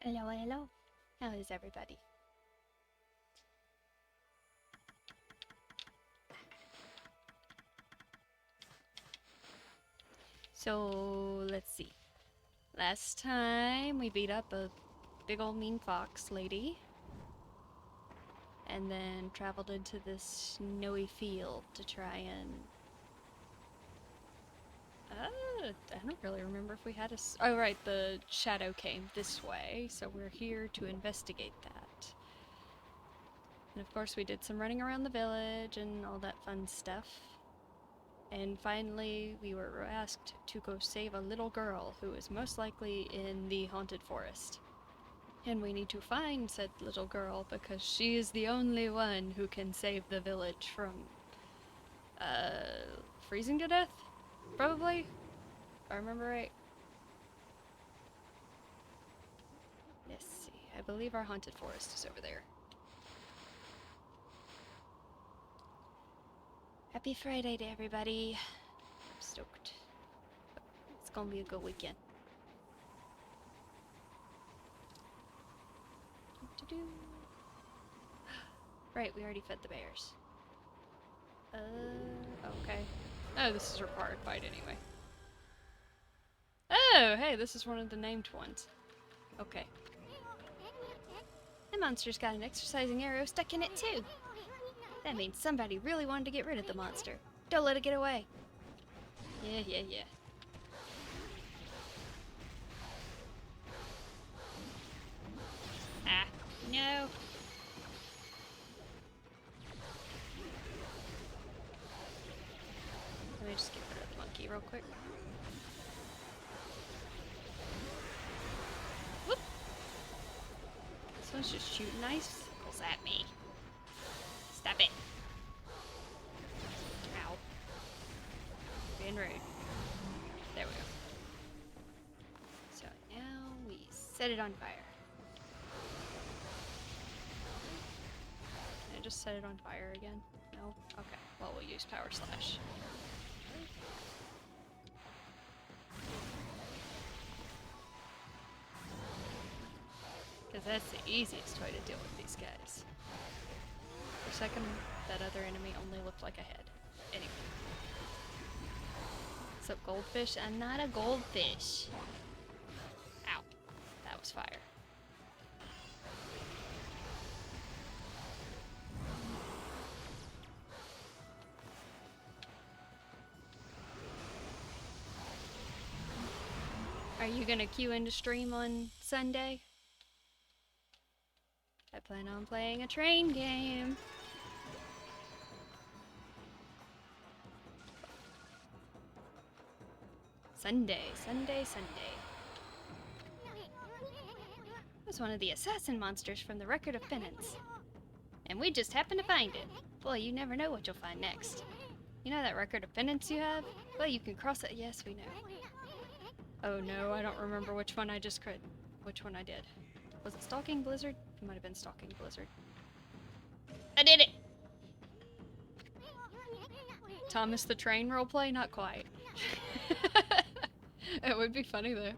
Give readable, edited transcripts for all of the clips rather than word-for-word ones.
Hello, hello. How is everybody? So, let's see. Last time we beat up a big old mean fox lady. And then traveled into this snowy field to try and... I don't really remember if we had a... Oh, right, the shadow came this way, so we're here to investigate that. And of course we did some running around the village and all that fun stuff. And finally, we were asked to go save a little girl who is most likely in the haunted forest. And we need to find said little girl because she is the only one who can save the village from, freezing to death? Probably? If I remember right. Let's see. I believe our haunted forest is over there. Happy Friday to everybody. I'm stoked. It's gonna be a good weekend. Right, we already fed the bears. Okay. Oh, this is a required fight anyway. Oh, hey, this is one of the named ones. Okay. The monster's got an exercising arrow stuck in it too. That means somebody really wanted to get rid of the monster. Don't let it get away. Yeah. Ah, no. Let me just get rid of the monkey real quick. Whoop! This one's just shooting icicles at me. Stop it. Ow. Being rude. There we go. So now we set it on fire. Can I just set it on fire again? No? Okay. Well, we'll use power slash. Because that's the easiest way to deal with these guys. For a second, that other enemy only looked like a head. Anyway. What's up, goldfish? I'm not a goldfish. Ow. That was fire. Are you gonna queue into stream on Sunday? I plan on playing a train game. Sunday. It was one of the assassin monsters from the Record of Penance. And we just happened to find it. Boy, you never know what you'll find next. You know that Record of Penance you have? Well, you can cross it. Yes, we know. Oh no, I don't remember which one I just crit. Which one I did. Was it Stalking Blizzard? It might have been Stalking Blizzard. I did it! Thomas the Train roleplay? Not quite. It would be funny though.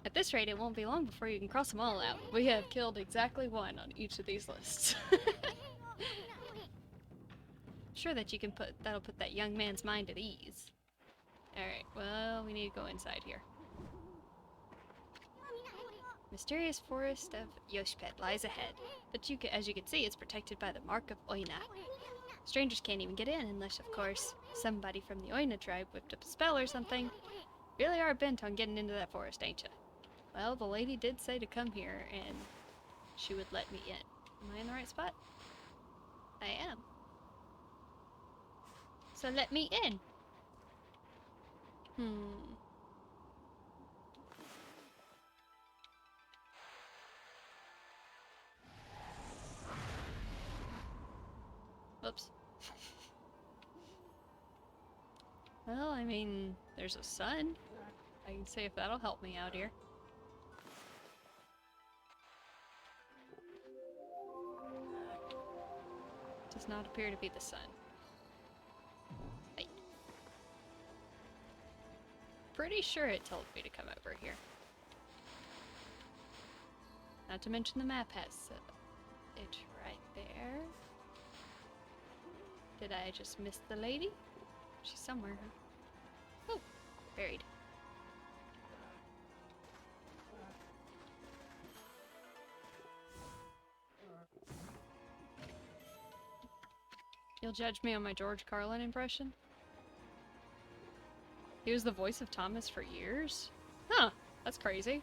At this rate, it won't be long before you can cross them all out. We have killed exactly one on each of these lists. Sure that you can that'll put that young man's mind at ease. Alright, well, we need to go inside here. Mysterious forest of Yoshpet lies ahead, but as you can see, it's protected by the mark of Oina. Strangers can't even get in unless, of course, somebody from the Oina tribe whipped up a spell or something. Really are bent on getting into that forest, ain't ya? Well, the lady did say to come here, and she would let me in. Am I in the right spot? I am. So let me in. Whoops. Well, I mean, there's a sun. I can see if that'll help me out here. Does not appear to be the sun. Wait. Pretty sure it told me to come over here. Not to mention the map has it right there. Did I just miss the lady? She's somewhere, huh? Oh, buried. You'll judge me on my George Carlin impression? He was the voice of Thomas for years? Huh, that's crazy.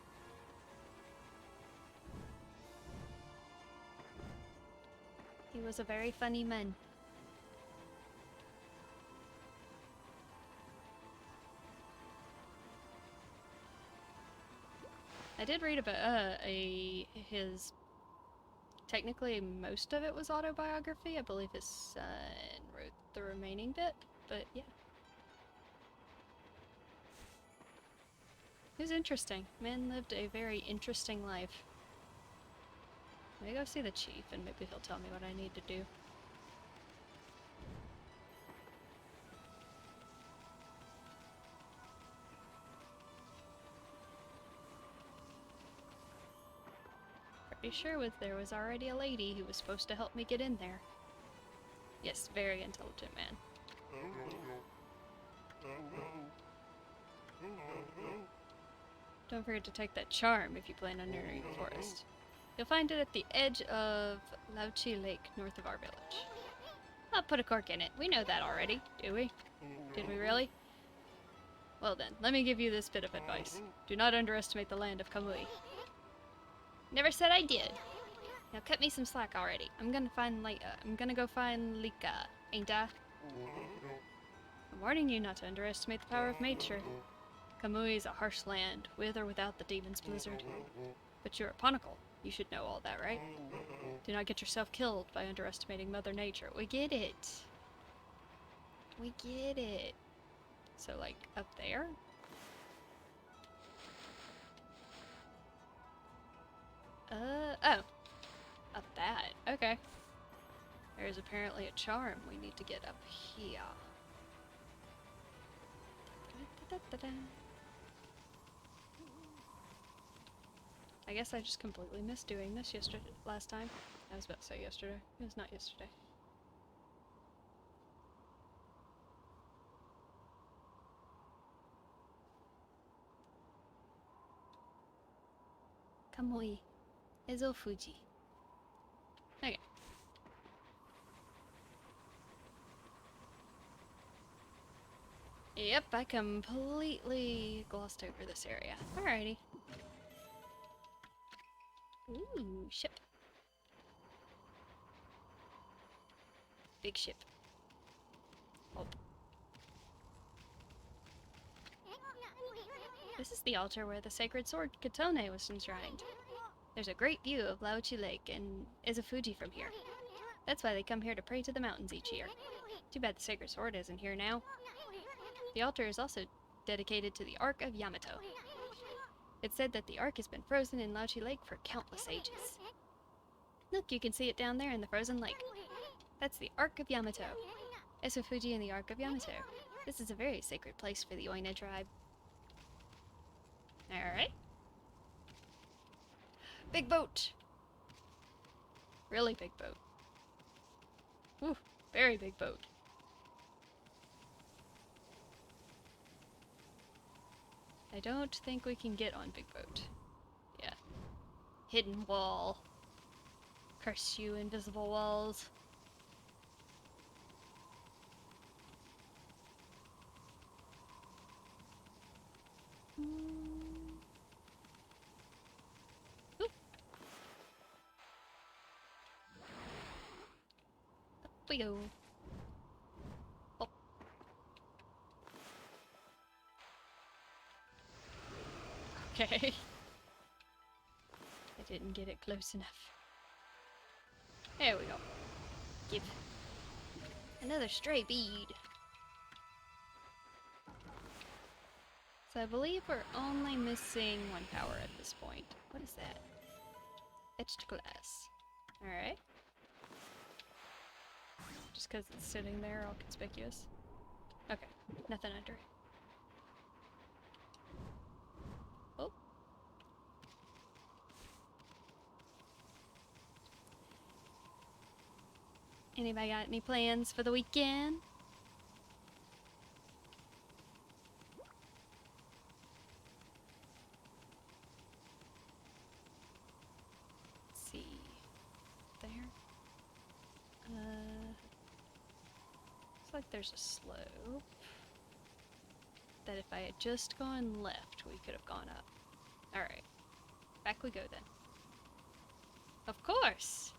He was a very funny man. I did read about his. Technically, most of it was autobiography. I believe his son wrote the remaining bit, but yeah. It was interesting. Man lived a very interesting life. Let me go see the chief, and maybe he'll tell me what I need to do. Pretty sure there was already a lady who was supposed to help me get in there. Yes, very intelligent man. Don't forget to take that charm if you plan on entering the forest. You'll find it at the edge of Lauchi Lake, north of our village. I'll put a cork in it. We know that already, do we? Did we really? Well then, let me give you this bit of advice. Do not underestimate the land of Kamui. Never said I did. Now cut me some slack already. I'm gonna go find Lika, ain't I? I'm warning you not to underestimate the power of nature. Kamui is a harsh land, with or without the demon's blizzard. But you're a Ponicle. You should know all that, right? Do not get yourself killed by underestimating Mother Nature. We get it. We get it. So, like, up there? Oh. Up that. Okay. There's apparently a charm we need to get up here. I guess I just completely missed doing this last time. I was about to say yesterday. It was not yesterday. Kamui. Ezo Fuji. Okay. Yep, I completely glossed over this area. Alrighty. Ooh, ship. Big ship. Oh. This is the altar where the sacred sword Katone was enshrined. There's a great view of Lauchi Lake and Izufuji from here. That's why they come here to pray to the mountains each year. Too bad the sacred sword isn't here now. The altar is also dedicated to the Ark of Yamato. It's said that the Ark has been frozen in Lauchi Lake for countless ages. Look, you can see it down there in the frozen lake. That's the Ark of Yamato. Izufuji and the Ark of Yamato. This is a very sacred place for the Oina tribe. Alright. Big boat! Really big boat. Ooh, very big boat. I don't think we can get on big boat. Yeah. Hidden wall. Curse you, invisible walls. Oop. Up we go. Oh. Okay. I didn't get it close enough. There we go. Give. Another stray bead. So I believe we're only missing one power at this point. What is that? Etched glass. Alright. Just because it's sitting there all conspicuous. Okay, nothing under it. Oh. Anybody got any plans for the weekend? Let's see. There. Looks like there's a slope that if I had just gone left, we could have gone up. Alright. Back we go then. Of course!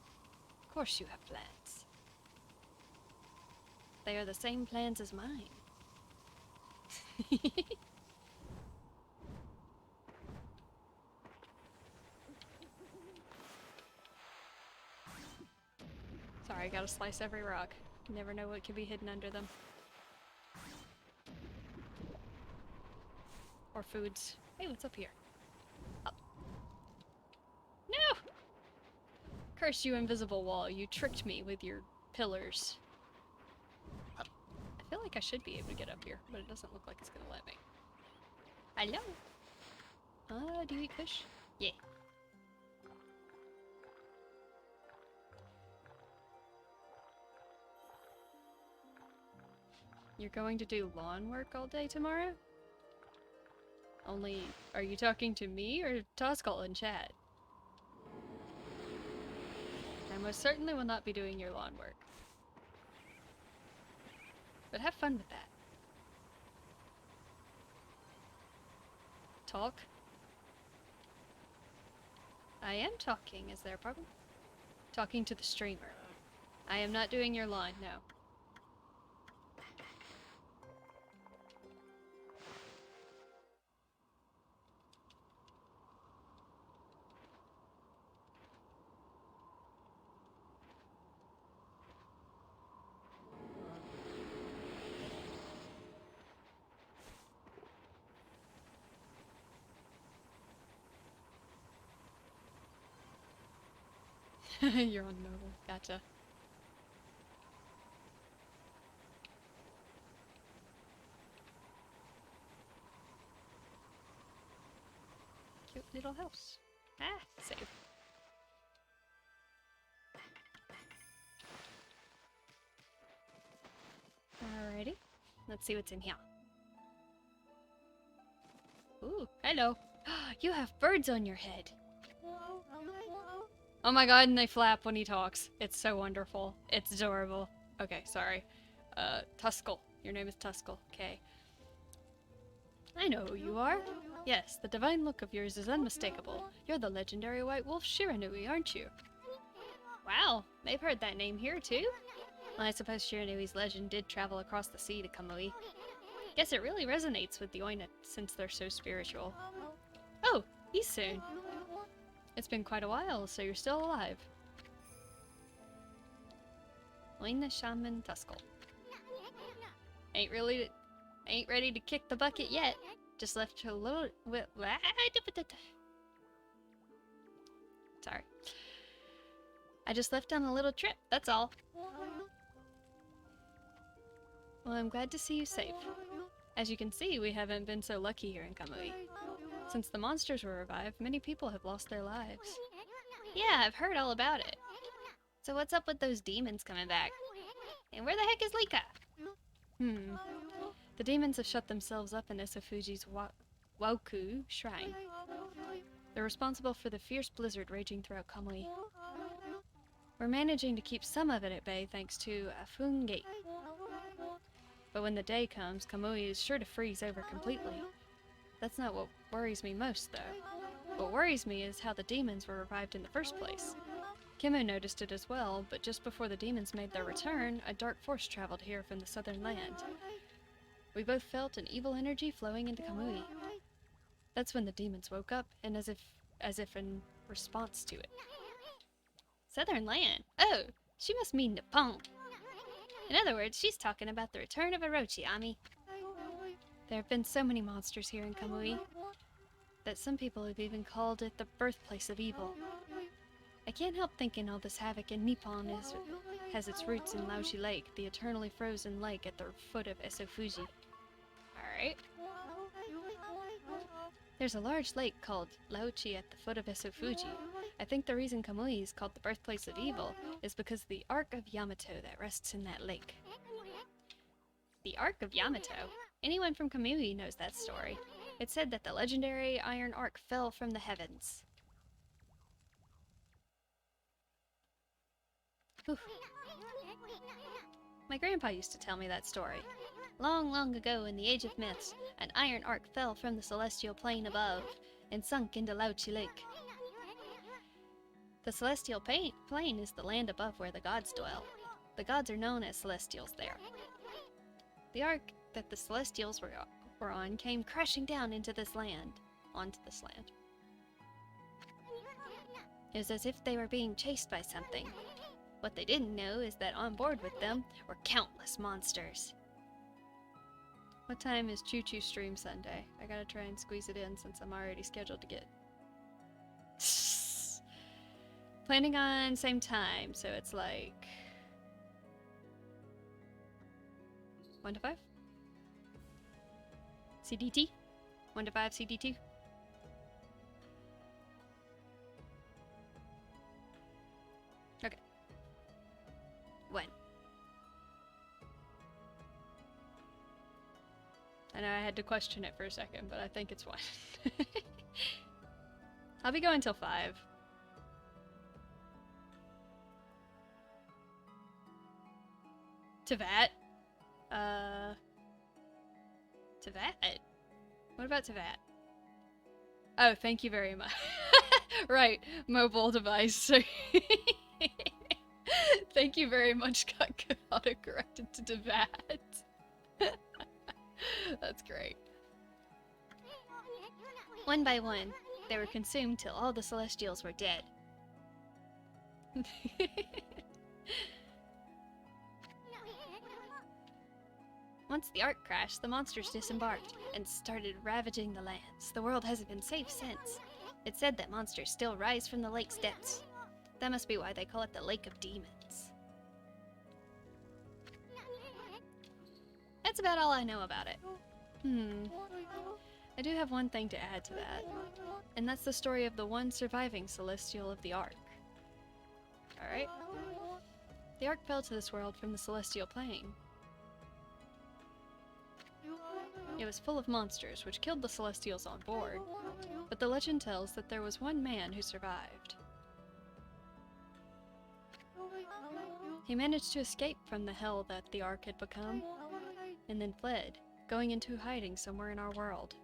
Of course you have plans. They are the same plans as mine. Sorry, I gotta slice every rock. You never know what could be hidden under them. Or foods. Hey, what's up here? Oh. No! Curse you, invisible wall. You tricked me with your pillars. Oh. I feel like I should be able to get up here, but it doesn't look like it's gonna let me. Hello? Do you eat fish? Yeah. You're going to do lawn work all day tomorrow? Only, are you talking to me or Toskal in chat? I most certainly will not be doing your lawn work. But have fun with that. Talk? I am talking, is there a problem? Talking to the streamer. I am not doing your lawn, no. You're on mobile. Gotcha. Cute little house. Ah, save. Alrighty. Let's see what's in here. Ooh, hello. You have birds on your head. Oh my god, and they flap when he talks. It's so wonderful. It's adorable. Okay, sorry. Tuskal. Your name is Tuskal. Okay. I know who you are. Yes, the divine look of yours is unmistakable. You're the legendary white wolf Shiranui, aren't you? Wow, they've heard that name here too? Well, I suppose Shiranui's legend did travel across the sea to Kamui. Guess it really resonates with the Oina, since they're so spiritual. Oh, Issun. It's been quite a while, so you're still alive. Oina Shaman Tuskal. Ain't ready to kick the bucket yet. Just left a little... Sorry. I just left on a little trip, that's all. Well, I'm glad to see you safe. As you can see, we haven't been so lucky here in Kamui. Since the monsters were revived, many people have lost their lives. Yeah, I've heard all about it. So what's up with those demons coming back? And where the heck is Lika? The demons have shut themselves up in Esofuji's Woku shrine. They're responsible for the fierce blizzard raging throughout Kamui. We're managing to keep some of it at bay thanks to Afun Gate. But when the day comes, Kamui is sure to freeze over completely. That's not what worries me most, though. What worries me is how the demons were revived in the first place. Kimu noticed it as well, but just before the demons made their return, a dark force traveled here from the southern land. We both felt an evil energy flowing into Kamui. That's when the demons woke up, and as if in response to it. Southern land? Oh, she must mean Nippon. In other words, she's talking about the return of Orochi, Ami. There have been so many monsters here in Kamui that some people have even called it the birthplace of evil. I can't help thinking all this havoc in Nippon has its roots in Laoshi Lake, the eternally frozen lake at the foot of Esofuji. Alright. There's a large lake called Laochi at the foot of Esofuji. I think the reason Kamui is called the birthplace of evil is because of the Ark of Yamato that rests in that lake. The Ark of Yamato? Anyone from Kamui knows that story. It said that the legendary Iron Ark fell from the heavens. Whew. My grandpa used to tell me that story. Long, long ago in the Age of Myths, an iron ark fell from the celestial plane above and sunk into Laochi Lake. The celestial plane is the land above where the gods dwell. The gods are known as celestials there. The ark that the celestials were on came crashing down onto this land. It was as if they were being chased by something. What they didn't know is that on board with them were countless monsters. What time is Choo Choo stream Sunday? I gotta try and squeeze it in since I'm already scheduled to get... Planning on same time, so it's like... 1 to 5? CDT? 1 to 5 CDT? Okay. When? I know I had to question it for a second, but I think it's 1. I'll be going till 5. Tavat? Tavat? What about Tavat? Oh, thank you very much. Right, mobile device. Thank you very much, got auto-corrected to Tavat. That's great. One by one, they were consumed till all the Celestials were dead. Once the ark crashed, the monsters disembarked and started ravaging the lands. The world hasn't been safe since. It's said that monsters still rise from the lake's depths. That must be why they call it the Lake of Demons. That's about all I know about it. I do have one thing to add to that, and that's the story of the one surviving Celestial of the Ark. Alright? The Ark fell to this world from the Celestial Plane. It was full of monsters, which killed the Celestials on board, but the legend tells that there was one man who survived. He managed to escape from the hell that the Ark had become, and then fled, going into hiding somewhere in our world.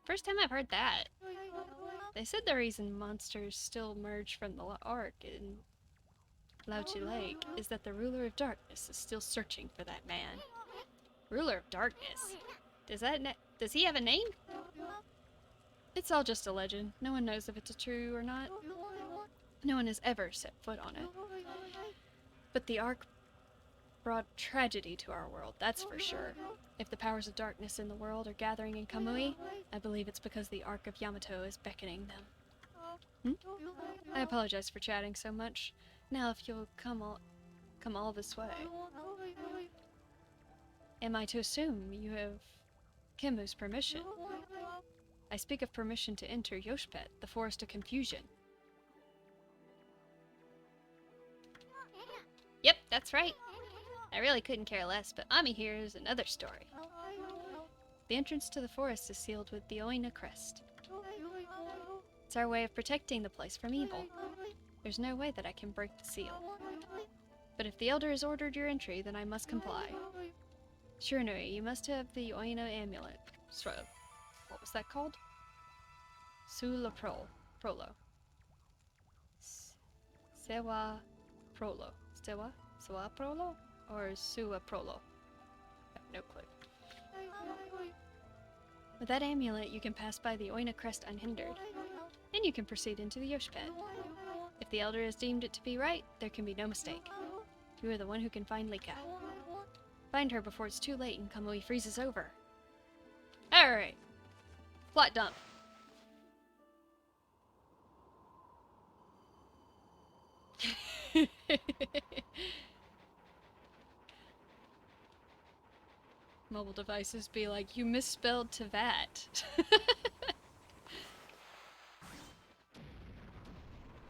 First time I've heard that. They said the reason monsters still merge from the Ark in Laochi Lake is that the Ruler of Darkness is still searching for that man. Ruler of Darkness? Does he have a name? It's all just a legend. No one knows if it's true or not. No one has ever set foot on it. But the Ark brought tragedy to our world, that's for sure. If the powers of darkness in the world are gathering in Kamui, I believe it's because the Ark of Yamato is beckoning them. I apologize for chatting so much. Now if you'll come all this way. Am I to assume you have Kimu's permission? I speak of permission to enter Yoshpet, the Forest of Confusion. Yep, that's right. I really couldn't care less, but Ami here is another story. The entrance to the forest is sealed with the Oina crest. It's our way of protecting the place from evil. There's no way that I can break the seal. But if the Elder has ordered your entry, then I must comply. Shiranui, you must have the Oina amulet. What was that called? Prolo. Sewa Prolo. Sewa Prolo? Or Suwa Prolo? I have no clue. With that amulet, you can pass by the Oina crest unhindered, and you can proceed into the Yoshpet. If the Elder has deemed it to be right, there can be no mistake. You are the one who can find Lika. Find her before it's too late and Kamui freezes over. Alright. Plot dump. mobile devices be like, you misspelled to that.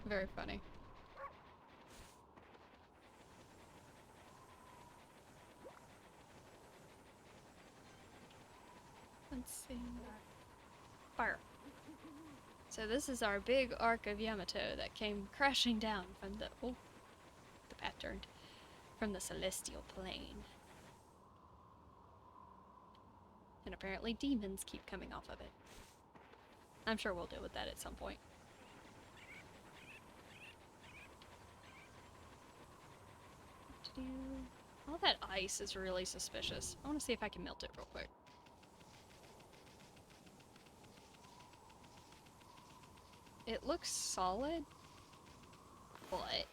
Very funny. Let's see. Fire. So this is our big arc of Yamato that came crashing down from the... Oh, the path turned. From the celestial plane. And apparently demons keep coming off of it. I'm sure we'll deal with that at some point. All that ice is really suspicious. I want to see if I can melt it real quick. It looks solid, but...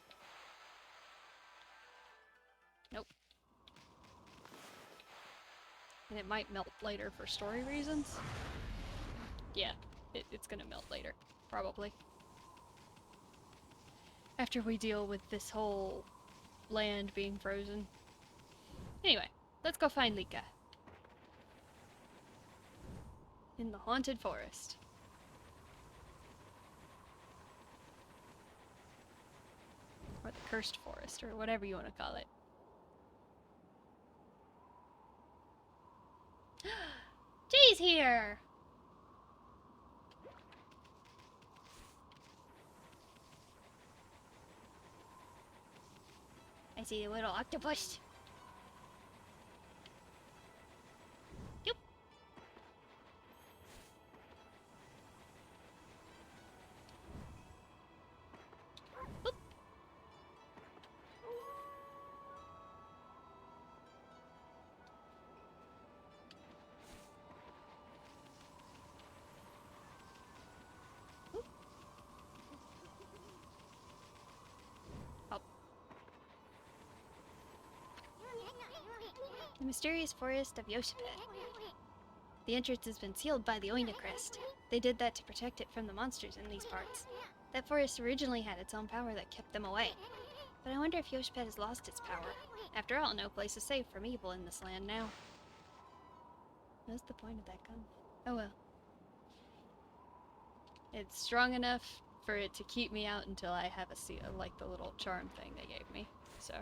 Nope. And it might melt later for story reasons. Yeah, it's gonna melt later, probably. After we deal with this whole land being frozen. Anyway, let's go find Lika. In the haunted forest. Or the cursed forest, or whatever you want to call it. Jay's here! I see a little octopus. Yep. Oop. Oop. Up. The mysterious forest of Yoshipet. The entrance has been sealed by the Oina crest. They did that to protect it from the monsters in these parts. That forest originally had its own power that kept them away. But I wonder if Yoshipet has lost its power. After all, no place is safe from evil in this land now. What's the point of that gun? Oh well. It's strong enough for it to keep me out until I have a seal, like the little charm thing they gave me. So.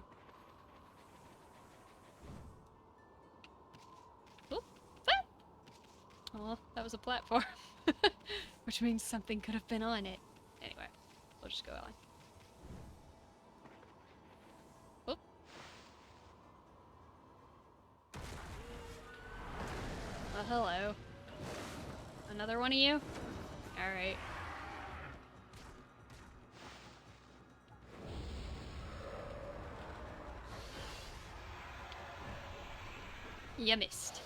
Oop! Ah! Oh, that was a platform. Which means something could have been on it. Anyway, we'll just go on. Oop. Well, hello. Another one of you? Alright. You missed.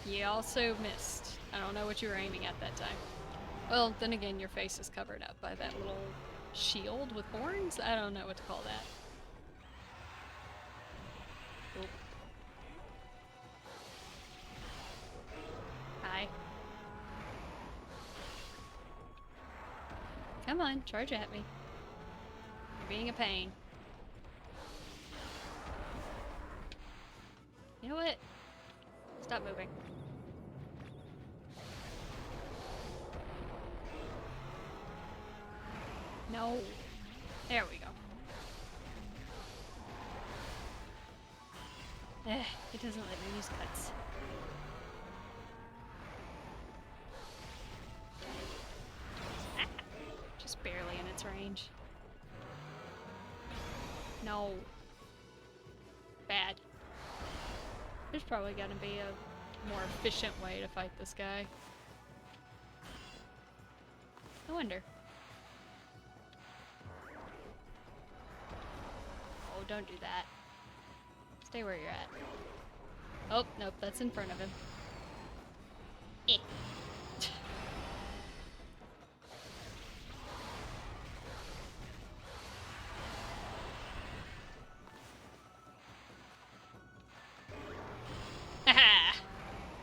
You also missed. I don't know what you were aiming at that time. Well, then again, your face is covered up by that little shield with horns? I don't know what to call that. Oop. Hi. Come on, charge at me. You're being a pain. You know what? Stop moving. No. There we go. It doesn't let me use cuts. Just barely in its range. No. Bad. There's probably gotta be a more efficient way to fight this guy. I wonder. Oh, don't do that. Stay where you're at. Oh, nope, that's in front of him. Eh.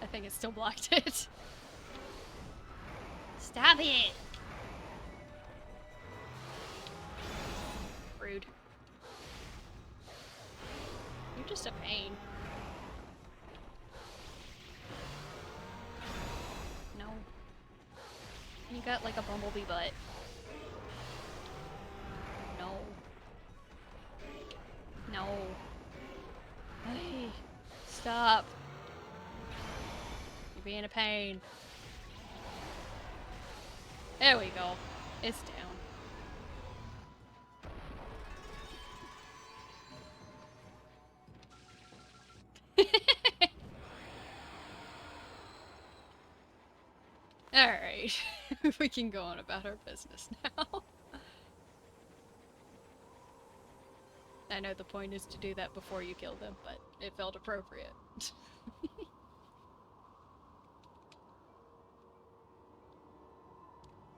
I think it still blocked it. Stop it! Rude. You're just a pain. got like a bumblebee butt. No. No. Hey, stop. You're being a pain. There we go. It's down. Alright. We can go on about our business now. I know the point is to do that before you kill them, but it felt appropriate.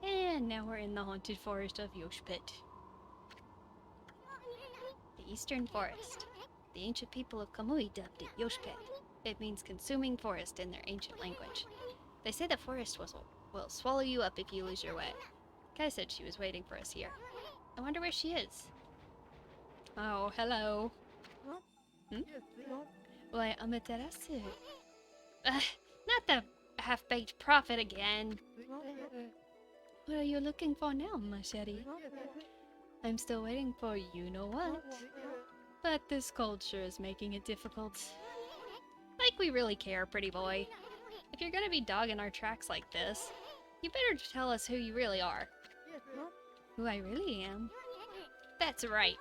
And now we're in the haunted forest of Yoshpet. The Eastern Forest. The ancient people of Kamui dubbed it Yoshpet. It means consuming forest in their ancient language. They say the forest will swallow you up if you lose your way. Kai said she was waiting for us here. I wonder where she is. Oh, hello. Hmm? Why, Amaterasu. Not the half-baked prophet again. What are you looking for now, Machete? I'm still waiting for you-know-what. But this culture is making it difficult. Like we really care, pretty boy. If you're gonna be dogging our tracks like this, you better tell us who you really are. Who I really am? That's right.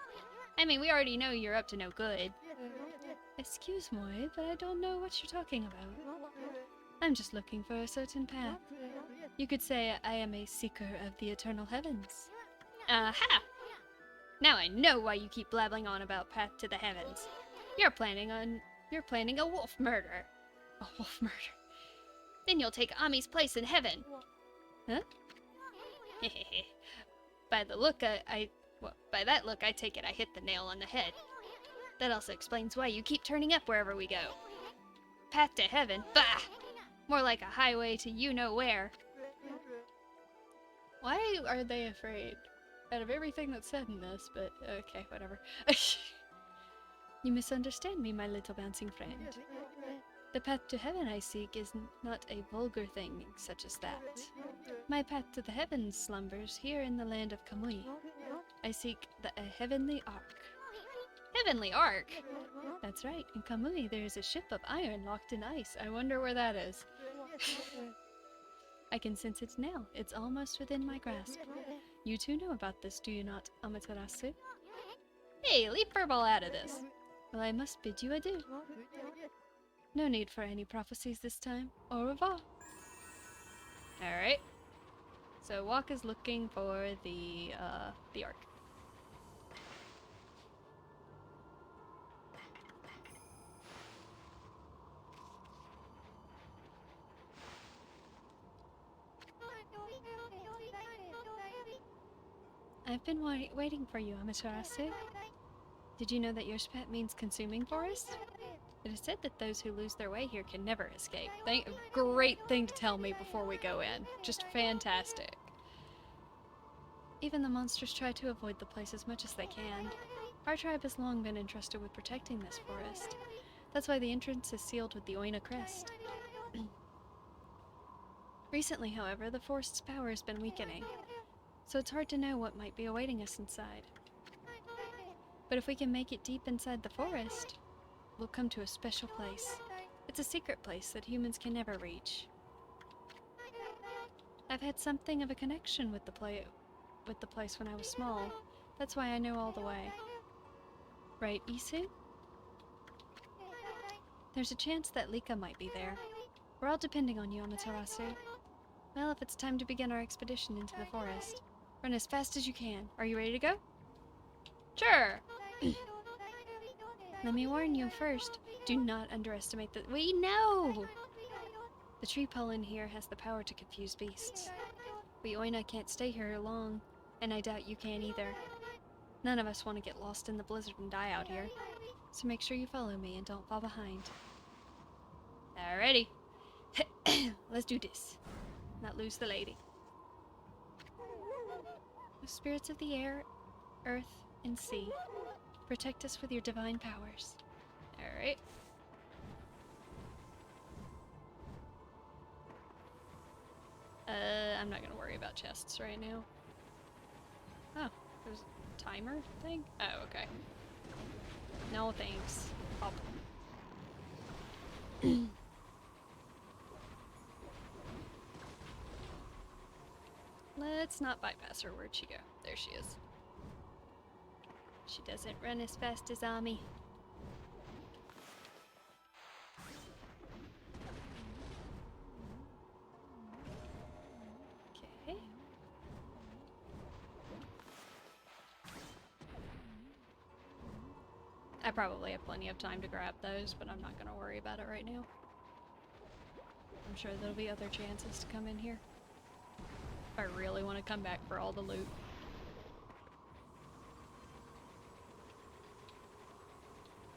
I mean, we already know you're up to no good. Excuse me, but I don't know what you're talking about. I'm just looking for a certain path. You could say I am a seeker of the eternal heavens. Aha! Now I know why you keep blabbling on about path to the heavens. You're planning a wolf murder. A wolf murder. Then you'll take Ami's place in heaven. Huh? Hehehe. By that look, I take it I hit the nail on the head. That also explains why you keep turning up wherever we go. Path to heaven? Bah! More like a highway to you-know-where. Why are they afraid? Out of everything that's said in this, but okay, whatever. You misunderstand me, my little bouncing friend. The path to heaven I seek is not a vulgar thing such as that. My path to the heavens slumbers here in the land of Kamui. I seek a heavenly ark. Heavenly ark? That's right, in Kamui there is a ship of iron locked in ice. I wonder where that is. I can sense it now. It's almost within my grasp. You two know about this, do you not, Amaterasu? Hey, leave Furball out of this. Well, I must bid you adieu. No need for any prophecies this time. Au revoir. Alright. So Waka's looking for the ark. I've been waiting for you, Amaterasu. Did you know that Yoshpet means consuming forest? It is said that those who lose their way here can never escape. Great thing to tell me before we go in. Just fantastic. Even the monsters try to avoid the place as much as they can. Our tribe has long been entrusted with protecting this forest. That's why the entrance is sealed with the Oina crest. Recently, however, the forest's power has been weakening, so it's hard to know what might be awaiting us inside. But if we can make it deep inside the forest, we'll come to a special place. It's a secret place that humans can never reach. I've had something of a connection with the place when I was small. That's why I know all the way. Right, Issun? There's a chance that Lika might be there. We're all depending on you, Amaterasu. Well, if it's time to begin our expedition into the forest, run as fast as you can. Are you ready to go? Sure! Let me warn you first, do not underestimate the— We know! The tree pollen here has the power to confuse beasts. We Oina can't stay here long, and I doubt you can either. None of us want to get lost in the blizzard and die out here, so make sure you follow me and don't fall behind. Alrighty. Let's do this. Not lose the lady. The spirits of the air, earth, and sea, protect us with your divine powers. Alright. I'm not gonna worry about chests right now. Oh, there's a timer thing? Oh, okay. No thanks. Hop. Let's not bypass her. Where'd she go? There she is. She doesn't run as fast as Ami. Okay. I probably have plenty of time to grab those, but I'm not going to worry about it right now. I'm sure there'll be other chances to come in here. If I really want to come back for all the loot.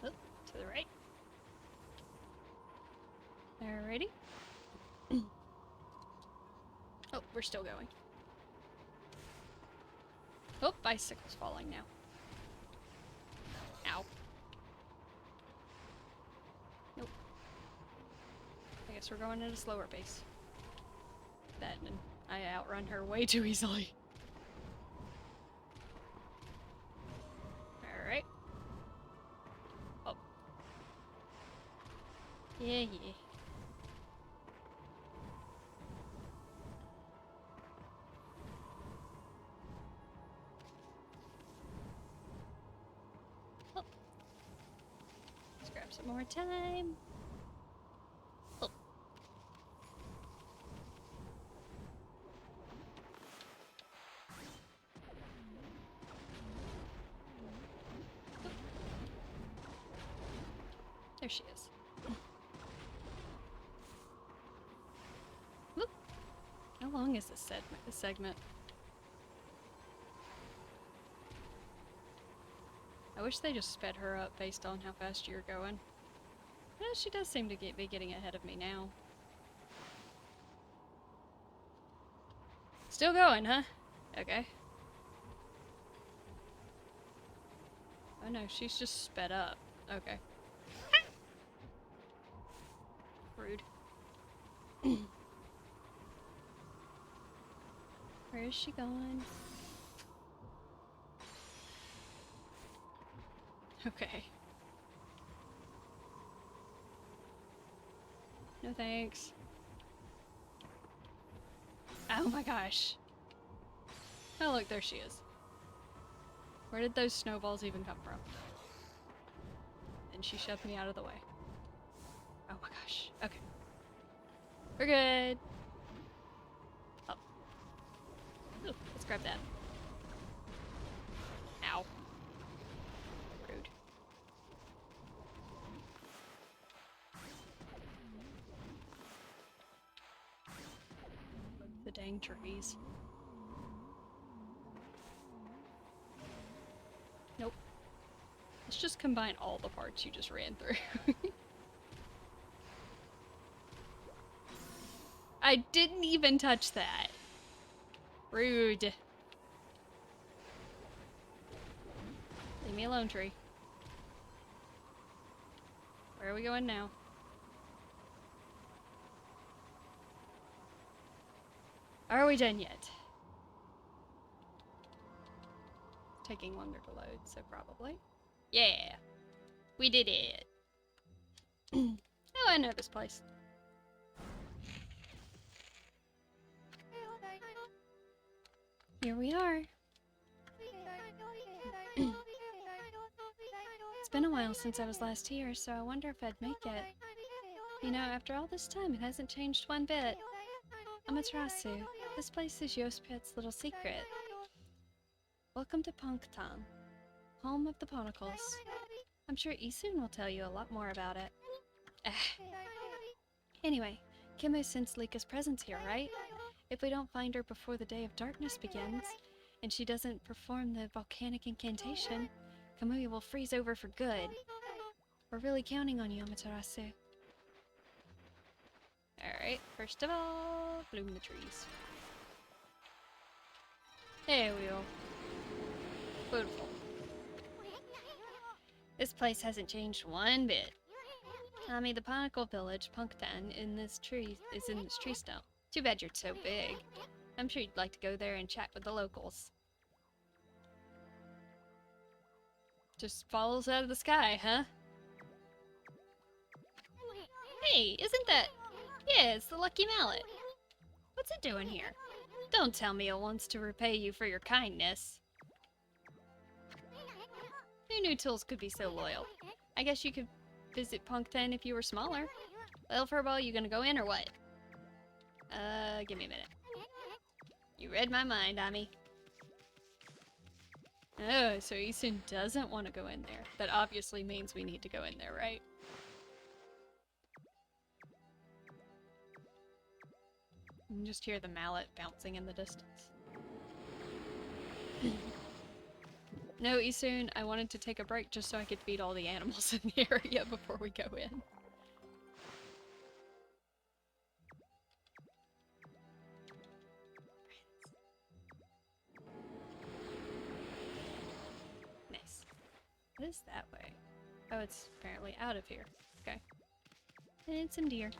Oh, to the right. Alrighty. Oh, we're still going. Oh, bicycle's falling now. Ow. Nope. I guess we're going at a slower pace. That and I outrun her way too easily. Alright. Oh. Yeah. Oh. Let's grab some more time. Oh. There she is. Whoop. How long is this segment? I wish they just sped her up based on how fast you're going. Yeah, she does seem to be getting ahead of me now. Still going, huh? Okay. Oh no, she's just sped up. Okay. Rude. Where is she going? Okay. No thanks. Oh my gosh. Oh look, there she is. Where did those snowballs even come from? And she shoved me out of the way. Oh my gosh. Okay. We're good. Oh. Ooh, let's grab that. Ow. Rude. The dang trees. Nope. Let's just combine all the parts you just ran through. I didn't even touch that. Rude. Leave me alone, tree. Where are we going now? Are we done yet? Taking longer to load, so probably. Yeah! We did it! Oh, I know this place. Here we are. It's been a while since I was last here, so I wonder if I'd make it. You know, after all this time, it hasn't changed one bit. Amaterasu, this place is Yospet's little secret. Welcome to Punktown, home of the Ponacles. I'm sure Issun will tell you a lot more about it. Anyway, Kimu sensed Lika's presence here, right? If we don't find her before the Day of Darkness begins, and she doesn't perform the volcanic incantation, Kamui will freeze over for good. We're really counting on you, Amaterasu. Alright, first of all, bloom the trees. There we go. Beautiful. This place hasn't changed one bit. Tommy, the Ponicle village, Punktan, is in this tree stump. Too bad you're so big. I'm sure you'd like to go there and chat with the locals. Just falls out of the sky, huh? Hey, isn't that... Yeah, it's the Lucky Mallet. What's it doing here? Don't tell me it wants to repay you for your kindness. Who knew tools could be so loyal? I guess you could visit Punk then if you were smaller. Well, Furball, you gonna go in or what? Give me a minute. You read my mind, Ami. Oh, so Issun doesn't want to go in there. That obviously means we need to go in there, right? You can just hear the mallet bouncing in the distance. No, Issun, I wanted to take a break just so I could feed all the animals in the area before we go in. Nice. What is that way? Oh, it's apparently out of here. Okay. And some deer.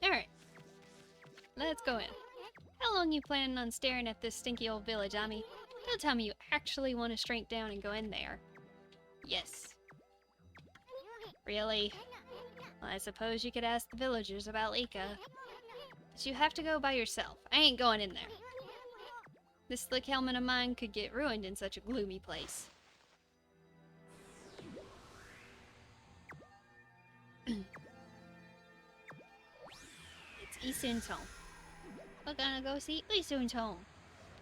Alright. Let's go in. How long you planning on staring at this stinky old village, Ami? Don't tell me you actually want to shrink down and go in there. Yes. Really? Well, I suppose you could ask the villagers about Lika. But you have to go by yourself. I ain't going in there. This slick helmet of mine could get ruined in such a gloomy place. Issun's home. We're gonna go see Issun's home.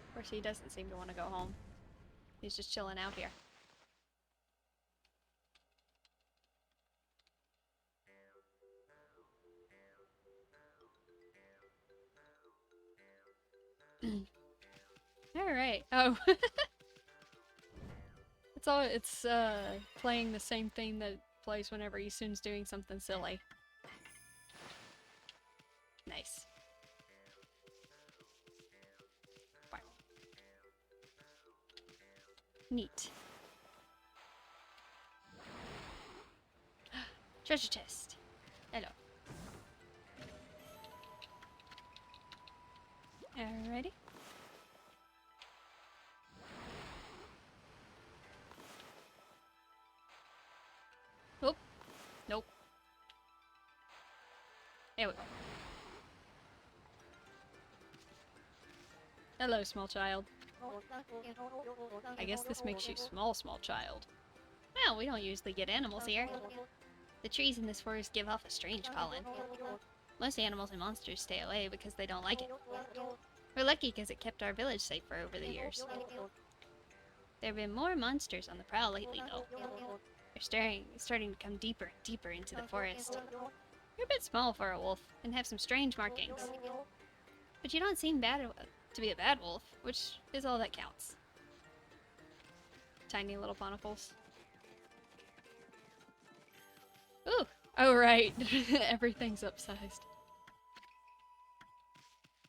Of course, he doesn't seem to want to go home. He's just chilling out here. Alright. Oh. It's playing the same thing that plays whenever Issun's doing something silly. Nice. Wow. Neat. Treasure chest. Hello. Alrighty. Nope. Nope. There we go. Hello, small child. I guess this makes you small child. Well, we don't usually get animals here. The trees in this forest give off a strange pollen. Most animals and monsters stay away because they don't like it. We're lucky because it kept our village safer over the years. There have been more monsters on the prowl lately, though. They're starting to come deeper and deeper into the forest. You're a bit small for a wolf and have some strange markings. But you don't seem to be a bad wolf, which is all that counts. Tiny little bonifles. Ooh! Oh, right. Everything's upsized.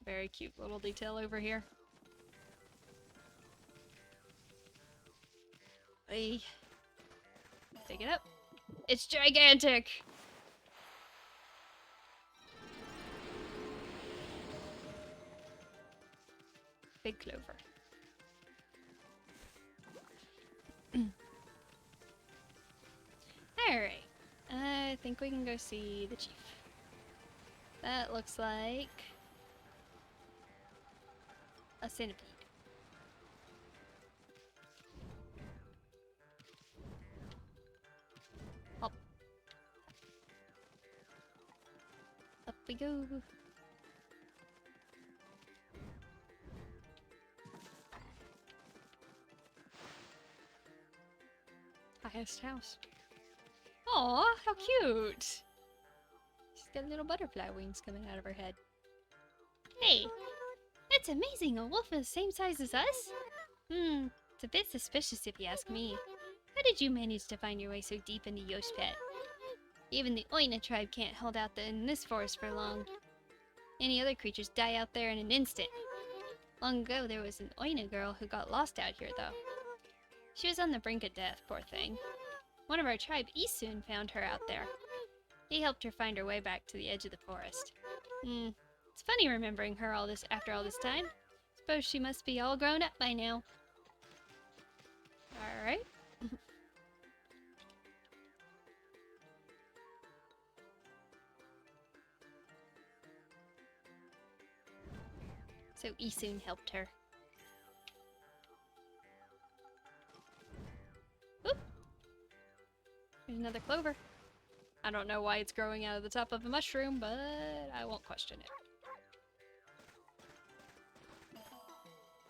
Very cute little detail over here. Hey. Dig it up. It's gigantic! Big clover. Alright. I think we can go see the chief. That looks like a centipede. Hop. Up we go. Highest house. Aw, how cute! She's got little butterfly wings coming out of her head. Hey! That's amazing! A wolf is the same size as us? It's a bit suspicious if you ask me. How did you manage to find your way so deep into Yoshpet? Even the Oina tribe can't hold out in this forest for long. Any other creatures die out there in an instant. Long ago, there was an Oina girl who got lost out here, though. She was on the brink of death, poor thing. One of our tribe, Issun, found her out there. He helped her find her way back to the edge of the forest. It's funny remembering her after all this time. Suppose she must be all grown up by now. Alright. So Issun helped her. Oop! There's another clover. I don't know why it's growing out of the top of a mushroom, but I won't question it.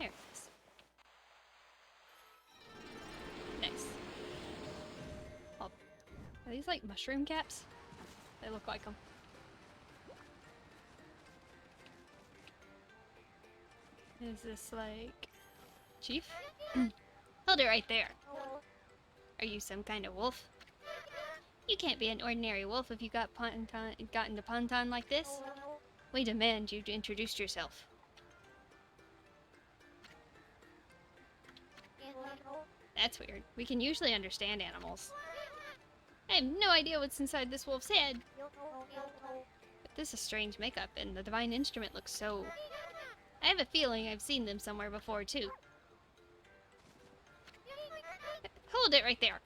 There it is. Nice. Oh, are these like mushroom caps? They look like them. Is this like... Chief? Hold it right there. Are you some kind of wolf? You can't be an ordinary wolf if you got into Ponton like this. We demand you to introduce yourself. That's weird. We can usually understand animals. I have no idea what's inside this wolf's head. But this is strange makeup, and the divine instrument looks so... I have a feeling I've seen them somewhere before, too. Hold it right there.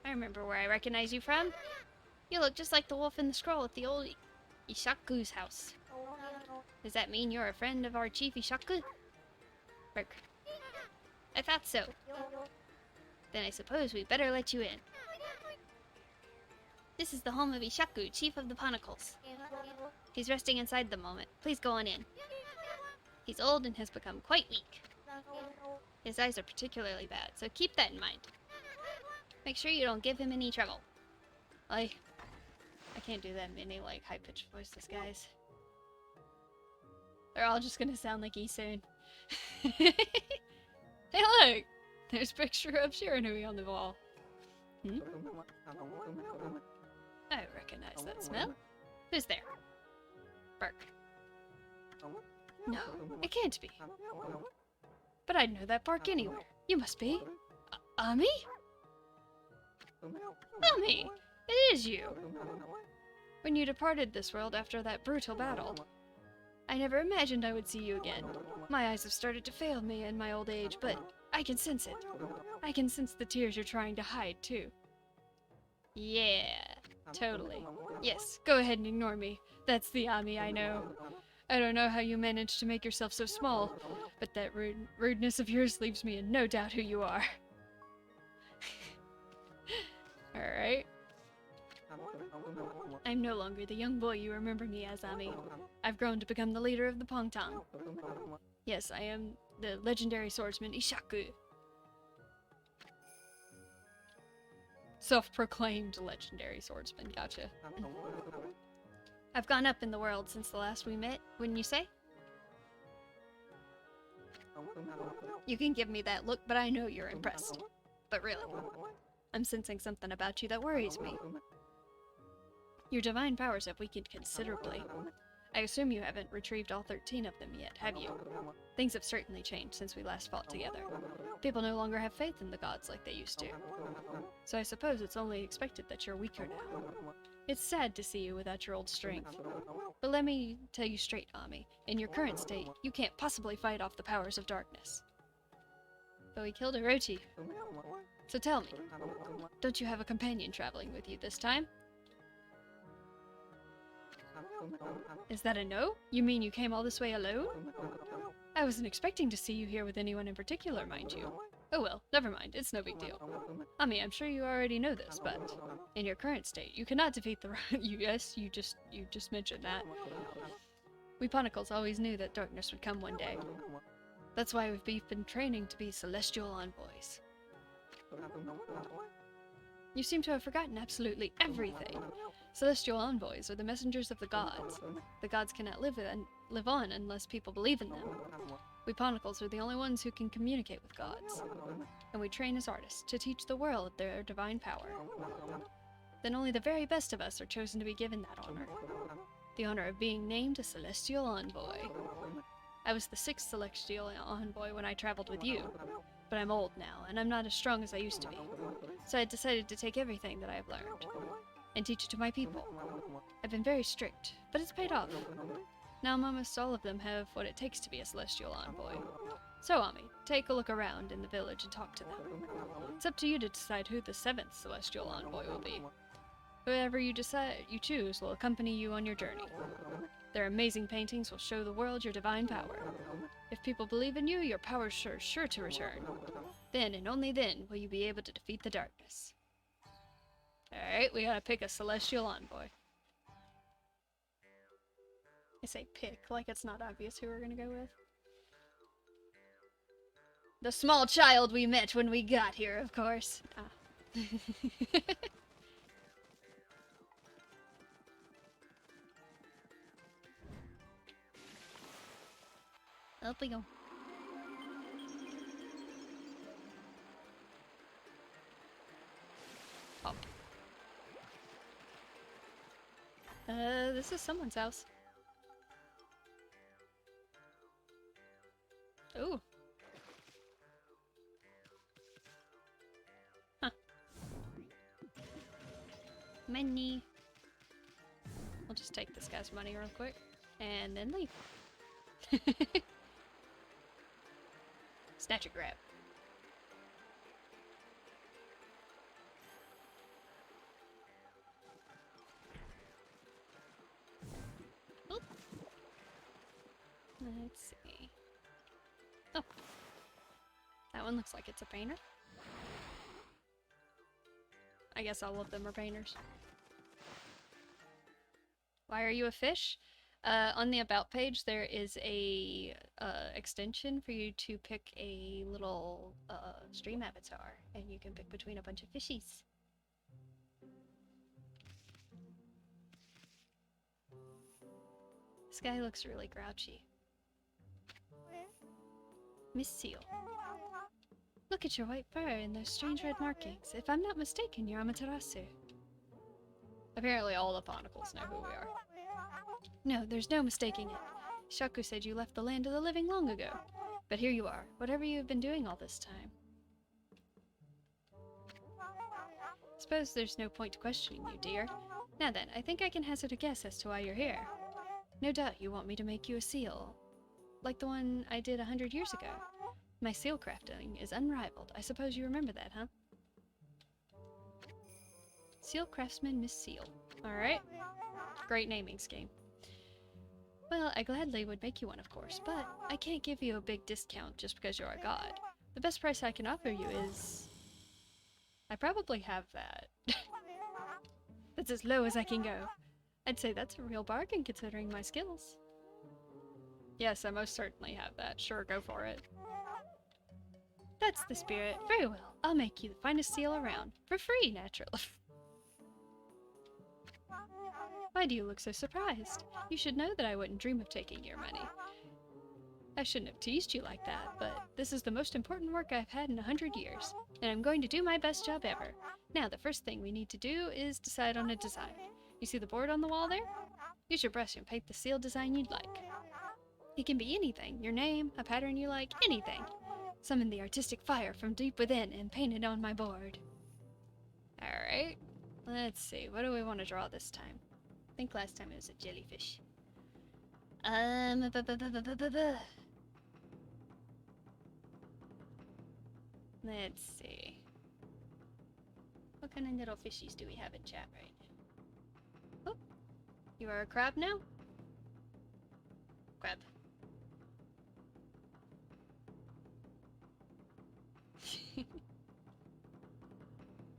I remember where I recognize you from. You look just like the wolf in the scroll at the old Ishaku's house. Does that mean you're a friend of our chief Ishaku? Burk. I thought so. Then I suppose we better let you in. This is the home of Ishaku, chief of the Panicles. He's resting inside the moment. Please go on in. He's old and has become quite weak. His eyes are particularly bad, so keep that in mind. Make sure you don't give him any trouble. I can't do that many, like, high-pitched voices, guys. They're all just gonna sound like Issun. Hey, look! There's a picture of Shiranui on the wall. I recognize that smell. Who's there? Burk. No, it can't be. But I'd know that bark anywhere. You must be... Ami? Ami! It is you! When you departed this world after that brutal battle, I never imagined I would see you again. My eyes have started to fail me in my old age, but I can sense it. I can sense the tears you're trying to hide, too. Yeah, totally. Yes, go ahead and ignore me. That's the Ami I know. I don't know how you managed to make yourself so small, but that rudeness of yours leaves me in no doubt who you are. Alright. I'm no longer the young boy you remember me as, Ami. I've grown to become the leader of the Pongtang. Yes, I am the legendary swordsman Ishaku. Self-proclaimed legendary swordsman, gotcha. I've gone up in the world since the last we met, wouldn't you say? You can give me that look, but I know you're impressed. But really, I'm sensing something about you that worries me. Your divine powers have weakened considerably. I assume you haven't retrieved all 13 of them yet, have you? Things have certainly changed since we last fought together. People no longer have faith in the gods like they used to. So I suppose it's only expected that you're weaker now. It's sad to see you without your old strength. But let me tell you straight, Ami. In your current state, you can't possibly fight off the powers of darkness. But we killed Orochi. So tell me, don't you have a companion traveling with you this time? Is that a no? You mean you came all this way alone? I wasn't expecting to see you here with anyone in particular, mind you. Oh well, never mind, it's no big deal. Ami, I'm sure you already know this, but in your current state, you cannot defeat the yes, you just mentioned that. We Panicles always knew that darkness would come one day. That's why we've been training to be celestial envoys. You seem to have forgotten absolutely everything. Celestial envoys are the messengers of the gods. The gods cannot live on unless people believe in them. We Panicles are the only ones who can communicate with gods. And we train as artists to teach the world their divine power. Then only the very best of us are chosen to be given that honor. The honor of being named a celestial envoy. I was the 6th celestial envoy when I traveled with you, but I'm old now, and I'm not as strong as I used to be. So I decided to take everything that I have learned and teach it to my people. I've been very strict, but it's paid off. Now almost all of them have what it takes to be a celestial envoy. So, Ami, take a look around in the village and talk to them. It's up to you to decide who the 7th celestial envoy will be. Whoever you choose will accompany you on your journey. Their amazing paintings will show the world your divine power. If people believe in you, your power is sure to return. Then, and only then, will you be able to defeat the darkness. Alright, we gotta pick a celestial envoy. I say pick, like it's not obvious who we're gonna go with. The small child we met when we got here, of course. Ah. Up we go. Up. This is someone's house. Ooh. Huh. Money. We'll just take this guy's money real quick. And then leave. Snatch a grab. Oop. Let's see. Oh. That one looks like it's a painter. I guess all of them are painters. Why are you a fish? On the About page, there is a extension for you to pick a little stream avatar, and you can pick between a bunch of fishies. This guy looks really grouchy. Miss Seal. Look at your white fur and those strange red markings. If I'm not mistaken, you're Amaterasu. Apparently all the Faunicles know who we are. No, there's no mistaking it. Shaku said you left the land of the living long ago. But here you are, whatever you have been doing all this time. Suppose there's no point to questioning you, dear. Now then, I think I can hazard a guess as to why you're here. No doubt you want me to make you a seal. Like the one I did 100 years ago. My seal crafting is unrivaled. I suppose you remember that, huh? Seal craftsman Miss Seal. Alright. Great naming scheme. Well, I gladly would make you one, of course, but I can't give you a big discount just because you're a god. The best price I can offer you is... I probably have that. That's as low as I can go. I'd say that's a real bargain considering my skills. Yes, I most certainly have that. Sure, go for it. That's the spirit. Very well. I'll make you the finest seal around. For free, naturally. Why do you look so surprised? You should know that I wouldn't dream of taking your money. I shouldn't have teased you like that, but this is the most important work I've had in 100 years, and I'm going to do my best job ever. Now, the first thing we need to do is decide on a design. You see the board on the wall there? Use your brush and paint the seal design you'd like. It can be anything, your name, a pattern you like, anything. Summon the artistic fire from deep within and paint it on my board. Alright, let's see, what do we want to draw this time? I think last time it was a jellyfish. Let's see. What kind of little fishies do we have in chat right now? Oh, you are a crab now? Crab.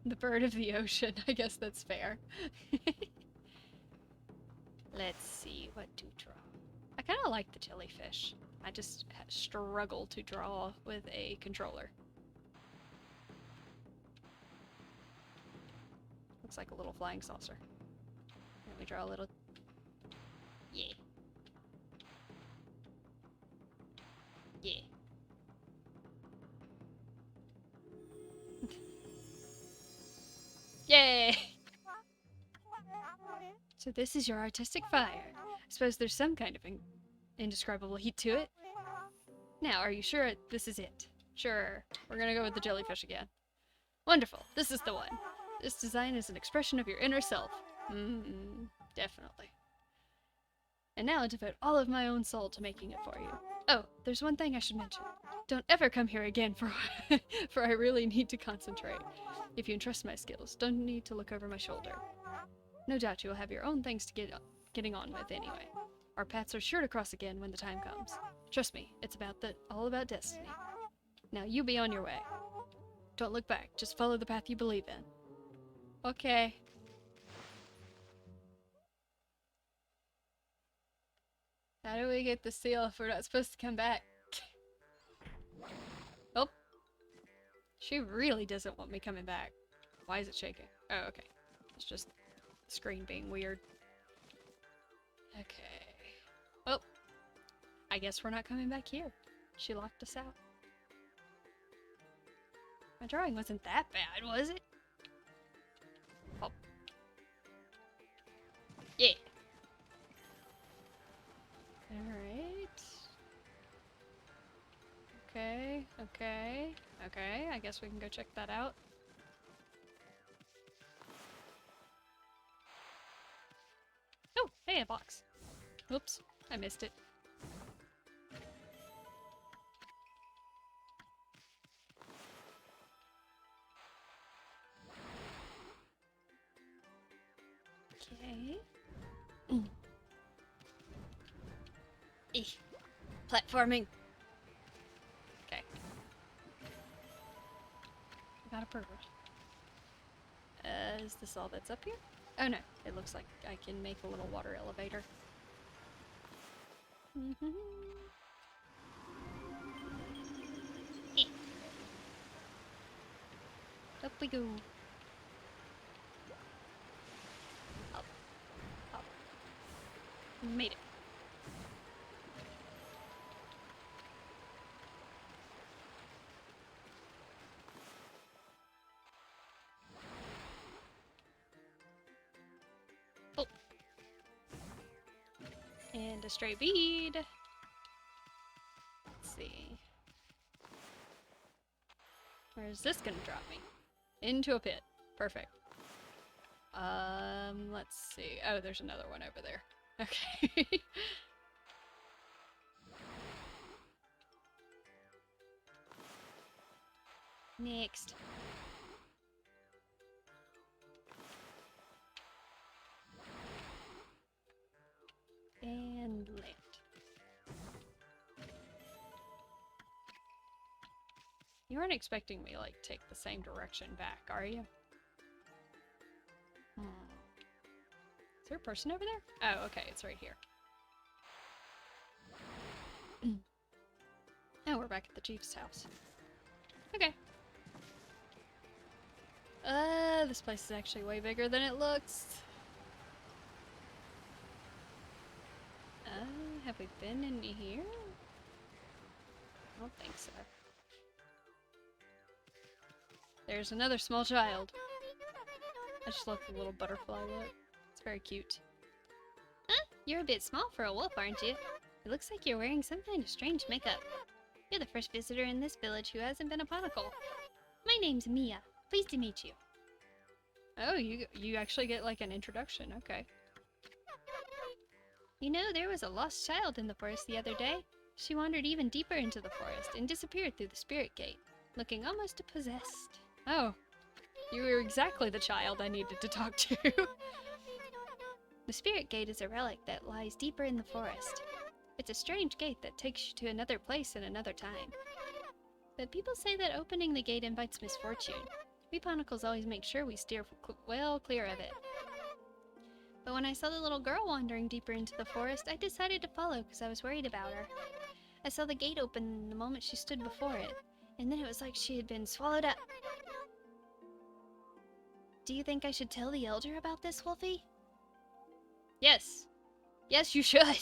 The bird of the ocean, I guess that's fair. Let's see what to draw. I kind of like the jellyfish. I just struggle to draw with a controller. Looks like a little flying saucer. Let me draw a little... Yeah. Yeah. Yay! So this is your artistic fire. I suppose there's some kind of indescribable heat to it. Now, are you sure this is it? Sure. We're gonna go with the jellyfish again. Wonderful. This is the one. This design is an expression of your inner self. Definitely. And now I devote all of my own soul to making it for you. Oh, there's one thing I should mention. Don't ever come here again for I really need to concentrate. If you entrust my skills, don't need to look over my shoulder. No doubt you will have your own things to getting on with anyway. Our paths are sure to cross again when the time comes. Trust me, it's all about destiny. Now you be on your way. Don't look back, just follow the path you believe in. Okay. How do we get the seal if we're not supposed to come back? Oh. She really doesn't want me coming back. Why is it shaking? Oh, okay. It's just the screen being weird. Okay. Well, I guess we're not coming back here. She locked us out. My drawing wasn't that bad, was it? Oh. Yeah. Alright. Okay, okay, okay. I guess we can go check that out. Oh, hey, a box. Oops, I missed it. Okay. Platforming. Okay. I got a purple. Is this all that's up here? Oh no, it looks like I can make a little water elevator. Up we go. Up. Up. Made it. Oh. And a stray bead. Let's see. Where's this gonna drop me? Into a pit. Perfect. Let's see. Oh, there's another one over there. Okay. Next. And land. You aren't expecting me, like, take the same direction back, are you? Is there a person over there? Oh, okay, it's right here. Oh, we're back at the chief's house. Okay. This place is actually way bigger than it looks. Have we been in here? I don't think so. There's another small child. I just love the little butterfly look. It's very cute. Huh? You're a bit small for a wolf, aren't you? It looks like you're wearing some kind of strange makeup. You're the first visitor in this village who hasn't been a barnacle. My name's Mia. Pleased to meet you. Oh, you actually get like an introduction. Okay. You know, there was a lost child in the forest the other day. She wandered even deeper into the forest and disappeared through the spirit gate, looking almost possessed. Oh, you were exactly the child I needed to talk to. The spirit gate is a relic that lies deeper in the forest. It's a strange gate that takes you to another place in another time. But people say that opening the gate invites misfortune. We Barnacles always make sure we steer well clear of it. But when I saw the little girl wandering deeper into the forest, I decided to follow because I was worried about her. I saw the gate open the moment she stood before it, and then it was like she had been swallowed up. Do you think I should tell the elder about this, Wolfie? Yes. Yes, you should.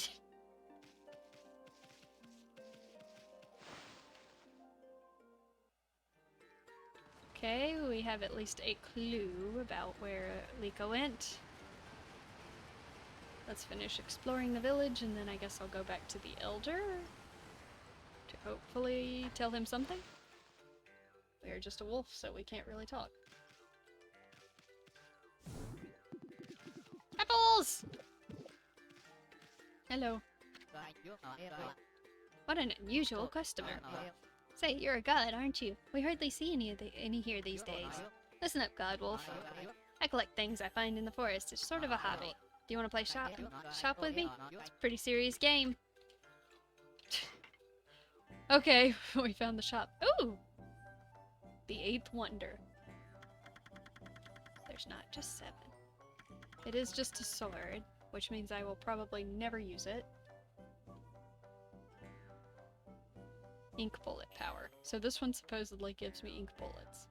Okay, we have at least a clue about where Liko went. Let's finish exploring the village, and then I guess I'll go back to the elder to hopefully tell him something. We are just a wolf, so we can't really talk. Apples! Hello. What an unusual customer. Say, you're a god, aren't you? We hardly see any here these days. Listen up, God Wolf. I collect things I find in the forest. It's sort of a hobby. Do you want to play shop with me? It's a pretty serious game. Okay, we found the shop. Ooh! The 8th wonder. There's not just 7. It is just a sword, which means I will probably never use it. Ink bullet power. So this one supposedly gives me ink bullets.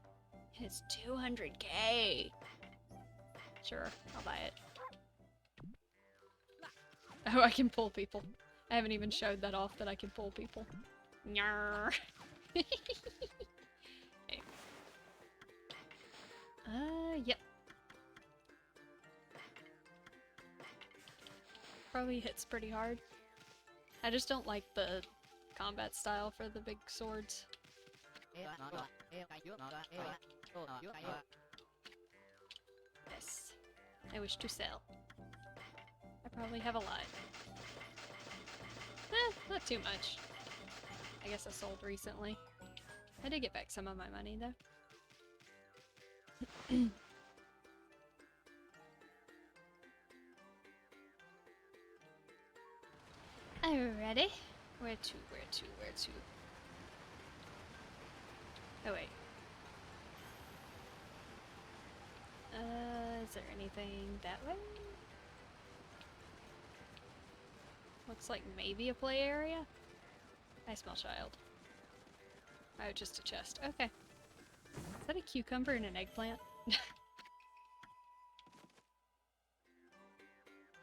It's 200k! Sure, I'll buy it. Oh, I can pull people. I haven't even showed that off that I can pull people. Nyarr. Okay. Yep. Probably hits pretty hard. I just don't like the combat style for the big swords. Yes. I wish to sell. I probably have a lot. Not too much. I guess I sold recently. I did get back some of my money, though. Alrighty. Where to? Oh, wait. Is there anything that way? Looks like maybe a play area? I smell child. Oh, just a chest. Okay. Is that a cucumber and an eggplant?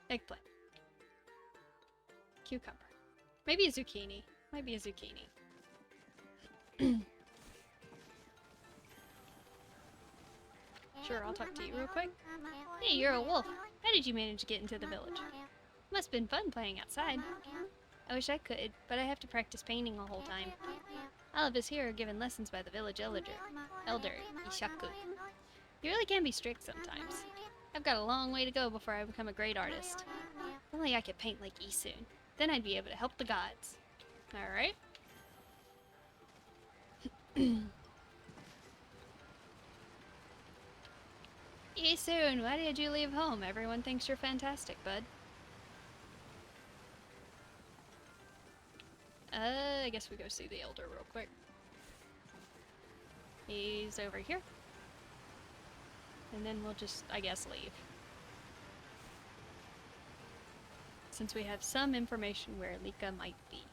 Eggplant. Cucumber. Maybe a zucchini. Might be a zucchini. Sure, I'll talk to you real quick. Hey, you're a wolf. How did you manage to get into the village? Must have been fun playing outside. I wish I could, but I have to practice painting the whole time. All of us here are given lessons by the village elder, Ishaku. You really can be strict sometimes. I've got a long way to go before I become a great artist. If only I could paint like Issun. Then I'd be able to help the gods. Alright. Issun, why did you leave home? Everyone thinks you're fantastic, bud. I guess we go see the elder real quick. He's over here. And then we'll just, I guess, leave. Since we have some information where Lika might be.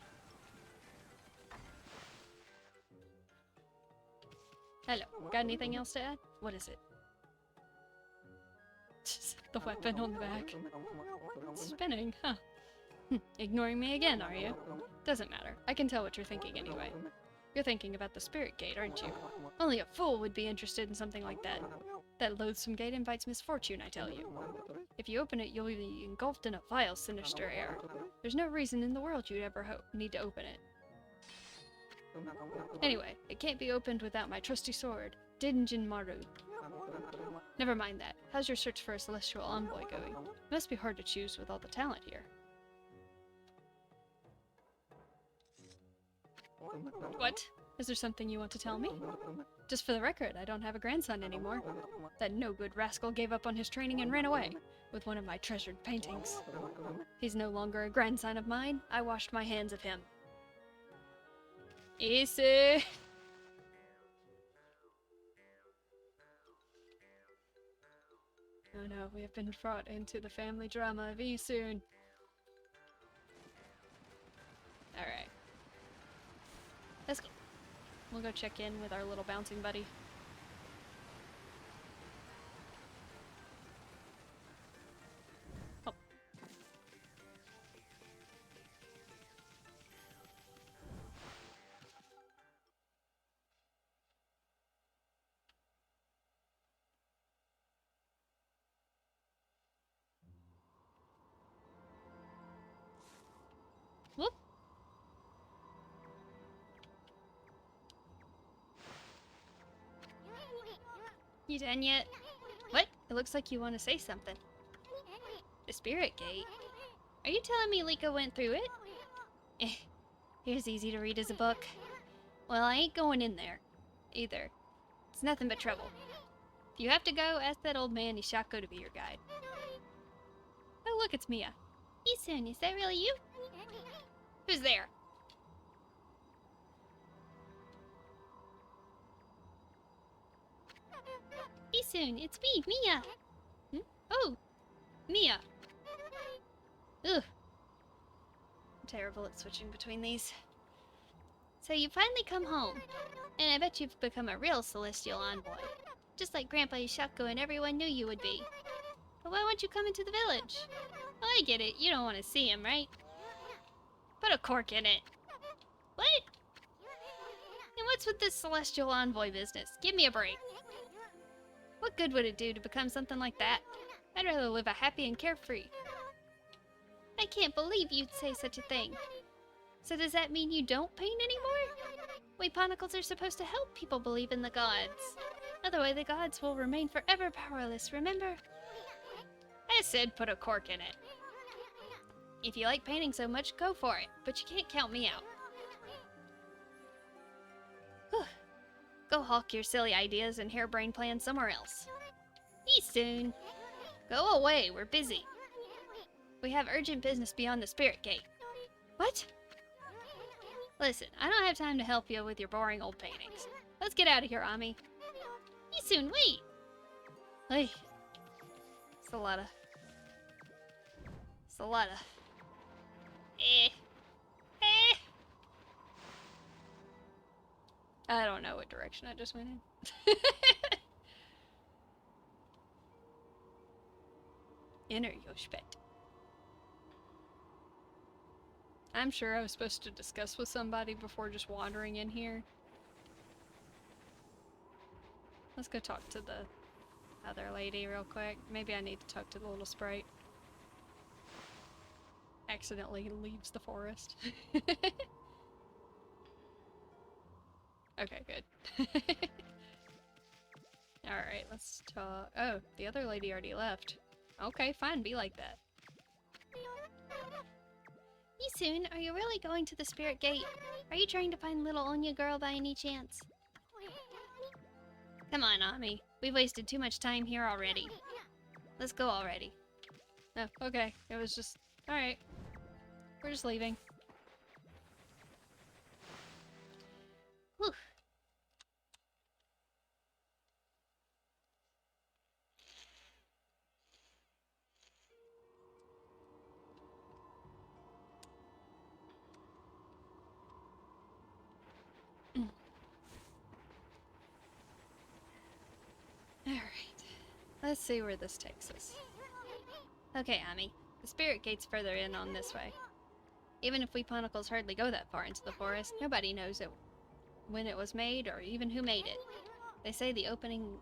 Hello. Got anything else to add? What is it? The weapon on the back. It's spinning, huh? Ignoring me again, are you? Doesn't matter. I can tell what you're thinking anyway. You're thinking about the spirit gate, aren't you? Only a fool would be interested in something like that. That loathsome gate invites misfortune, I tell you. If you open it, you'll be engulfed in a vile, sinister air. There's no reason in the world you'd ever need to open it. Anyway, it can't be opened without my trusty sword, Dinjin Maru. Never mind that. How's your search for a celestial envoy going? It must be hard to choose with all the talent here. What? Is there something you want to tell me? Just for the record, I don't have a grandson anymore. That no-good rascal gave up on his training and ran away with one of my treasured paintings. He's no longer a grandson of mine. I washed my hands of him. Easy. Oh no, we have been brought into the family drama of Issun. Alright. Let's go. We'll go check in with our little bouncing buddy. Oh. Whoop. You done yet? What? It looks like you want to say something. The Spirit Gate? Are you telling me Liko went through it? Eh, here's easy to read as a book. Well, I ain't going in there. Either. It's nothing but trouble. If you have to go, ask that old man Ishako to be your guide. Oh, look, it's Mia. Issun, is that really you? Who's there? Issun, it's me, Mia. Hmm? Oh, Mia. Ugh. I'm terrible at switching between these. So you finally come home, and I bet you've become a real celestial envoy. Just like Grandpa Ishako and everyone knew you would be. But why won't you come into the village? Well, I get it, you don't want to see him, right? Put a cork in it. What? And what's with this celestial envoy business? Give me a break. What good would it do to become something like that? I'd rather live a happy and carefree. I can't believe you'd say such a thing. So does that mean you don't paint anymore? We Panicles are supposed to help people believe in the gods. Otherwise the gods will remain forever powerless, remember? I said put a cork in it. If you like painting so much, go for it, but you can't count me out. Whew. Go hawk your silly ideas and harebrained plans somewhere else. Issun! Go away, we're busy. We have urgent business beyond the Spirit Gate. What? Listen, I don't have time to help you with your boring old paintings. Let's get out of here, Ami. Issun, wait! Hey. It's a lot of... I don't know what direction I just went in. Enter Yoshpet. I'm sure I was supposed to discuss with somebody before just wandering in here. Let's go talk to the other lady real quick. Maybe I need to talk to the little sprite. Accidentally leaves the forest. Okay, good. Alright, let's talk. Oh, the other lady already left. Okay, fine, be like that. Issun, are you really going to the Spirit Gate? Are you trying to find little Onya girl by any chance? Come on, Ami. We've wasted too much time here already. Let's go already. Oh, okay. It was just... Alright. We're just leaving. Whew. Alright. Let's see where this takes us. Okay, Ami. The Spirit Gate's further in on this way. Even if we Panicles hardly go that far into the forest, nobody knows it when it was made or even who made it. They say opening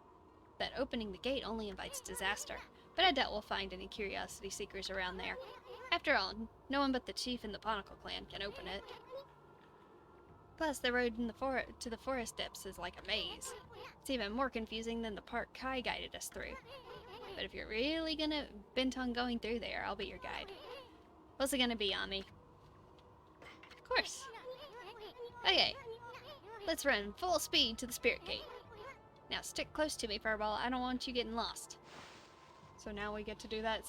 the gate only invites disaster, but I doubt we'll find any curiosity seekers around there. After all, no one but the chief and the Panicle clan can open it. Plus, the road in to the forest depths is like a maze. It's even more confusing than the part Kai guided us through. But if you're really bent on going through there, I'll be your guide. What's it gonna be, Ami? Of course. Okay. Let's run full speed to the Spirit Gate. Now stick close to me, Furball. I don't want you getting lost. So now we get to do that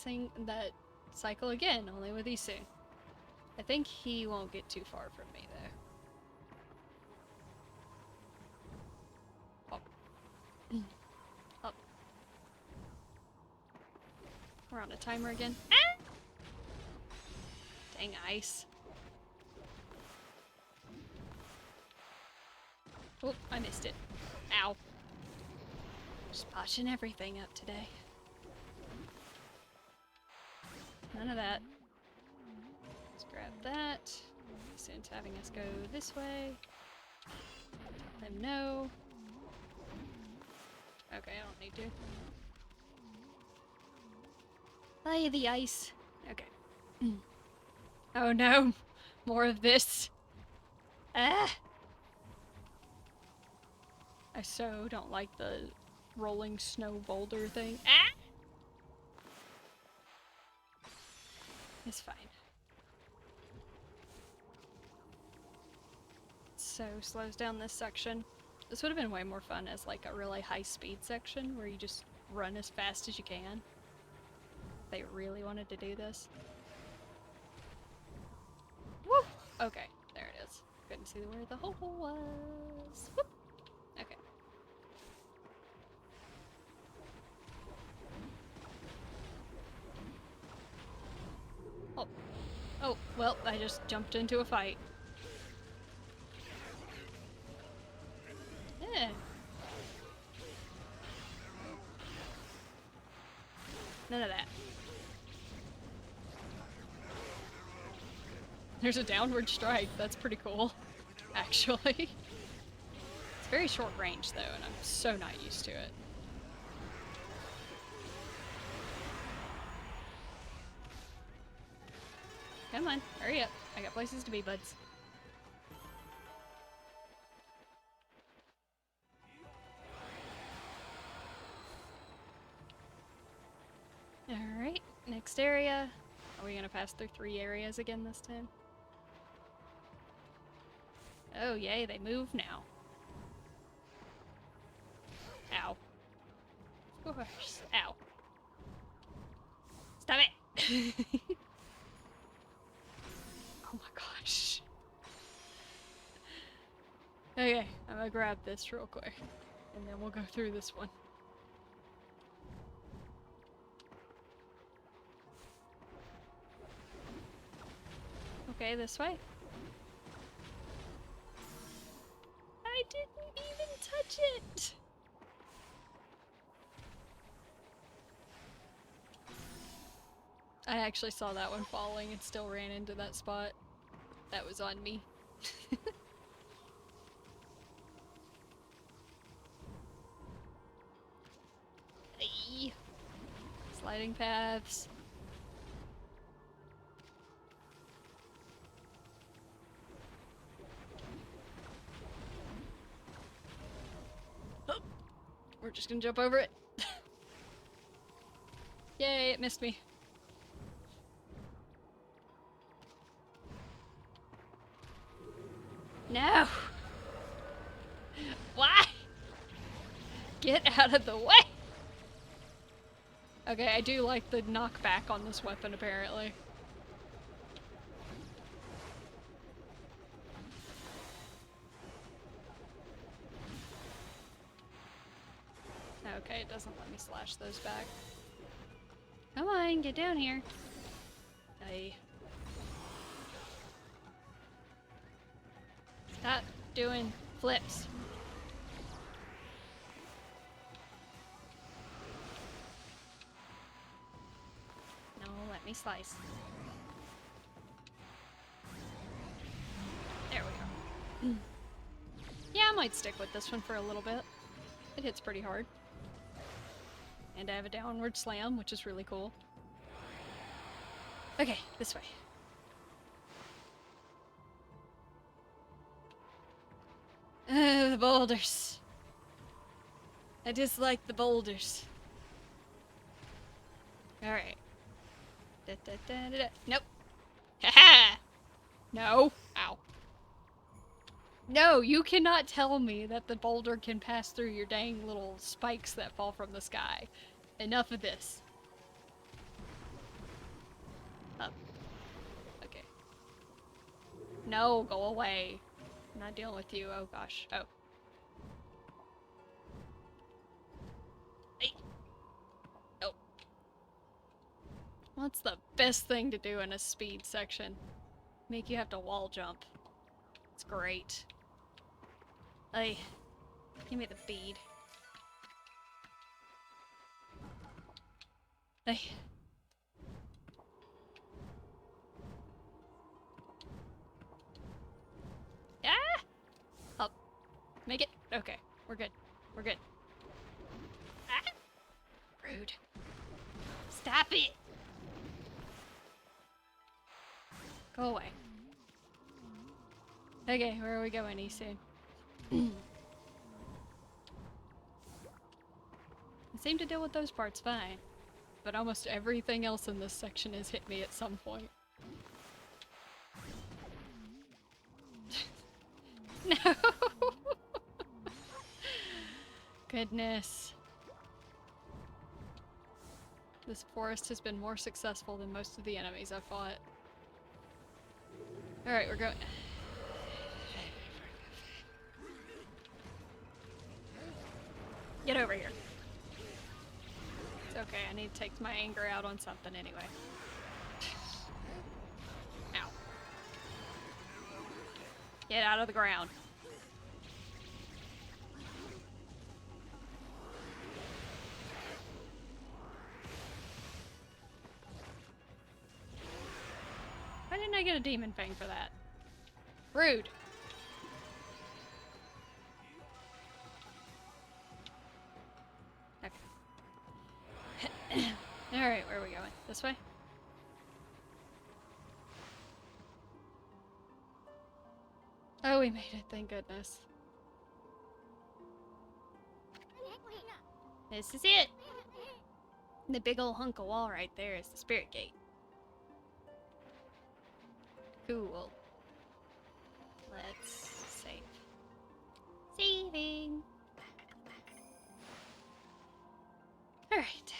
cycle again, only with Issun. I think he won't get too far from me, though. Up. Up. We're on a timer again. Ah! Dang ice. Oh, I missed it. Ow. Just botching everything up today. None of that. Let's grab that. Since having us go this way. Tell him no. Okay, I don't need to. Play the ice. Okay. Oh no. More of this. Ah! I so don't like the rolling snow boulder thing. Ah! It's fine. So slows down this section. This would have been way more fun as like a really high speed section where you just run as fast as you can. They really wanted to do this. Woo! Okay, there it is. Couldn't see where the hole was. Whoop! Okay. Oh. Oh, well, I just jumped into a fight. Yeah. None of that. There's a downward strike. That's pretty cool, actually. It's very short range, though, and I'm so not used to it. Come on, hurry up. I got places to be, buds. Alright, next area. Are we gonna pass through 3 areas again this time? Oh yay, they move now. Ow. Of course. Ow. Stop it! Oh my gosh. Okay, I'm gonna grab this real quick. And then we'll go through this one. Okay, this way. I didn't even touch it! I actually saw that one falling and still ran into that spot. That was on me. Ay. Sliding paths. Oh. We're just gonna jump over it. Yay, it missed me. No! Why? Get out of the way! Okay, I do like the knockback on this weapon, apparently. Okay, it doesn't let me slash those back. Come on, get down here. Aye. Stop doing flips. No, let me slice. There we go. Yeah, I might stick with this one for a little bit. It hits pretty hard. And I have a downward slam, which is really cool. Okay, this way. The boulders. I dislike the boulders. Alright. Nope. Haha! No. Ow. No, you cannot tell me that the boulder can pass through your dang little spikes that fall from the sky. Enough of this. Up. Okay. No, go away. I'm not dealing with you. Oh gosh. Oh. Hey. Oh. What's the best thing to do in a speed section? Make you have to wall jump. It's great. Hey. Give me the bead. Hey. Ah! Up. Make it. Okay. We're good. We're good. Ah! Rude. Stop it! Go away. Okay, where are we going, Issun? I seem to deal with those parts fine, but almost everything else in this section has hit me at some point. No! Goodness. This forest has been more successful than most of the enemies I've fought. Alright, we're going... Get over here. It's okay, I need to take my anger out on something anyway. Ow. Get out of the ground. Why didn't I get a demon fang for that? Rude. Okay. Alright, where are we going? This way? Oh, we made it, thank goodness. This is it! The big old hunk of wall right there is the spirit gate. Cool. Let's save. Saving! Alright.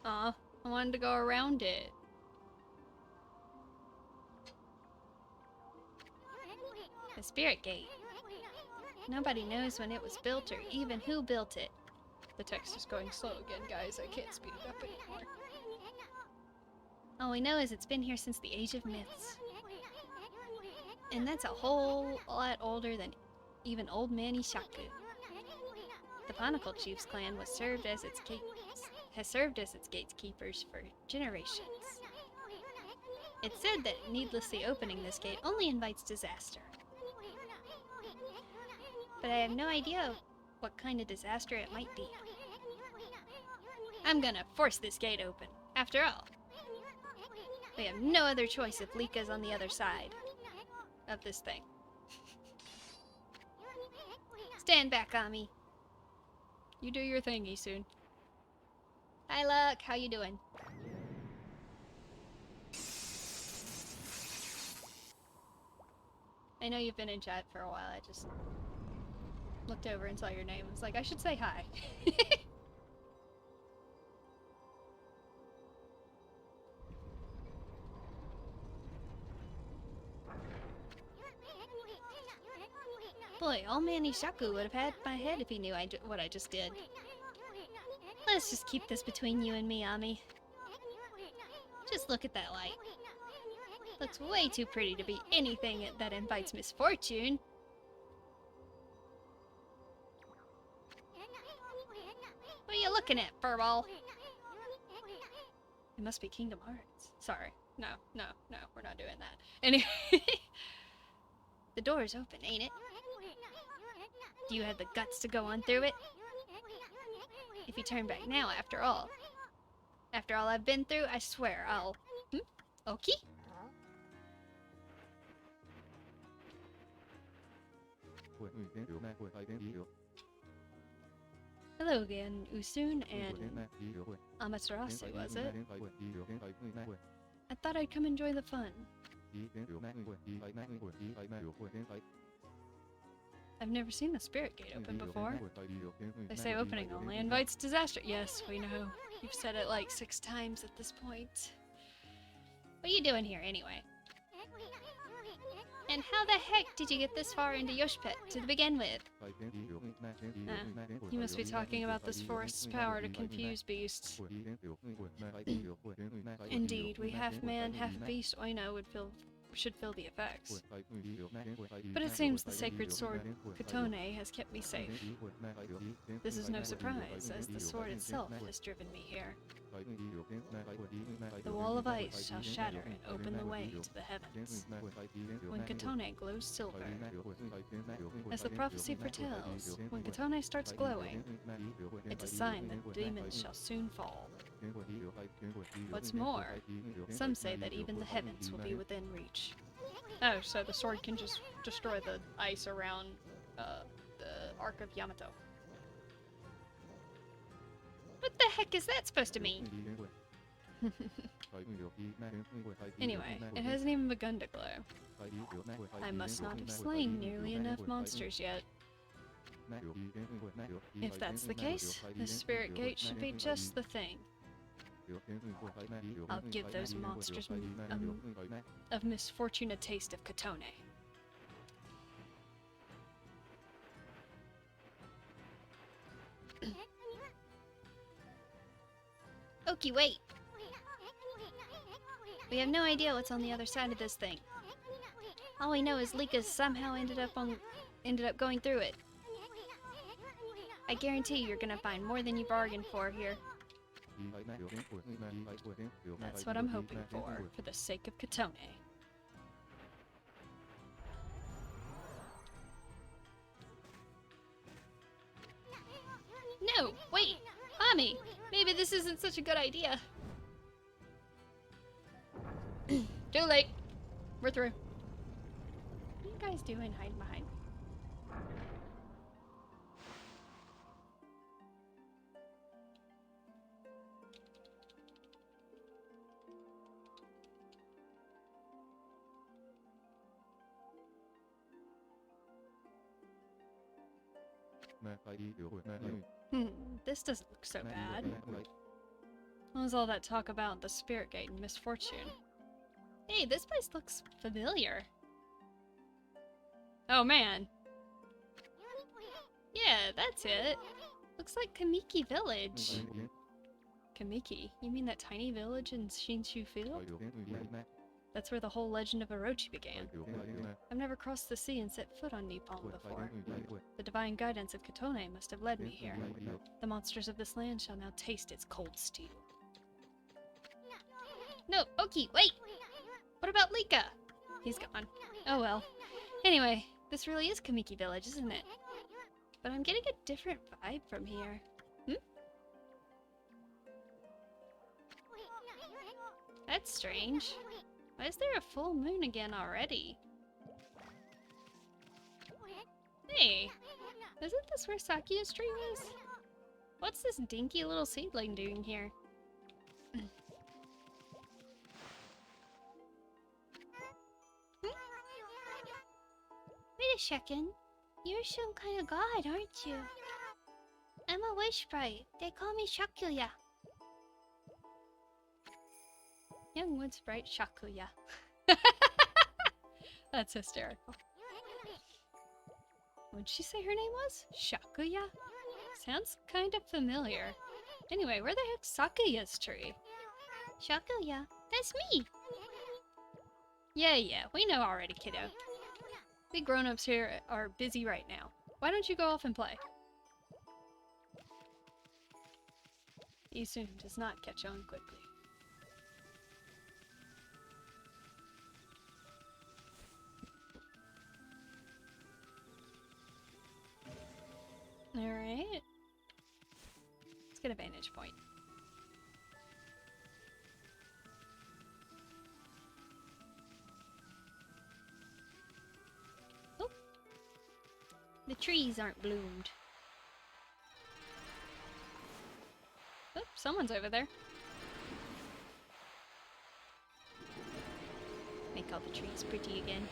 Aw, I wanted to go around it. The spirit gate. Nobody knows when it was built or even who built it. The text is going slow again, guys. I can't speed it up anymore. All we know is it's been here since the Age of Myths. And that's a whole lot older than even Old Man Ishaku. The Pinnacle Chief's clan has served as its gatekeepers for generations. It's said that needlessly opening this gate only invites disaster. But I have no idea what kind of disaster it might be. I'm gonna force this gate open. After all, we have no other choice if Lika's on the other side of this thing. Stand back, Ami. You do your thing, Issun. Hi, Luck. How you doing? I know you've been in chat for a while. I just looked over and saw your name. I was like, I should say hi. Boy, old man Ishaku would have had my head if he knew what I just did. Let's just keep this between you and me, Ami. Just look at that light. Looks way too pretty to be anything that invites misfortune. What are you looking at, furball? It must be Kingdom Hearts. Sorry. No, we're not doing that. Anyway. The door's open, ain't it? Do you have the guts to go on through it? If you turn back now, after all I've been through, I swear I'll... Oki? Hello again, Issun and Amaterasu, was it? I thought I'd come enjoy the fun. I've never seen the spirit gate open before. They say opening only invites disaster. Yes, we know. You've said it like 6 times at this point. What are you doing here anyway? And how the heck did you get this far into Yoshpet to begin with? You must be talking about this forest's power to confuse beasts. Indeed, we half man, half beast Oina should feel the effects. But it seems the sacred sword Katone has kept me safe. This is no surprise, as the sword itself has driven me here. The wall of ice shall shatter and open the way to the heavens. When Katone glows silver, as the prophecy foretells, when Katone starts glowing, it's a sign that demons shall soon fall. What's more, some say that even the heavens will be within reach. Oh, so the sword can just destroy the ice around the Arc of Yamato. What the heck is that supposed to mean? Anyway, it hasn't even begun to glow. I must not have slain nearly enough monsters yet. If that's the case, the spirit gate should be just the thing. I'll give those monsters of misfortune a taste of Katone. Oki, wait! We have no idea what's on the other side of this thing. All we know is Lika somehow ended up going through it. I guarantee you're gonna find more than you bargained for here. That's what I'm hoping for the sake of Katone. No, wait! Ami! Maybe this isn't such a good idea. Too late. We're through. What are you guys doing hiding behind? This doesn't look so bad. What was all that talk about the spirit gate and misfortune? Hey, this place looks familiar. Oh man. Yeah, that's it. Looks like Kamiki Village. Kamiki? You mean that tiny village in Shinshu Field? That's where the whole legend of Orochi began. I've never crossed the sea and set foot on Nippon before. The divine guidance of Katone must have led me here. The monsters of this land shall now taste its cold steel. No, Oki, wait! What about Lika? He's gone. Oh well. Anyway, this really is Kamiki Village, isn't it? But I'm getting a different vibe from here. That's strange. Why is there a full moon again already? Hey, isn't this where Sakia's tree was? What's this dinky little seedling doing here? Wait a second. You're some kind of god, aren't you? I'm a wish sprite. They call me Shakuya. Young wood sprite Shakuya. That's hysterical. What'd she say her name was? Shakuya? Sounds kind of familiar. Anyway, where the heck's Sakuya's tree? Shakuya? That's me! Yeah, we know already, kiddo. We grown-ups here are busy right now. Why don't you go off and play? Issun does not catch on quickly. Alright. Let's get a vantage point. Oh! The trees aren't bloomed. Oh, someone's over there. Make all the trees pretty again.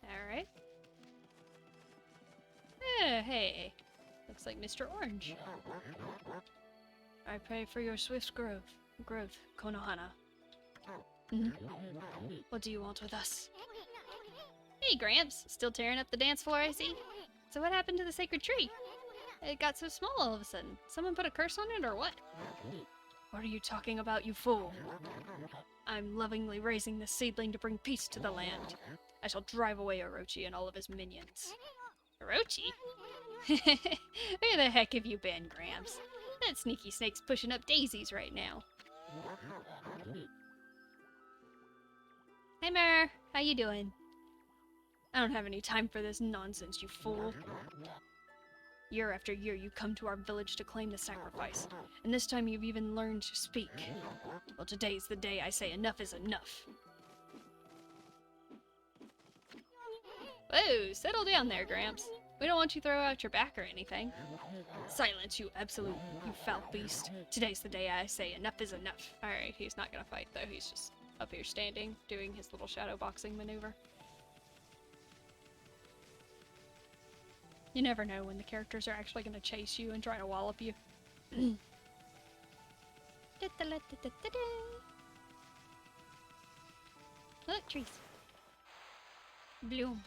Alright. Hey. Looks like Mr. Orange. I pray for your swift growth, Konohana. What do you want with us? Hey, Gramps. Still tearing up the dance floor, I see. So what happened to the sacred tree? It got so small all of a sudden. Someone put a curse on it, or what? What are you talking about, you fool? I'm lovingly raising this seedling to bring peace to the land. I shall drive away Orochi and all of his minions. Orochi? Where the heck have you been, Gramps? That sneaky snake's pushing up daisies right now. Hey, Mer. How you doing? I don't have any time for this nonsense, you fool. Year after year, you come to our village to claim the sacrifice, and this time you've even learned to speak. Well, today's the day I say enough is enough. Whoa, settle down there, Gramps. We don't want you to throw out your back or anything. Silence, you foul beast. Today's the day I say enough is enough. Alright, he's not gonna fight though, he's just up here standing, doing his little shadow boxing maneuver. You never know when the characters are actually gonna chase you and try to wallop you. Look, trees. Bloom.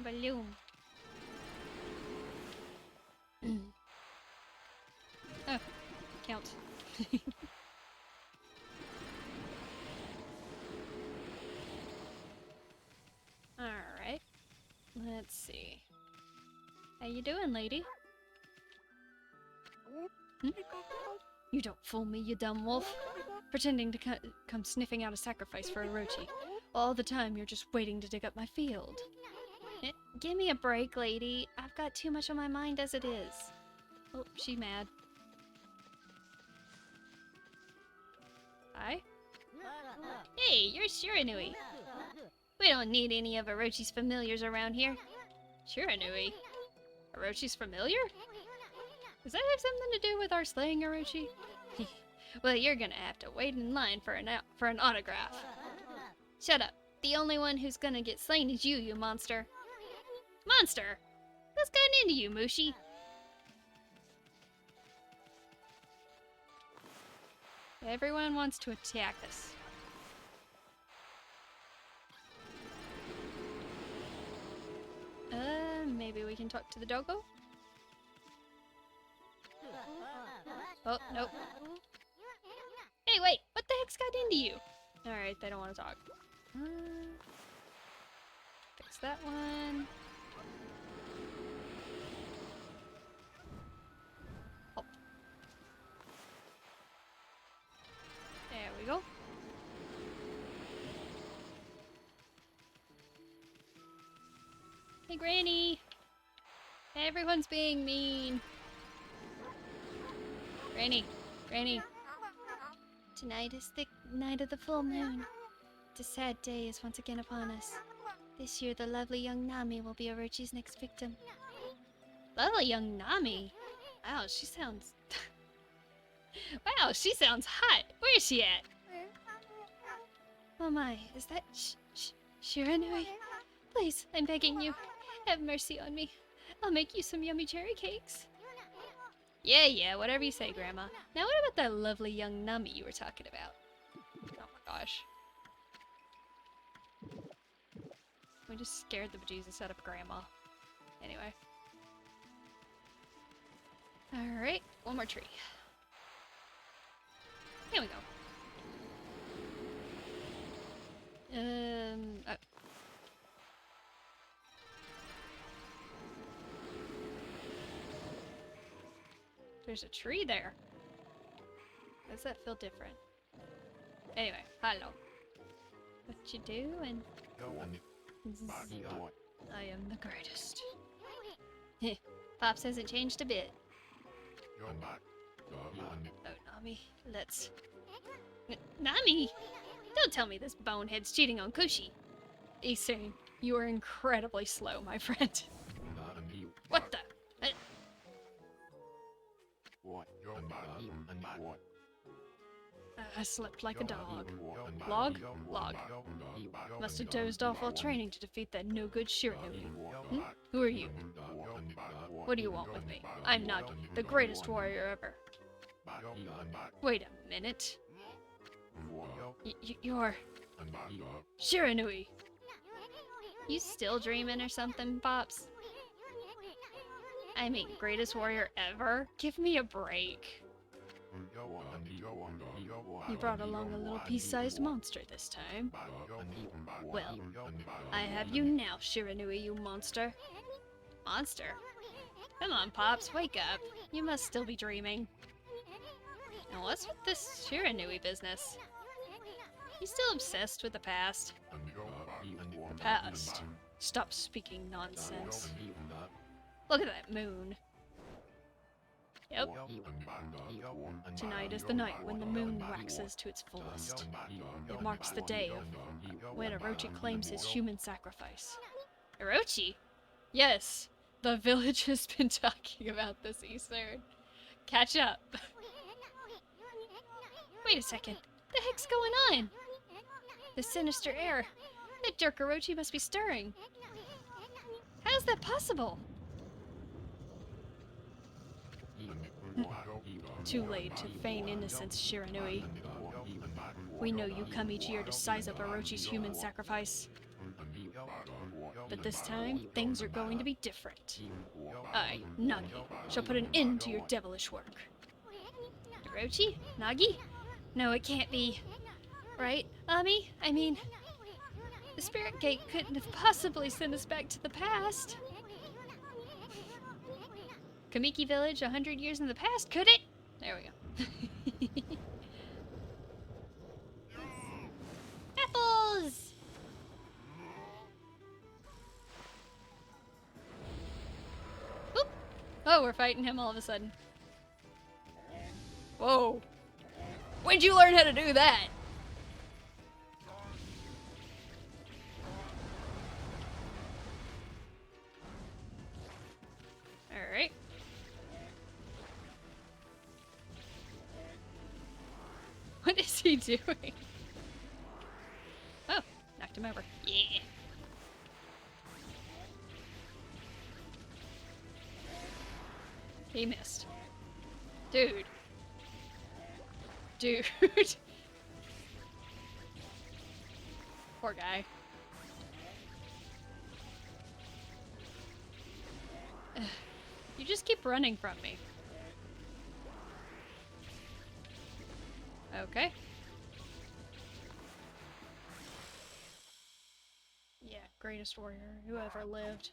Bloom. Oh, count. Alright. Let's see. How you doing, lady? Hmm? You don't fool me, you dumb wolf. Pretending to come sniffing out a sacrifice for Orochi. All the time you're just waiting to dig up my field. Give me a break, lady. I've got too much on my mind as it is. Oh, she mad. Hi? Hey, you're Shiranui. We don't need any of Orochi's familiars around here. Shiranui? Orochi's familiar? Does that have something to do with our slaying Orochi? Well, you're gonna have to wait in line for an autograph. Shut up. The only one who's gonna get slain is you monster. Monster? What's gotten into you, Mushi? Everyone wants to attack us. Maybe we can talk to the doggo? Oh, nope. Hey, wait! What the heck's got into you? Alright, they don't want to talk. Fix that one. Oh. There we go. Hey, Granny! Everyone's being mean. Granny. Tonight is the night of the full moon. The sad day is once again upon us. This year, the lovely young Nami will be Orochi's next victim. Lovely young Nami? Wow, she sounds... wow, she sounds hot. Where is she at? Oh my, is that Shiranui? Please, I'm begging you. Have mercy on me. I'll make you some yummy cherry cakes. Yeah, whatever you say, Grandma. Now what about that lovely young Nami you were talking about? Oh my gosh. We just scared the bejesus out of Grandma. Anyway. Alright, one more tree. Here we go. Oh. There's a tree there. Why does that feel different? Anyway, hello. What you doing? I am the greatest. Pops hasn't changed a bit. Oh, Nami, let's... Nami! Don't tell me this bonehead's cheating on Kushi. Issun, you are incredibly slow, my friend. What the? I slept like a dog. Log? Log. Must have dozed off while training to defeat that no-good Shiranui. Who are you? What do you want with me? I'm not the greatest warrior ever. Wait a minute. You're... Shiranui! You still dreaming or something, Pops? I mean, greatest warrior ever? Give me a break. You brought along a little pea-sized monster this time. Well, I have you now, Shiranui, you monster. Monster? Come on, Pops, wake up. You must still be dreaming. Now what's with this Shiranui business? He's still obsessed with the past. The past? Stop speaking nonsense. Look at that moon. Yep. Tonight is the night when the moon waxes to its fullest. It marks the day of when Orochi claims his human sacrifice. Orochi? Yes. The village has been talking about this, Issun. Catch up. Wait a second. The heck's going on? The sinister air. That jerk Orochi must be stirring. How's that possible? Too late to feign innocence, Shiranui. We know you come each year to size up Orochi's human sacrifice. But this time, things are going to be different. I, Nagi, shall put an end to your devilish work. Orochi? Nagi? No, it can't be. Right, Ami? I mean, the Spirit Gate couldn't have possibly sent us back to the past. Kamiki Village 100 years in the past, could it? There we go. Apples! Oop. Oh, we're fighting him all of a sudden. Whoa. When'd you learn how to do that? Alright. What is he doing? Oh, knocked him over. Yeah. He missed. Dude. Dude. Poor guy. You just keep running from me. Okay. Yeah, greatest warrior who ever lived.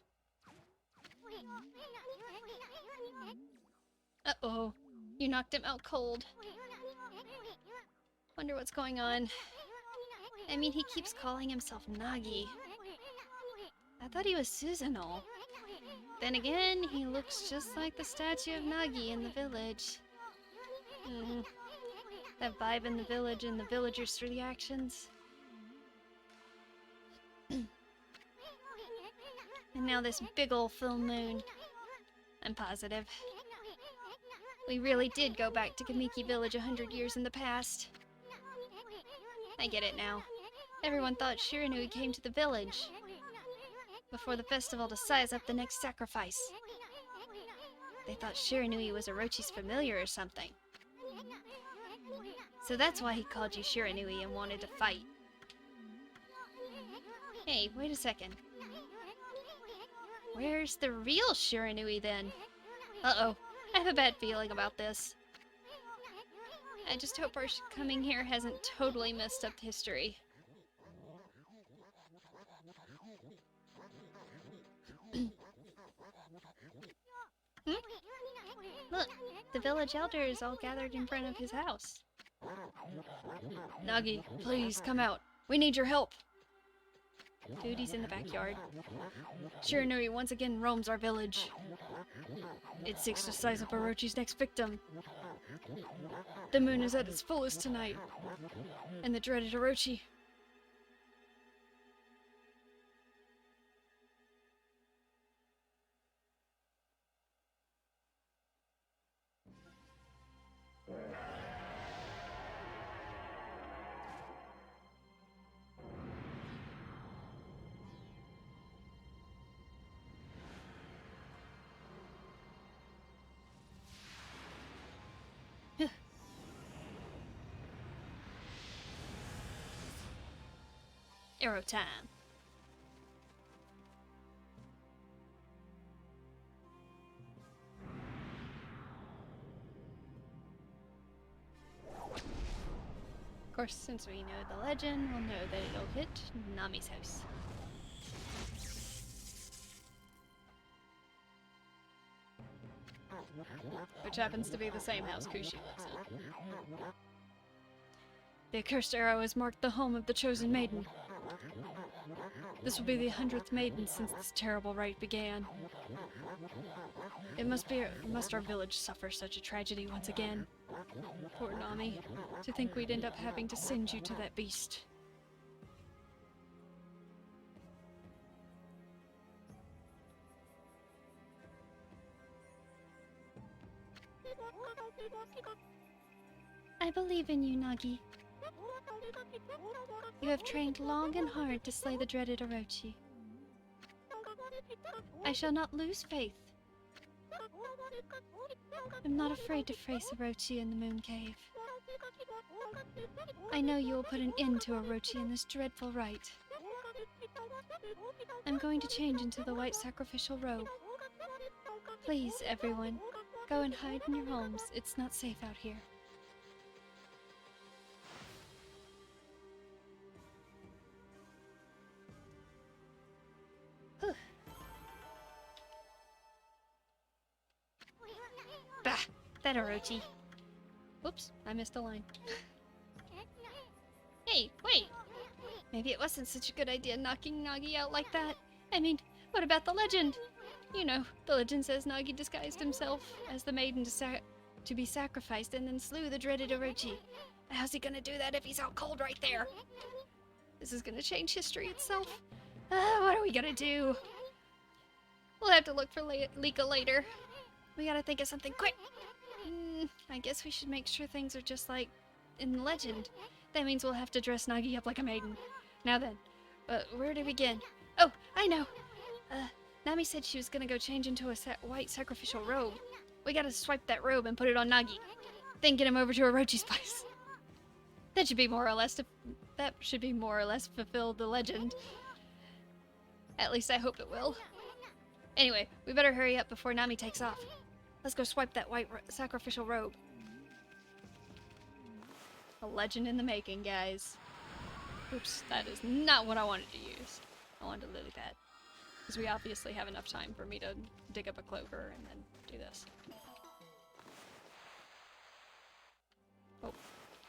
Uh-oh. You knocked him out cold. Wonder what's going on. I mean, he keeps calling himself Nagi. I thought he was Susanoo. Then again, he looks just like the statue of Nagi in the village. That vibe in the village and the villagers through the actions. And now this big ol' full moon. I'm positive. We really did go back to Kamiki Village 100 years in the past. I get it now. Everyone thought Shiranui came to the village before the festival to size up the next sacrifice. They thought Shiranui was Orochi's familiar or something. So that's why he called you Shiranui and wanted to fight. Hey, wait a second. Where's the real Shiranui then? Uh-oh, I have a bad feeling about this. I just hope our coming here hasn't totally messed up history. Look, the village elder is all gathered in front of his house. Nagi, please come out. We need your help. Dude, he's in the backyard. Shiranui once again roams our village. It seeks to size up Orochi's next victim. The moon is at its fullest tonight. And the dreaded Orochi. Arrow time. Of course, since we know the legend, we'll know that it'll hit Nami's house. Which happens to be the same house Kushi lives in. The accursed arrow has marked the home of the chosen maiden. This will be the 100th maiden since this terrible rite began. Must our village suffer such a tragedy once again? Poor Nami. To think we'd end up having to send you to that beast. I believe in you, Nagi. You have trained long and hard to slay the dreaded Orochi. I shall not lose faith. I'm not afraid to face Orochi in the Moon Cave. I know you will put an end to Orochi in this dreadful rite. I'm going to change into the white sacrificial robe. Please, everyone, go and hide in your homes. It's not safe out here. Whew. Bah! That Orochi. Oops, I missed a line. Hey, wait! Maybe it wasn't such a good idea knocking Nagi out like that. I mean, what about the legend? You know, the legend says Nagi disguised himself as the maiden to be sacrificed and then slew the dreaded Orochi. How's he gonna do that if he's out cold right there? This is gonna change history itself. What are we gonna do? We'll have to look for Lika later. We gotta think of something quick. I guess we should make sure things are just like in the legend. That means we'll have to dress Nagi up like a maiden. Now then, where to begin? Oh, I know! Nami said she was gonna go change into a white sacrificial robe. We gotta swipe that robe and put it on Nagi. Then get him over to Orochi's place. That should be more or less fulfill the legend. At least I hope it will. Anyway, we better hurry up before Nami takes off. Let's go swipe that white sacrificial robe. A legend in the making, guys. Oops, that is not what I wanted to use. I wanted to lily pad. Because we obviously have enough time for me to dig up a clover and then do this. Oh,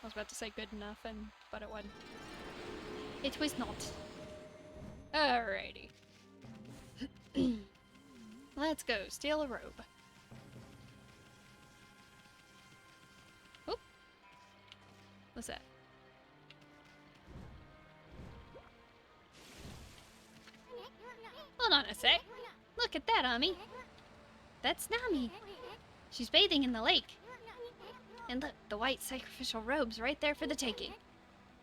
I was about to say good enough, but it wasn't. It was not. Alrighty. Let's go steal a robe. Oh, what's that? Hold on a sec. Look at that, Ami. That's Nami. She's bathing in the lake. And look, the white sacrificial robe's right there for the taking.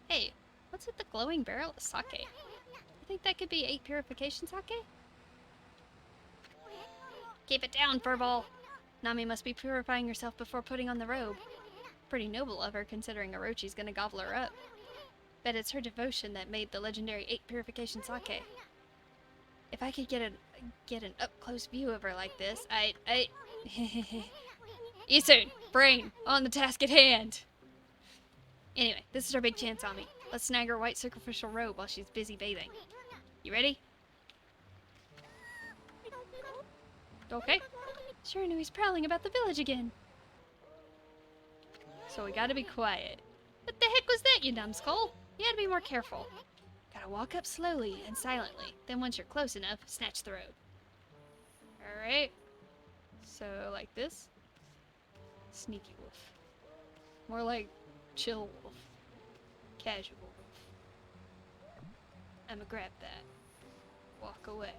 Hey, what's with the glowing barrel of sake? You think that could be 8 purification sake? Keep it down, furball. Nami must be purifying herself before putting on the robe. Pretty noble of her, considering Orochi's gonna gobble her up. Bet it's her devotion that made the legendary 8 purification sake. If I could get an up-close view of her like this, Issun, brain, on the task at hand! Anyway, this is our big chance, Ami. Let's snag her white sacrificial robe while she's busy bathing. You ready? Okay. Sure knew he's prowling about the village again. So we gotta be quiet. What the heck was that, you numbskull? You gotta be more careful. Gotta walk up slowly and silently. Then once you're close enough, snatch the robe. Alright. So, like this. Sneaky wolf. More like chill wolf. Casual wolf. I'ma grab that. Walk away.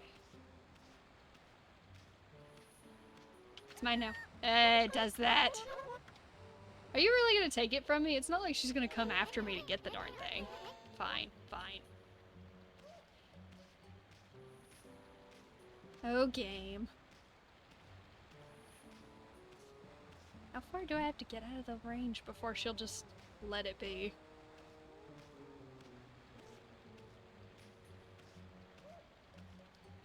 It's mine now. It does that. Are you really gonna take it from me? It's not like she's gonna come after me to get the darn thing. Fine, fine. Oh, game. How far do I have to get out of the range before she'll just let it be?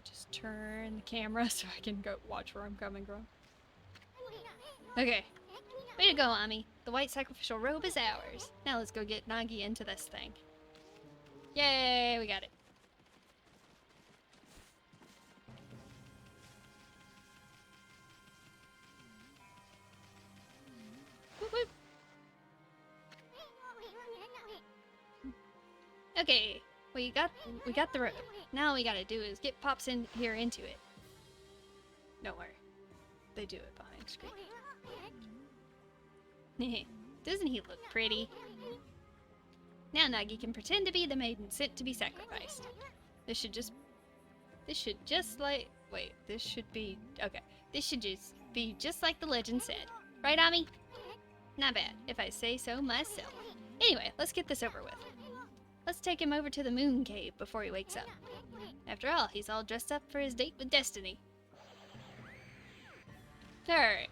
Just turn the camera so I can go watch where I'm coming from. Okay. Way to go, Ami. The white sacrificial robe is ours. Now let's go get Nagi into this thing. Yay, we got it. Whoop, whoop. Okay, We got the rope. Now all we gotta do is get Pops in here into it. Don't worry. They do it behind screen. Doesn't he look pretty? Now Nagi can pretend to be the maiden sent to be sacrificed. This should just like... Wait, this should be... Okay. This should just be just like the legend said. Right, Ami? Not bad, if I say so myself. Anyway, let's get this over with. Let's take him over to the moon cave before he wakes up. After all, he's all dressed up for his date with Destiny. Alright.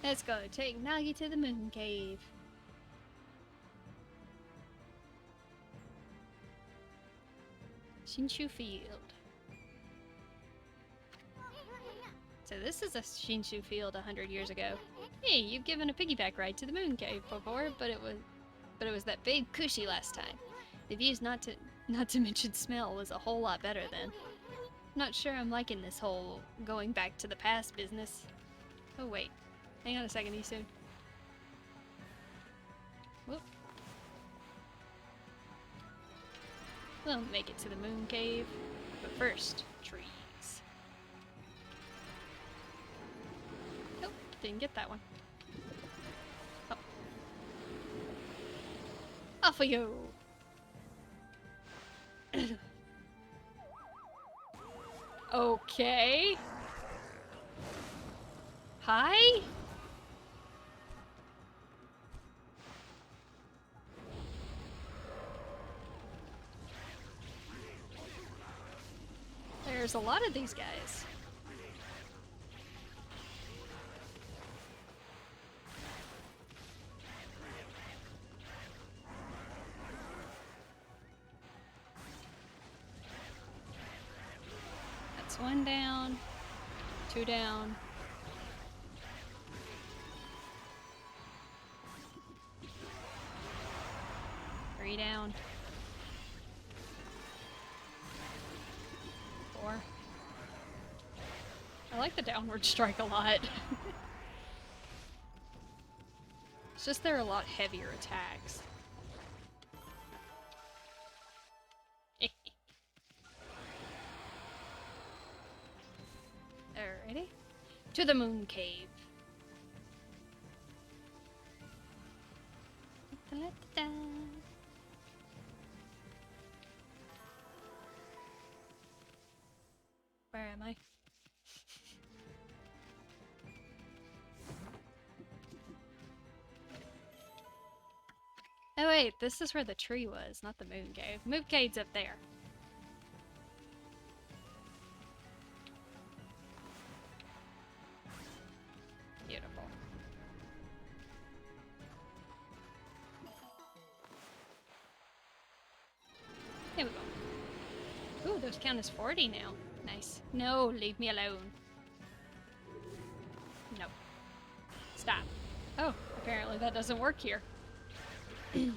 Let's go take Nagi to the moon cave. Shinshu Field. So this is a Shinshu Field 100 years ago. Hey, you've given a piggyback ride to the moon cave before, but it was that big cushy last time. The views, not to mention smell, was a whole lot better then. Not sure I'm liking this whole going back to the past business. Oh wait, hang on a second, Issun. Whoop. We'll make it to the moon cave, but first, trees. Nope, didn't get that one. Oh. Off we go! Okay. Hi? There's a lot of these guys. That's one down, two down. Three down. Four. I like the downward strike a lot. It's just they're a lot heavier attacks. Alrighty. To the moon cave. Where am I? Oh wait, this is where the tree was, not the moon cave. Moon cave's up there. Beautiful. There we go. Ooh, those count as 40 now. Nice. No, leave me alone. No. Stop. Oh, apparently that doesn't work here. Stop.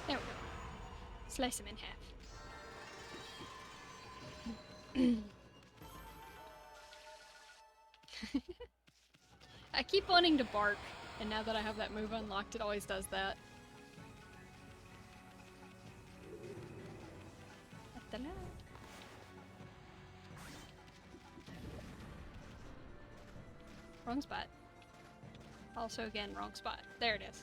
There we go. Slice him in half. I keep wanting to bark, and now that I have that move unlocked, it always does that. Wrong spot. Also, again, wrong spot. There it is.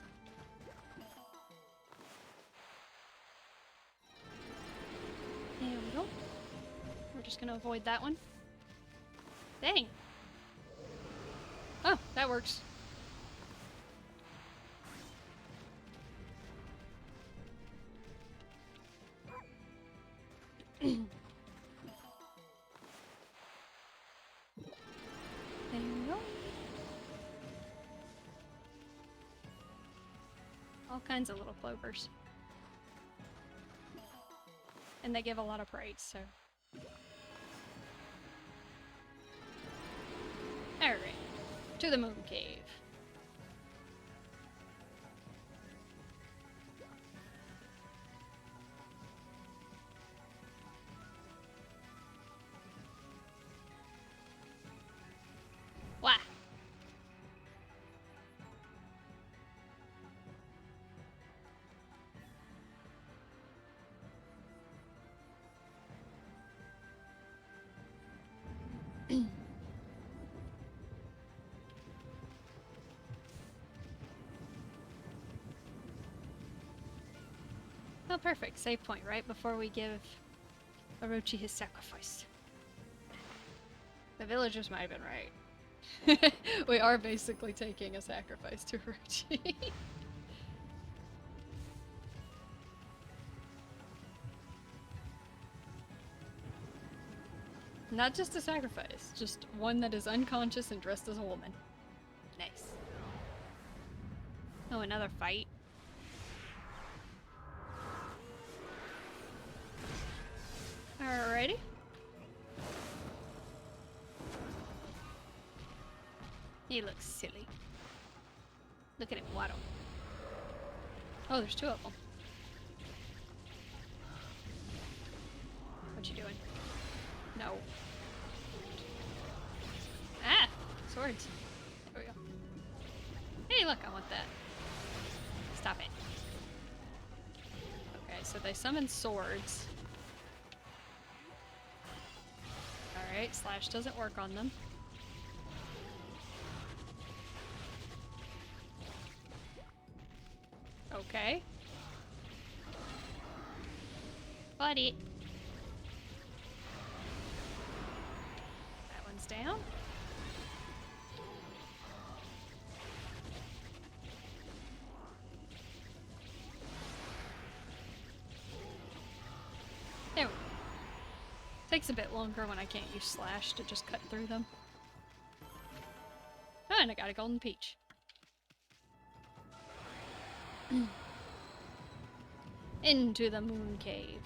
There we go. We're just gonna avoid that one. Dang. Oh, that works. There we go. All kinds of little clovers. And they give a lot of praise, so To the moon cave. Wah! Oh, perfect. Save point right before we give Orochi his sacrifice. The villagers might have been right. We are basically taking a sacrifice to Orochi. Not just a sacrifice, just one that is unconscious and dressed as a woman. Nice. Oh, another fight. Alrighty. He looks silly. Look at him waddle. Oh, there's two of them. What you doing? No. Ah! Swords. There we go. Hey, look, I want that. Stop it. Okay, so they summon swords. Alright, slash doesn't work on them. Okay. Buddy. That one's down. There we go. Takes a bit longer when I can't use slash to just cut through them. Oh, and I got a golden peach. Into the moon cave.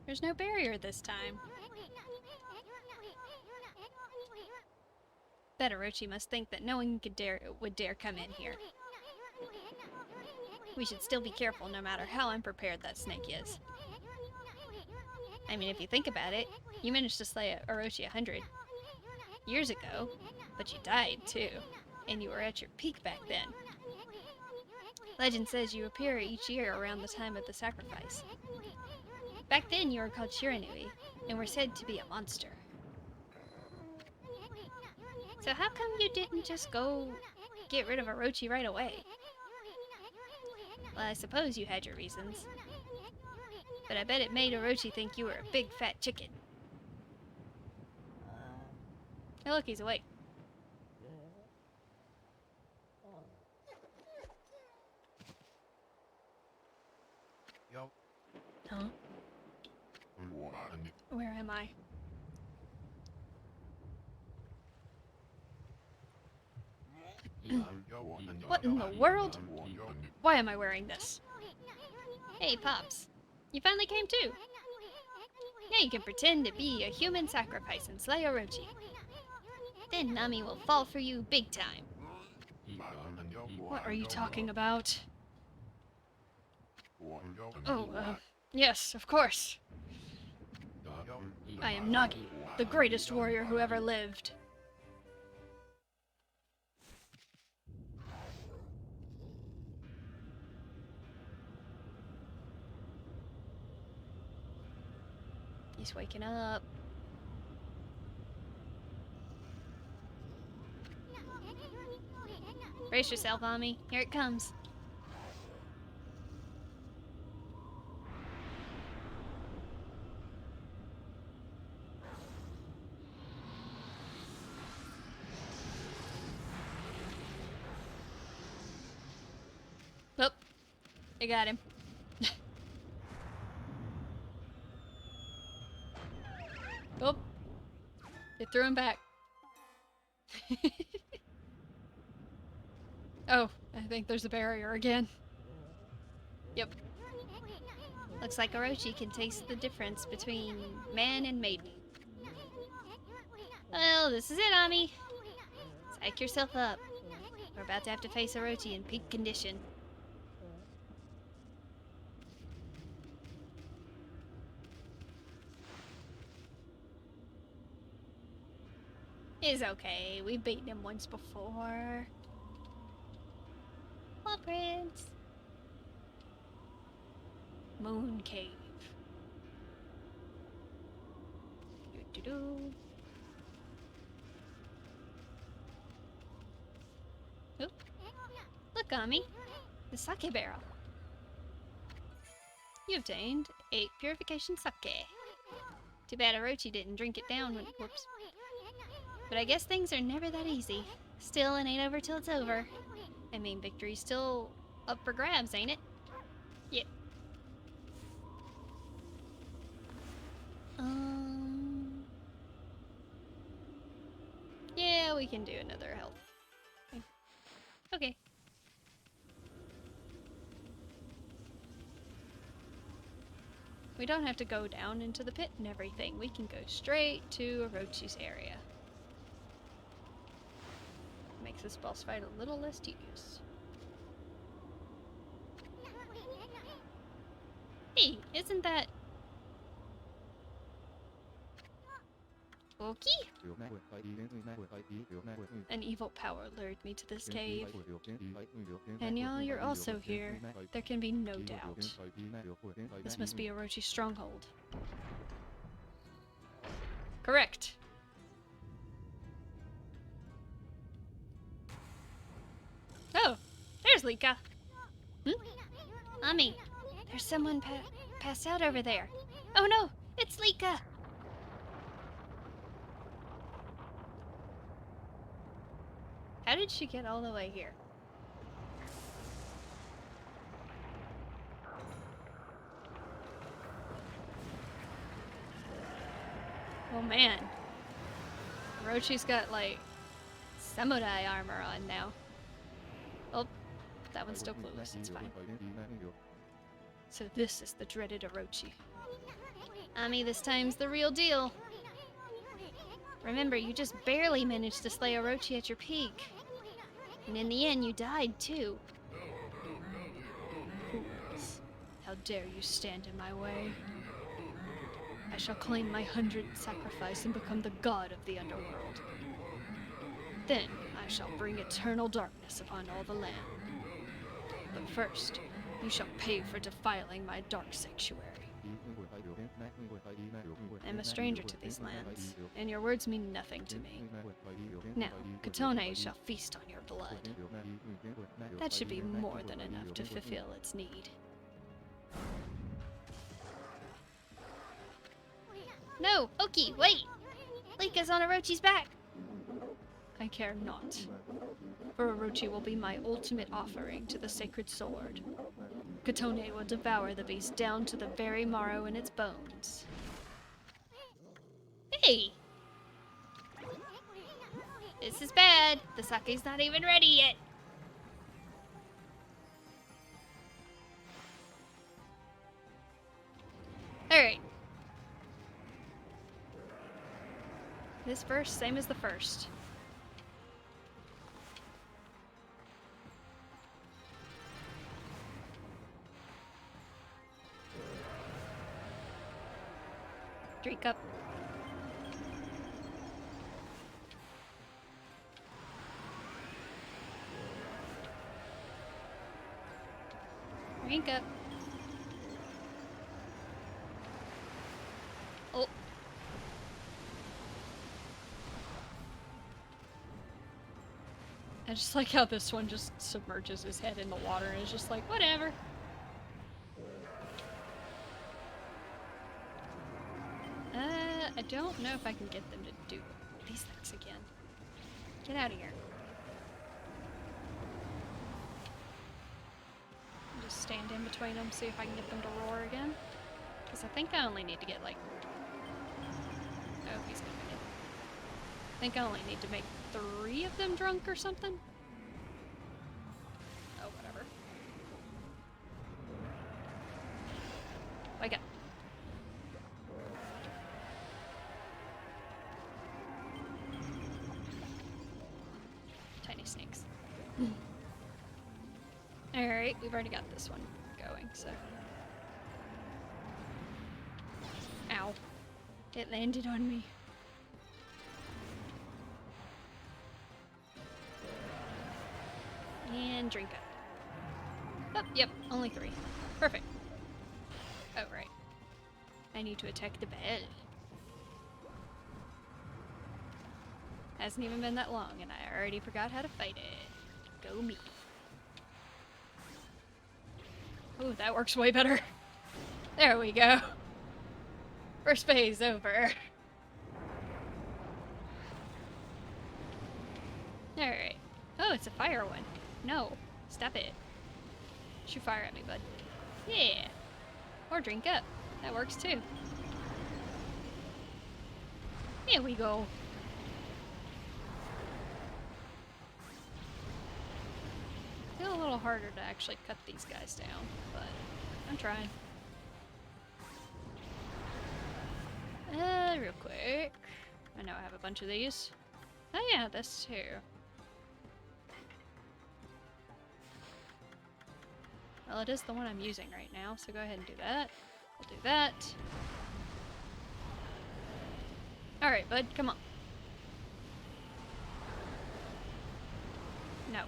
There's no barrier this time. Bet Orochi must think that no one would dare come in here. We should still be careful no matter how unprepared that snake is. I mean, if you think about it, you managed to slay Orochi 100 years ago, but you died too, and you were at your peak back then. Legend says you appear each year around the time of the sacrifice. Back then you were called Shiranui, and were said to be a monster. So how come you didn't just go get rid of Orochi right away? Well, I suppose you had your reasons. But I bet it made Orochi think you were a big fat chicken. Hey look, he's awake. Huh? Where am I? What in the world? Why am I wearing this? Hey, Pops. You finally came too. Now you can pretend to be a human sacrifice and slay Orochi. Then Nami will fall for you big time. What are you talking about? Oh, yes, of course. I am Nagi, the greatest warrior who ever lived. He's waking up. Brace yourself, Ami. Here it comes. Oh, I got him. Oh, it threw him back. Oh, I think there's a barrier again. Yep. Looks like Orochi can taste the difference between man and maiden. Well, this is it, Ami. Psych yourself up. We're about to have to face Orochi in peak condition. It's okay. We've beaten him once before. Well, Prince. Moon Cave. Doo-doo-doo. Oop. Look, Ami. The sake barrel. You obtained 8 purification sake. Too bad Orochi didn't drink it down when... Whoops. But I guess things are never that easy. Still, it ain't over till it's over. I mean, victory's still up for grabs, ain't it? Yep. Yeah, we can do another health. Okay. We don't have to go down into the pit and everything. We can go straight to Orochi's area. Makes this boss fight a little less tedious. Hey, isn't that... Oki? An evil power lured me to this cave. And now you're also here. There can be no doubt. This must be Orochi's stronghold. Correct. Oh, there's Lika. Ami, there's someone passed out over there. Oh no, it's Lika. How did she get all the way here? Oh man. Orochi's got like samurai armor on now. Oh, that one's still clueless, it's fine. So this is the dreaded Orochi. Ami, this time's the real deal. Remember, you just barely managed to slay Orochi at your peak. And in the end, you died too. Fools. How dare you stand in my way? I shall claim my 100th sacrifice and become the god of the underworld. Then I shall bring eternal darkness upon all the land. But first, you shall pay for defiling my dark sanctuary. I am a stranger to these lands, and your words mean nothing to me. Now, Katone shall feast on your blood. That should be more than enough to fulfill its need. No, Oki, wait! Lika's on Orochi's back! I care not, for Orochi will be my ultimate offering to the sacred sword. Katone will devour the beast down to the very marrow in its bones. Hey! This is bad. The sake's not even ready yet. Alright. This verse, same as the first. Drink up. Drink up. Oh. I just like how this one just submerges his head in the water and is just like, whatever. I don't know if I can get them to do these things again. Get out of here. Just stand in between them, see if I can get them to roar again. Because I think I only need to get like... Oh, he's coming in. I think I only need to make 3 of them drunk or something. snakes. Alright, we've already got this one going, so. Ow. It landed on me. And drink up. Oh, yep, only 3. Perfect. Oh, right. I need to attack the bell. Hasn't even been that long, and I already forgot how to fight it. Go me. Ooh, that works way better. There we go. First phase over. Alright. Oh, it's a fire one. No. Stop it. Shoot fire at me, bud. Yeah. Or drink up. That works too. Here we go. Feel a little harder to actually cut these guys down, but I'm trying. Real quick. I know I have a bunch of these. Oh yeah, this too. Well, it is the one I'm using right now, so go ahead and do that. We'll do that. Alright, bud, come on. No.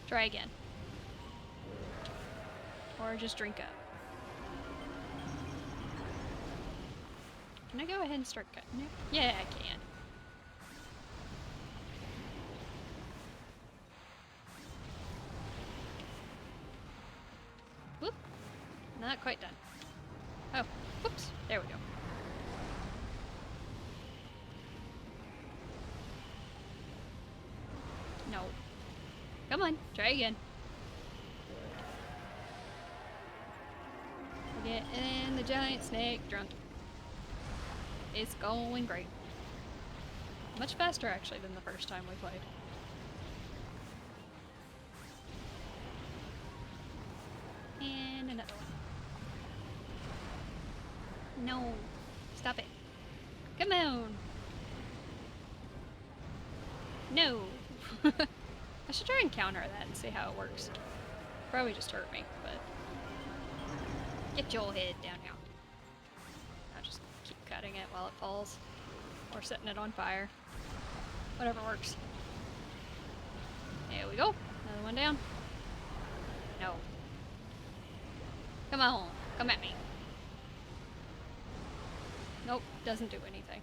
Try again. Or just drink up. Can I go ahead and start cutting it? Yeah, I can. Whoop. Not quite done. Oh, whoops. There we go. No. Come on, try again. We're getting the giant snake drunk. It's going great. Much faster, actually, than the first time we played. And another one. No. Stop it. Come on. No. I should try and counter that and see how it works. Probably just hurt me, but... Get your head down here. I'll just keep cutting it while it falls. Or setting it on fire. Whatever works. There we go. Another one down. No. Come on. Come at me. Nope. Doesn't do anything.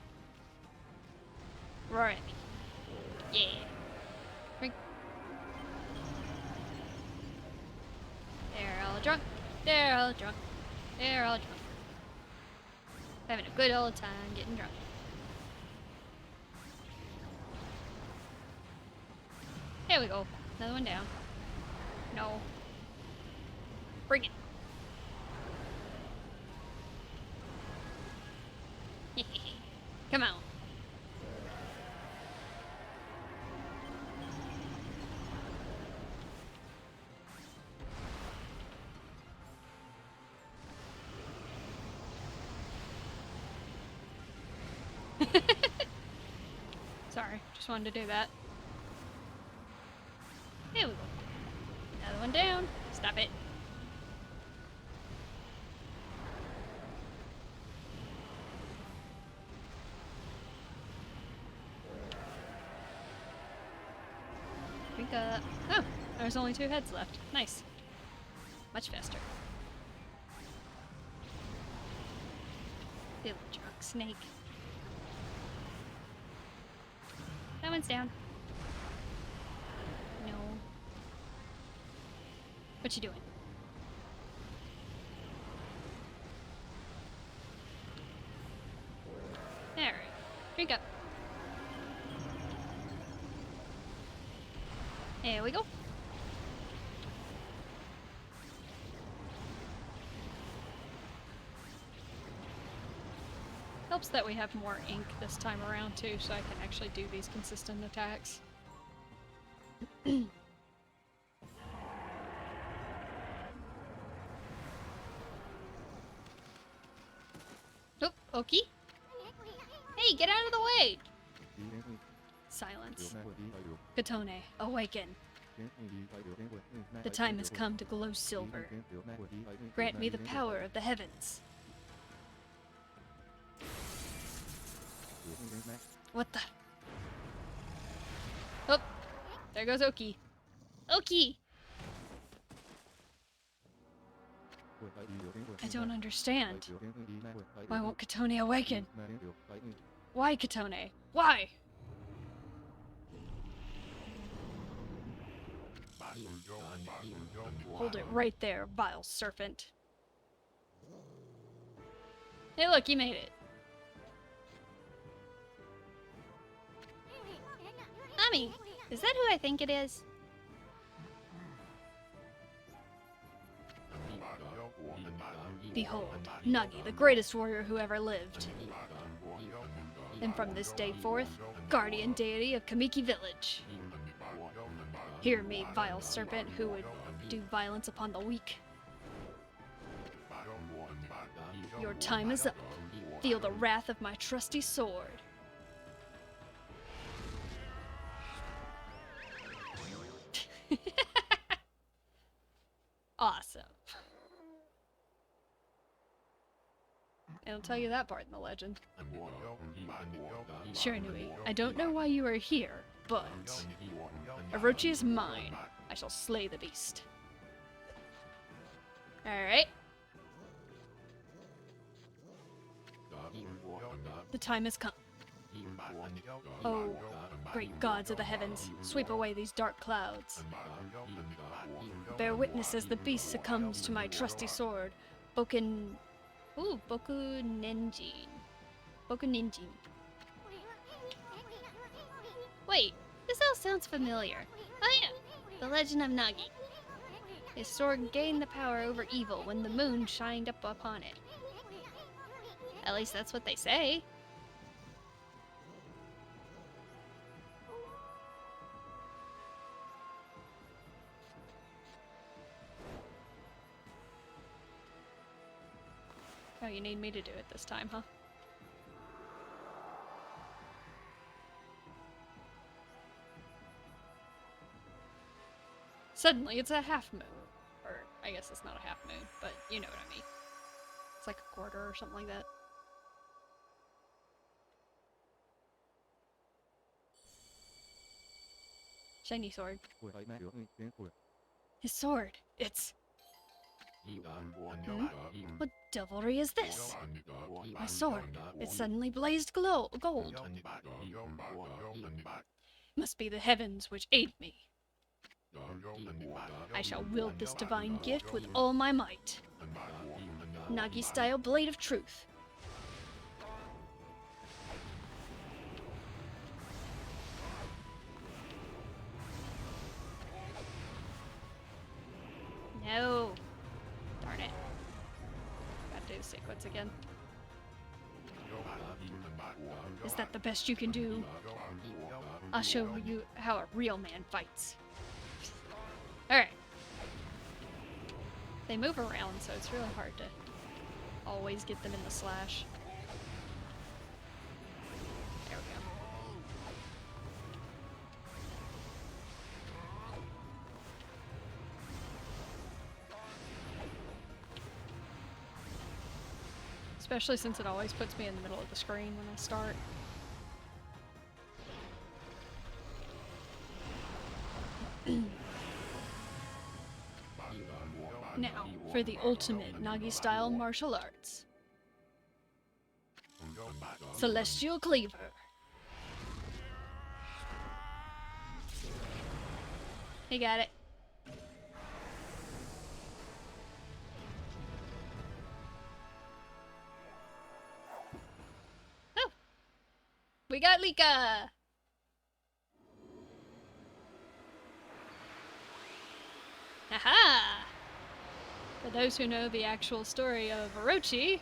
Roar at me. Yeah. Drink. They're all drunk. They're all drunk. They're all drunk. Having a good old time getting drunk. There we go. Another one down. No. Bring it. Come on. Sorry, just wanted to do that. There we go. Another one down. Stop it. Drink up. Oh, there's only 2 heads left. Nice. Much faster. Little drunk snake. That one's down. No. What you doing? Alright. Drink up. There we go. Helps that we have more ink this time around too, so I can actually do these consistent attacks. Oh, Oki? Hey, get out of the way! Silence. Katone, awaken. The time has come to glow silver. Grant me the power of the heavens. What the? Oh, there goes Oki. Oki! I don't understand. Why won't Katone awaken? Why, Katone? Why? Hold it right there, vile serpent. Hey look, you made it. Ami, is that who I think it is? Behold, Nagi, the greatest warrior who ever lived. And from this day forth, guardian deity of Kamiki Village. Hear me, vile serpent who would do violence upon the weak. Your time is up. Feel the wrath of my trusty sword. Awesome. It'll tell you that part in the legend. Shiranui, I don't know why you are here, but Orochi is mine. I shall slay the beast. Alright. The time has come. Oh, great gods of the heavens, sweep away these dark clouds. Bear witness as the beast succumbs to my trusty sword, Boku Nenjin. Boku Ninjin. Wait, this all sounds familiar. Oh yeah, the legend of Nagi. His sword gained the power over evil when the moon shined up upon it. At least that's what they say. Oh, you need me to do it this time, huh? Suddenly, it's a half moon. Or, I guess it's not a half moon, but you know what I mean. It's like a quarter or something like that. Shiny sword. His sword. It's... What devilry is this? My sword. It suddenly blazed gold. Must be the heavens which aid me. I shall wield this divine gift with all my might. Nagi-style blade of truth. No. Darn it. Gotta do the sequence again. Is that the best you can do? I'll show you how a real man fights. Alright. They move around, so it's really hard to always get them in the slash. There we go. Especially since it always puts me in the middle of the screen when I start. Now, for the ultimate Nagi-style martial arts. Celestial Cleaver. He got it. Oh! We got Lika! Haha! For those who know the actual story of Orochi...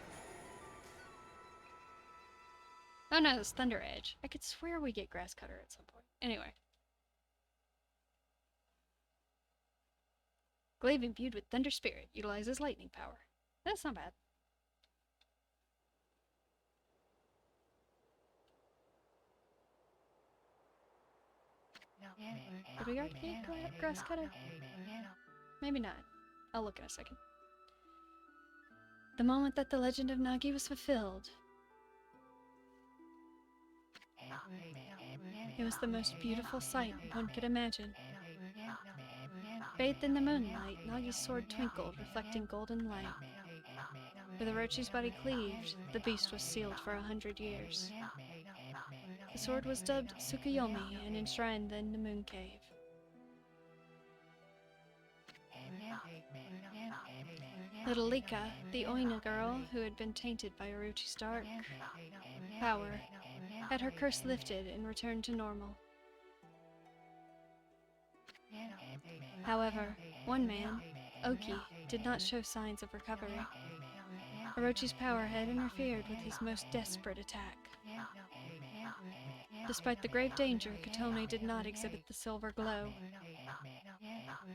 Oh no, it's Thunder Edge. I could swear we get Grass Cutter at some point. Anyway. Glaive imbued with Thunder Spirit utilizes lightning power. That's not bad. Did we already get grass cutter? Maybe not. I'll look in a second. The moment that the legend of Nagi was fulfilled, it was the most beautiful sight one could imagine. Bathed in the moonlight, Nagi's sword twinkled, reflecting golden light. Where the Orochi's body cleaved, the beast was sealed for 100 years. The sword was dubbed Tsukuyomi and enshrined in the Moon Cave. Little Lika, the Oina girl who had been tainted by Orochi's dark power, had her curse lifted and returned to normal. However, one man, Oki, did not show signs of recovery. Orochi's power had interfered with his most desperate attack. Despite the grave danger, Katome did not exhibit the silver glow.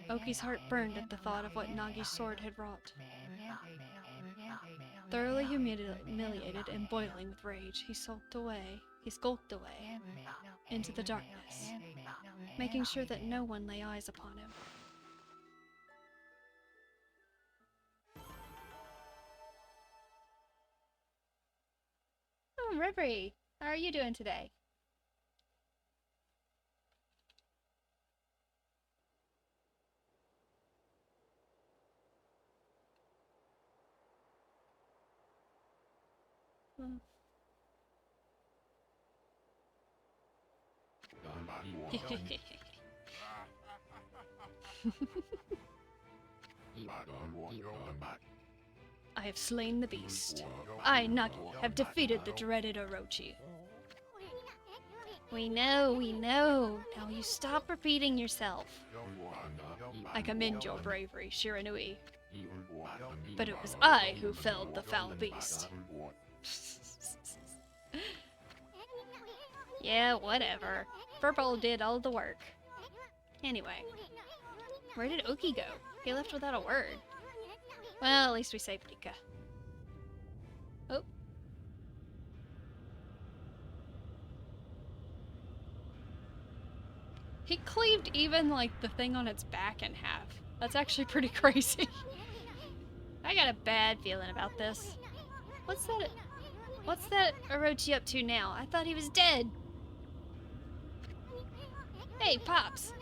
Oki's heart burned at the thought of what Nagi's sword had wrought. Thoroughly humiliated and boiling with rage, he skulked away into the darkness, making sure that no one lay eyes upon him. Oh, Rivery, how are you doing today? I have slain the beast. I, Nagi, have defeated the dreaded Orochi. We know. Now you stop repeating yourself. I commend your bravery, Shiranui. But it was I who felled the foul beast. Yeah, whatever. Purple did all the work. Anyway, where did Oki go? He left without a word. Well, at least we saved Nika. Oh. He cleaved even, like, the thing on its back in half. That's actually pretty crazy. I got a bad feeling about this. What's that Orochi up to now? I thought he was dead. Hey, Pops.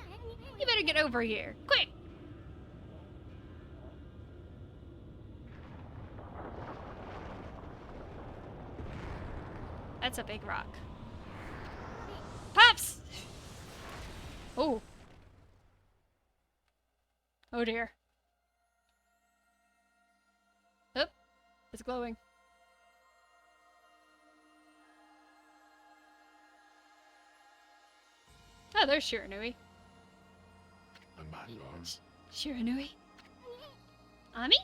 You better get over here. Quick! That's a big rock. Pops! Oh. Oh dear. Oop. It's glowing. Oh, there's Shiranui. Shiranui? Ami?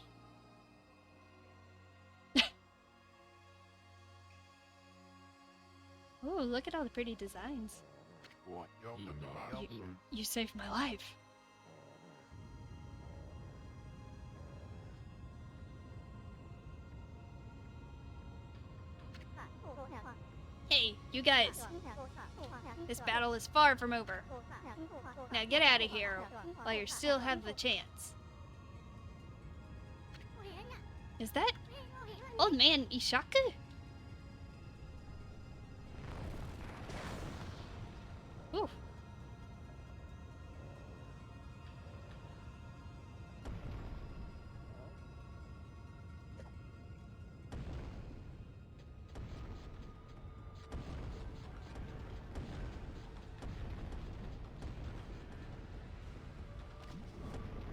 Ooh, look at all the pretty designs. You saved my life. Hey, you guys. This battle is far from over. Now get out of here while you still have the chance. Is that old man Ishaku? Ooh.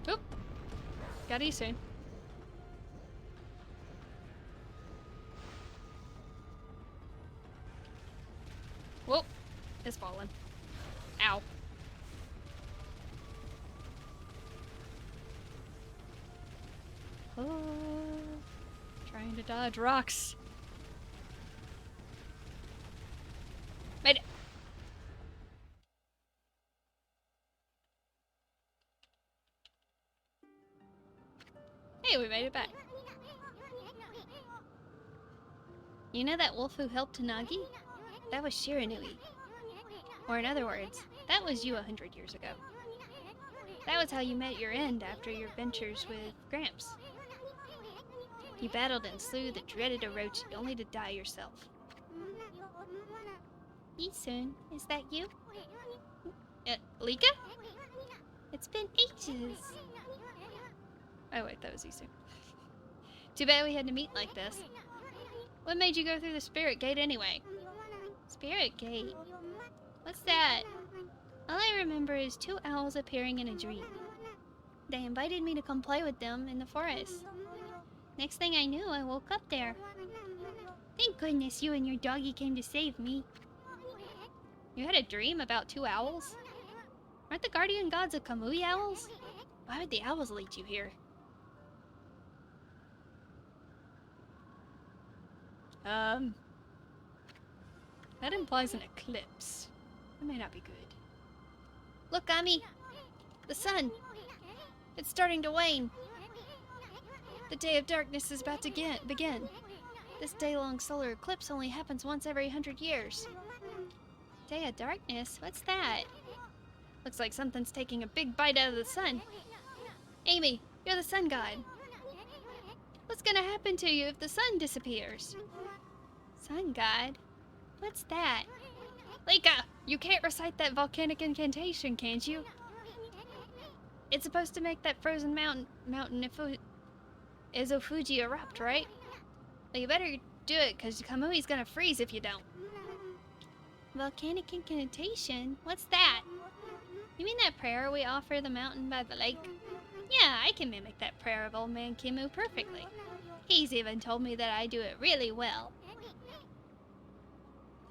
Oop. Got Issun. Whoa. It's fallen. Ow. Oh. Trying to dodge rocks. Made it. Hey, we made it back. You know that wolf who helped Nagi? That was Shiranui. Or in other words, That was you 100 years ago. That was how you met your end after your ventures with Gramps. You battled and slew the dreaded Orochi, only to die yourself. Issun, is that you? Lika? It's been ages. Oh wait, that was Issun. Too bad we had to meet like this. What made you go through the Spirit Gate anyway? Spirit Gate? What's that? All I remember is 2 owls appearing in a dream. They invited me to come play with them in the forest. Next thing I knew, I woke up there. Thank goodness you and your doggy came to save me. You had a dream about 2 owls? Aren't the guardian gods of Kamui owls? Why would the owls lead you here? That implies an eclipse. That may not be good. Look, Ami! The sun! It's starting to wane. The day of darkness is about to begin. This day-long solar eclipse only happens once every 100 years. Day of darkness? What's that? Looks like something's taking a big bite out of the sun. Amy, you're the sun god. What's gonna happen to you if the sun disappears? Sun god? What's that? Lika, you can't recite that volcanic incantation, can't you? It's supposed to make that frozen mountain Izofuji erupt, right? Well, you better do it, because Kamui's gonna freeze if you don't. Volcanic incantation? What's that? You mean that prayer we offer the mountain by the lake? Yeah, I can mimic that prayer of old man Kimu perfectly. He's even told me that I do it really well.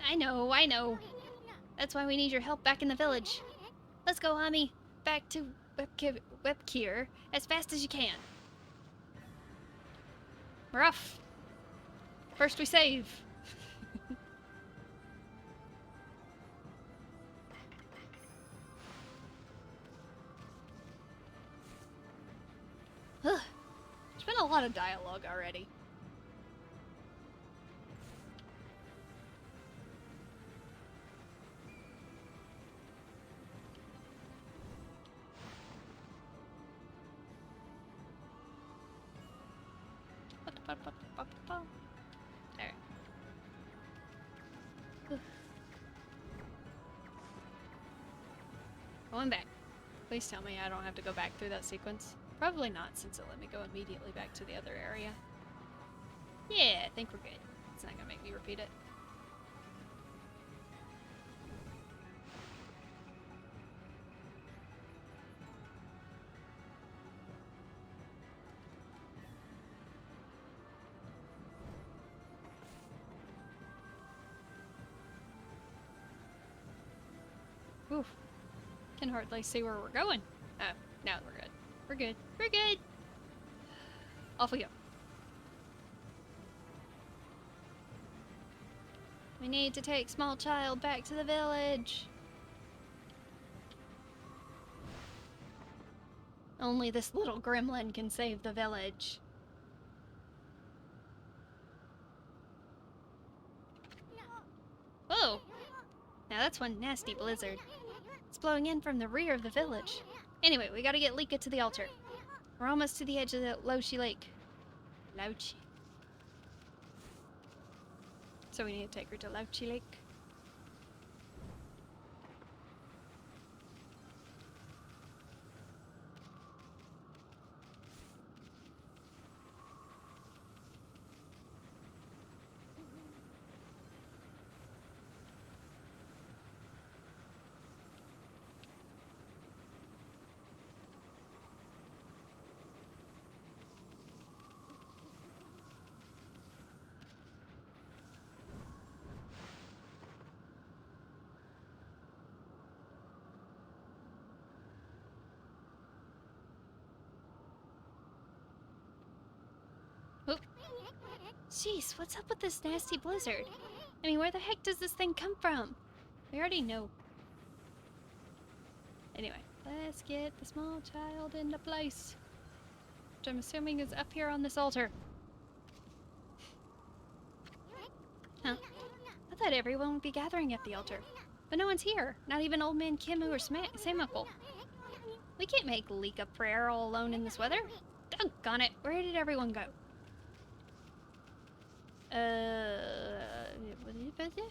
I know. That's why we need your help back in the village. Let's go, Ami. Back to Webkir as fast as you can. We're off. First we save. There's been a lot of dialogue already. There. Going back. Please tell me I don't have to go back through that sequence. Probably not, since it let me go immediately back to the other area. Yeah, I think we're good. It's not gonna make me repeat it. Oof. Can hardly see where we're going. Oh, now we're good. We're good. We're good. Off we go. We need to take small child back to the village. Only this little gremlin can save the village. Whoa! Now that's one nasty blizzard. It's blowing in from the rear of the village. Anyway, we gotta get Lika to the altar. We're almost to the edge of the Lochi Lake. Lochi. So we need to take her to Lochi Lake. Jeez, what's up with this nasty blizzard? I mean, where the heck does this thing come from? We already know. Anyway, let's get the small child into place. Which I'm assuming is up here on this altar. Huh. I thought everyone would be gathering at the altar. But no one's here. Not even Old Man Kimu or Samako. We can't make leak a prayer all alone in this weather. Doggone it. Where did everyone go? What is it?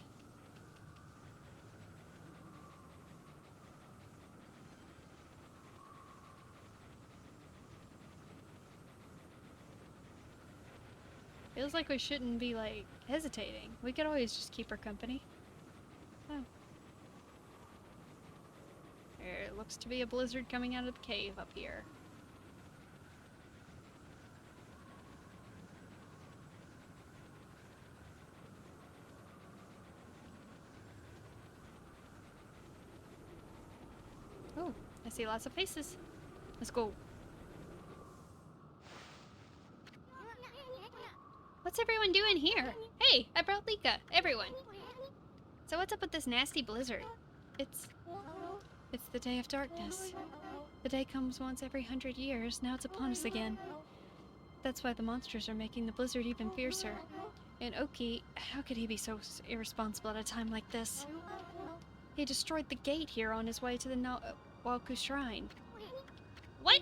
Feels like we shouldn't be, like, hesitating. We could always just keep her company. Oh. There looks to be a blizzard coming out of the cave up here. Oh, I see lots of faces. Let's go. What's everyone doing here? Hey, I brought Lika. Everyone. So what's up with this nasty blizzard? It's the day of darkness. The day comes once every 100 years. Now it's upon us again. That's why the monsters are making the blizzard even fiercer. And Oki, how could he be so irresponsible at a time like this? He destroyed the gate here on his way to the Walku Shrine. What?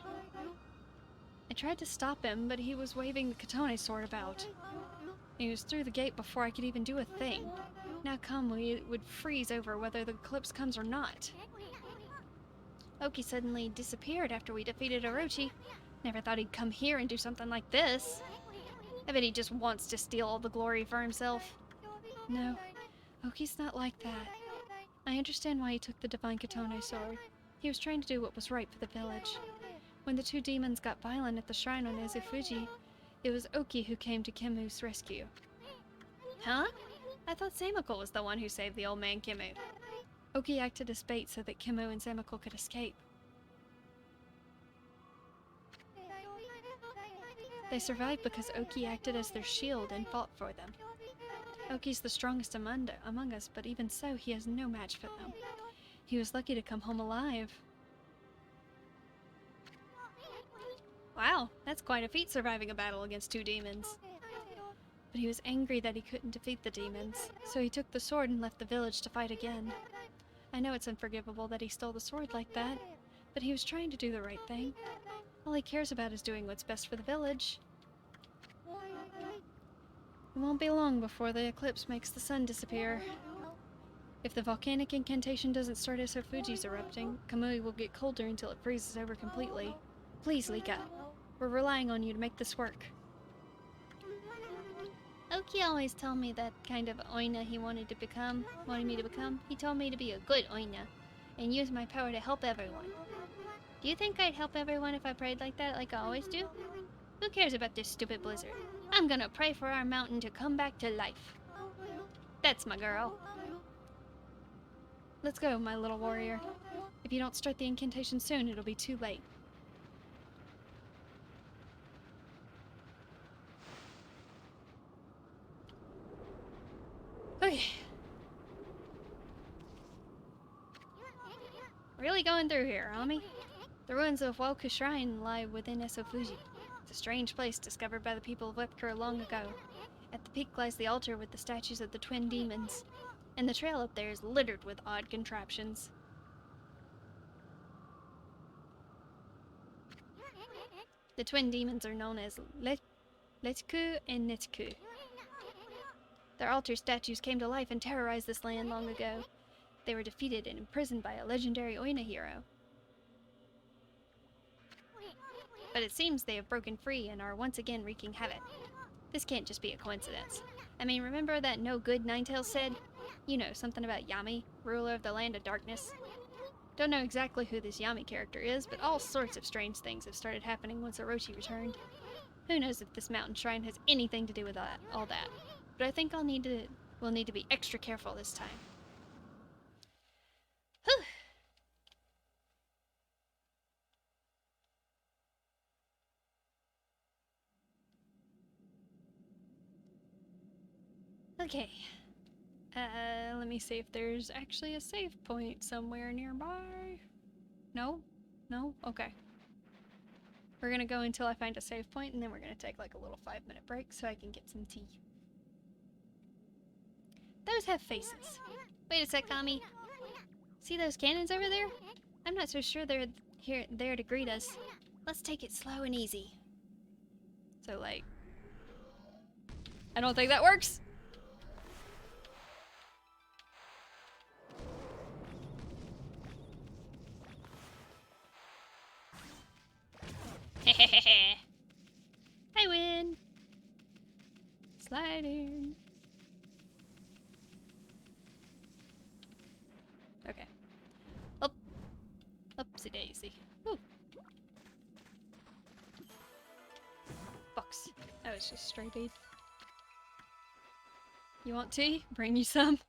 I tried to stop him, but he was waving the Katone sword about. He was through the gate before I could even do a thing. Now come, we would freeze over whether the eclipse comes or not. Oki suddenly disappeared after we defeated Orochi. Never thought he'd come here and do something like this. I bet he just wants to steal all the glory for himself. No, Oki's not like that. I understand why he took the Divine Katone sword. He was trying to do what was right for the village. When the two demons got violent at the shrine on Ezufuji, it was Oki who came to Kimu's rescue. Huh? I thought Samako was the one who saved the old man Kimu. Oki acted as bait so that Kimu and Samako could escape. They survived because Oki acted as their shield and fought for them. Oki's the strongest among us, but even so, he has no match for them. He was lucky to come home alive. Wow, that's quite a feat surviving a battle against two demons. But he was angry that he couldn't defeat the demons, so he took the sword and left the village to fight again. I know it's unforgivable that he stole the sword like that, but he was trying to do the right thing. All he cares about is doing what's best for the village. It won't be long before the eclipse makes the sun disappear. If the volcanic incantation doesn't start as Fuji's erupting, Kamui will get colder until it freezes over completely. Please, Lika. We're relying on you to make this work. Oki always told me that kind of Oina he wanted me to become. He told me to be a good Oina and use my power to help everyone. Do you think I'd help everyone if I prayed like that, like I always do? Who cares about this stupid blizzard? I'm gonna pray for our mountain to come back to life. That's my girl. Let's go, my little warrior. If you don't start the incantation soon, it'll be too late. Okay. Really going through here, Ami? The ruins of Walku Shrine lie within Esofuji. It's a strange place discovered by the people of Wepker long ago. At the peak lies the altar with the statues of the twin demons, and the trail up there is littered with odd contraptions. The twin demons are known as Letku and Netku. Their altar statues came to life and terrorized this land long ago. They were defeated and imprisoned by a legendary Oina hero. But it seems they have broken free and are once again wreaking havoc. This can't just be a coincidence. I mean, remember that no good Ninetales said? You know, something about Yami, ruler of the land of darkness. Don't know exactly who this Yami character is, but all sorts of strange things have started happening once Orochi returned. Who knows if this mountain shrine has anything to do with all that. But I think we'll need to be extra careful this time. Whew. Okay. Let me see if there's actually a save point somewhere nearby. No? No? Okay. We're gonna go until I find a save point, and then we're gonna take like a little 5-minute break so I can get some tea. Those have faces. Wait a sec, Ami. See those cannons over there? I'm not so sure they're there to greet us. Let's take it slow and easy. So, like... I don't think that works! I win! Sliding. Okay. Up. Upsy daisy. Ooh. Box. That was just straight aid. You want tea? Bring you some.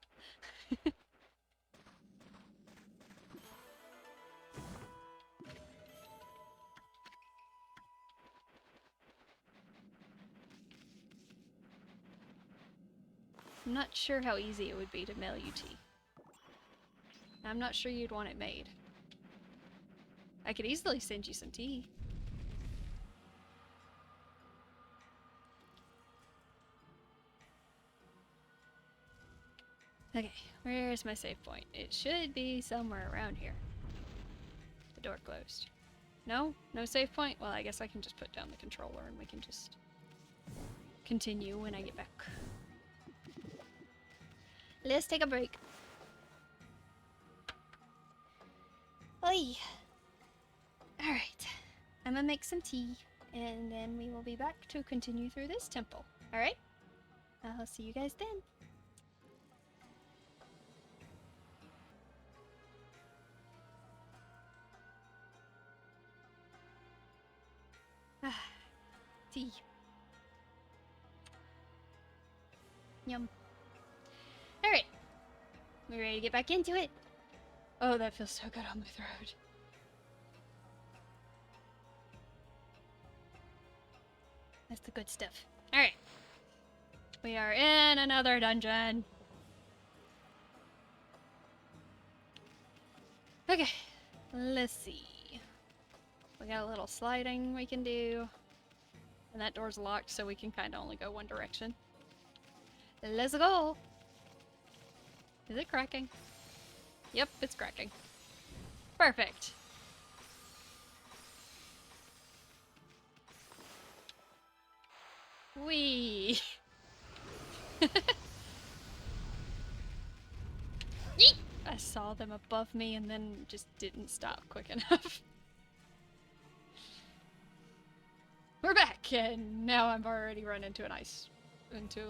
I'm not sure how easy it would be to mail you tea. I'm not sure you'd want it made. I could easily send you some tea. Okay, where's my save point? It should be somewhere around here. The door closed. No? No save point? Well, I guess I can just put down the controller and we can just continue when I get back. Let's take a break. Oi. Alright. I'm gonna make some tea, and then we will be back to continue through this temple. Alright? I'll see you guys then. Ah, tea. Yum. Alright. We ready to get back into it? Oh, that feels so good on my throat. That's the good stuff. Alright. We are in another dungeon. Okay. Let's see. We got a little sliding we can do. And that door's locked, so we can kind of only go one direction. Let's go! Is it cracking? Yep, it's cracking. Perfect. Whee! Yeet! I saw them above me and then just didn't stop quick enough. We're back, and now I've already run into an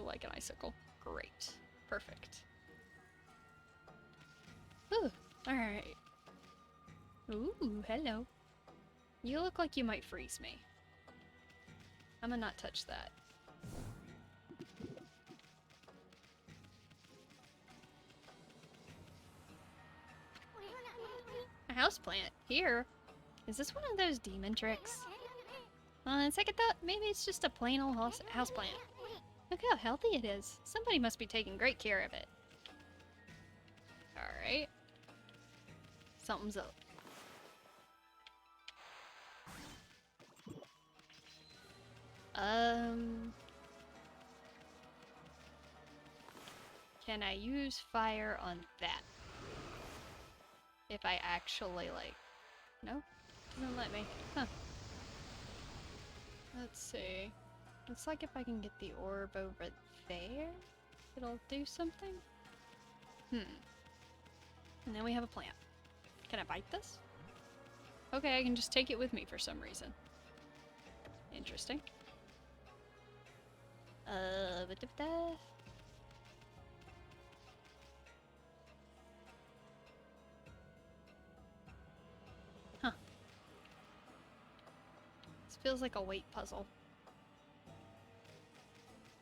like an icicle. Great. Perfect. Ooh, alright. Ooh, hello. You look like you might freeze me. I'm gonna not touch that. A houseplant? Here? Is this one of those demon tricks? On second thought, maybe it's just a plain old houseplant. Look how healthy it is. Somebody must be taking great care of it. Alright. Something's up. Can I use fire on that? If I actually, like... No? Doesn't let me. Huh. Let's see. Looks like if I can get the orb over there, it'll do something? And then we have a plant. Can I bite this? Okay, I can just take it with me for some reason. Interesting. Huh. This feels like a weight puzzle.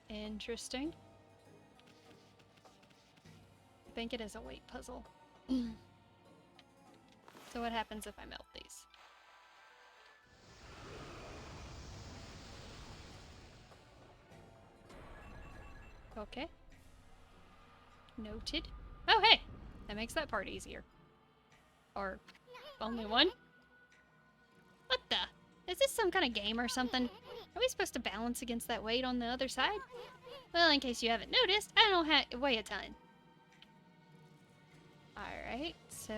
Interesting. I think it is a weight puzzle. So what happens if I melt these? Okay. Noted. Oh, hey! That makes that part easier. Or only one? What the? Is this some kind of game or something? Are we supposed to balance against that weight on the other side? Well, in case you haven't noticed, I don't weigh a ton. Alright. Alright, so...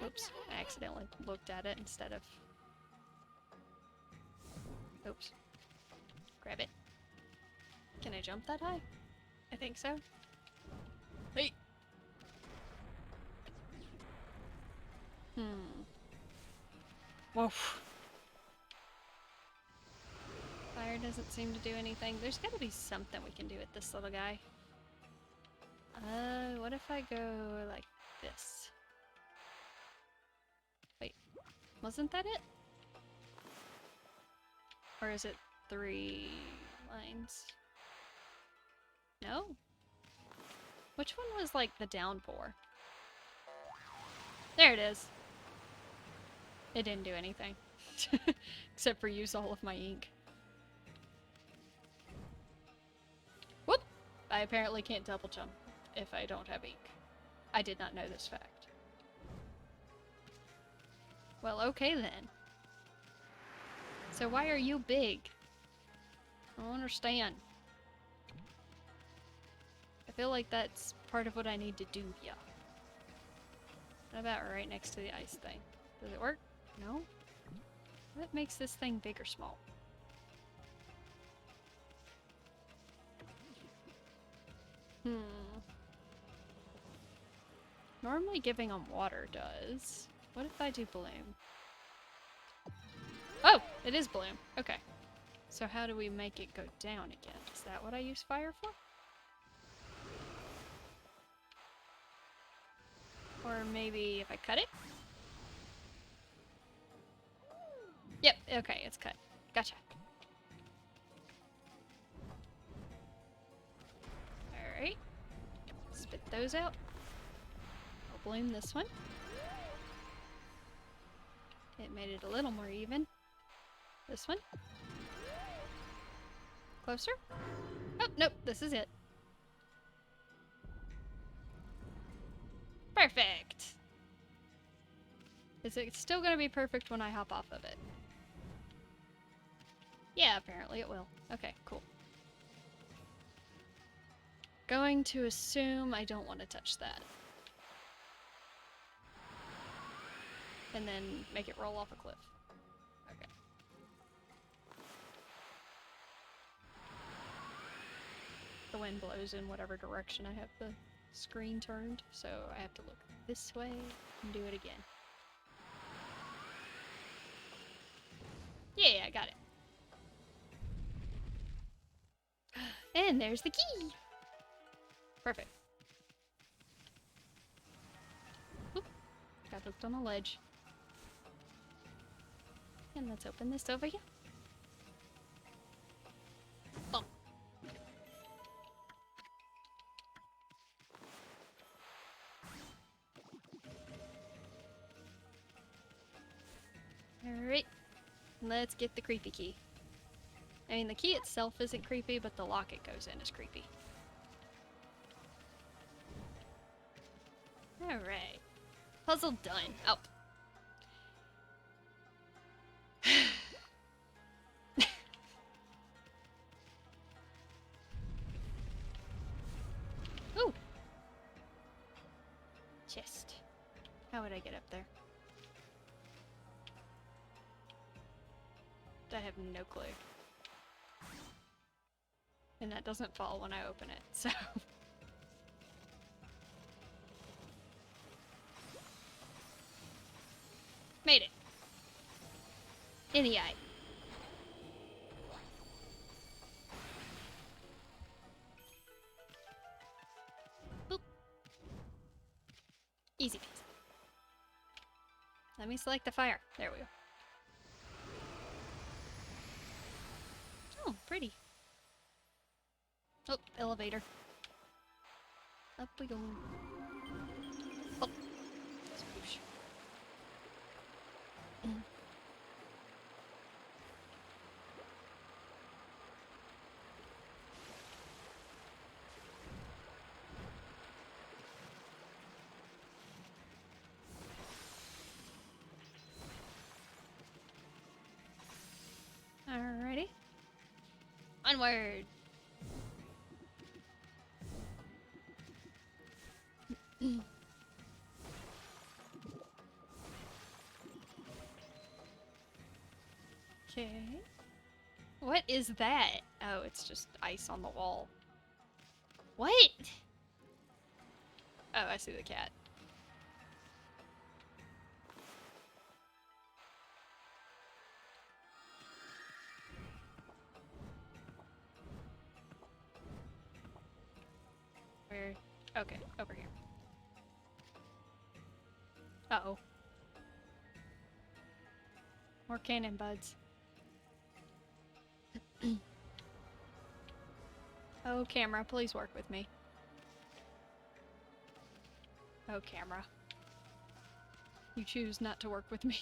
Oops, I accidentally looked at it instead of... Oops. Grab it. Can I jump that high? I think so. Hey! Whoa. Fire doesn't seem to do anything. There's gotta be something we can do with this little guy. What if I go like this? Wait, wasn't that it? Or is it 3 lines? No? Which one was like the downpour? There it is. It didn't do anything. Except for use all of my ink. Whoop! I apparently can't double jump if I don't have ink. I did not know this fact. Well, okay then. So why are you big? I don't understand. I feel like that's part of what I need to do here. What about right next to the ice thing? Does it work? No? What makes this thing big or small? Normally giving them water does. What if I do bloom? Oh! It is bloom. Okay. So how do we make it go down again? Is that what I use fire for? Or maybe if I cut it? Yep, okay, it's cut. Gotcha. Alright. Spit those out. I'll bloom this one. It made it a little more even. This one. Closer? Oh, nope, this is it. Perfect! Is it still gonna be perfect when I hop off of it? Yeah, apparently it will. Okay, cool. Going to assume I don't want to touch that. And then make it roll off a cliff. Okay. The wind blows in whatever direction I have the screen turned, so I have to look this way and do it again. Yeah, I got it. And there's the key! Perfect. Oop. Got hooked on a ledge. And let's open this over here. Oh. Alright. Let's get the creepy key. I mean, the key itself isn't creepy, but the lock it goes in is creepy. Alright. Puzzle done. Oh. Ooh! Chest. How would I get up there? I have no clue. And that doesn't fall when I open it, so... Made it. In the eye. Boop. Easy peasy. Let me select the fire. There we go. Oh, pretty. Oh, elevator. Up we go. Oh. Swoosh. Alrighty. Onward! Okay. What is that? Oh, it's just ice on the wall. What? Oh, I see the cat. Where? Okay, over here. Uh-oh. More cannon buds. Oh, camera, please work with me. Oh, camera. You choose not to work with me.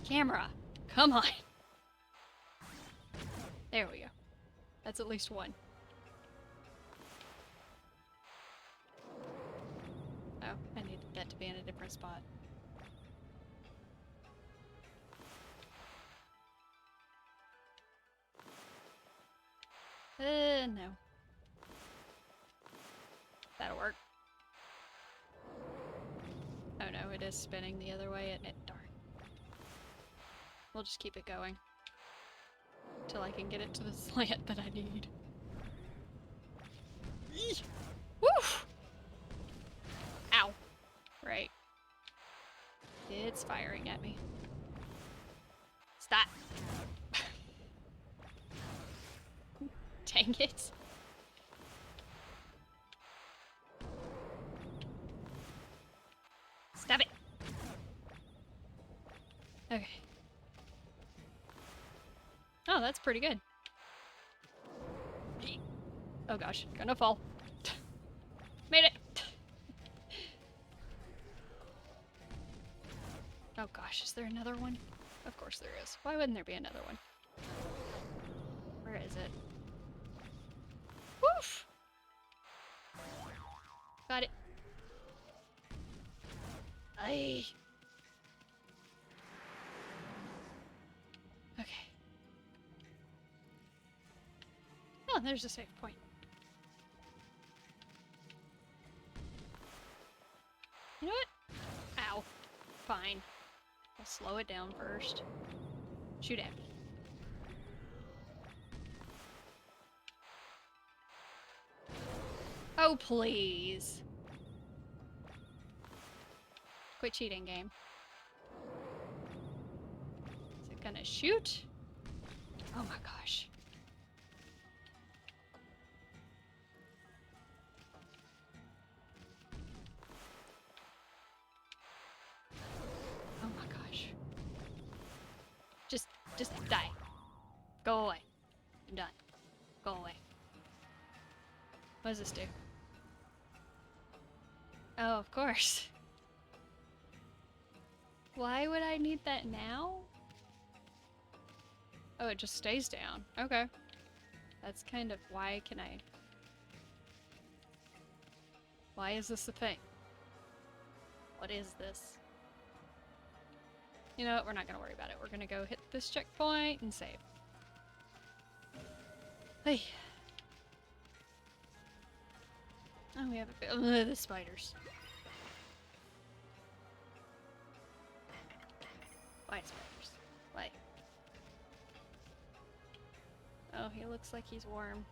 Camera, come on. There we go. That's at least one. Oh, I needed that to be in a different spot. No. That'll work. Oh no, it is spinning the other way, isn't it? Darn. We'll just keep it going. Till I can get it to the slant that I need. Eesh. Woof! Ow. Right. It's firing at me. Stop. Dang it. Stop it. Okay. Oh, that's pretty good. Oh gosh, gonna fall. Made it. Oh gosh, is there another one? Of course there is. Why wouldn't there be another one? Where is it? Woof! Got it. Aye. Okay. Oh, there's a save point. You know what? Ow. Fine. I'll slow it down first. Shoot at me. Oh, please. Quit cheating, game. Is it gonna shoot? Oh my gosh. Oh my gosh. Just die. Go away. I'm done. Go away. What does this do? Oh, of course. Why would I need that now? Oh, it just stays down. Okay. That's kind of why can I... Why is this a thing? What is this? You know what? We're not gonna worry about it. We're gonna go hit this checkpoint and save. Hey. Oh, we have a bit. The spiders. Why spiders? Why? Oh, he looks like he's warm.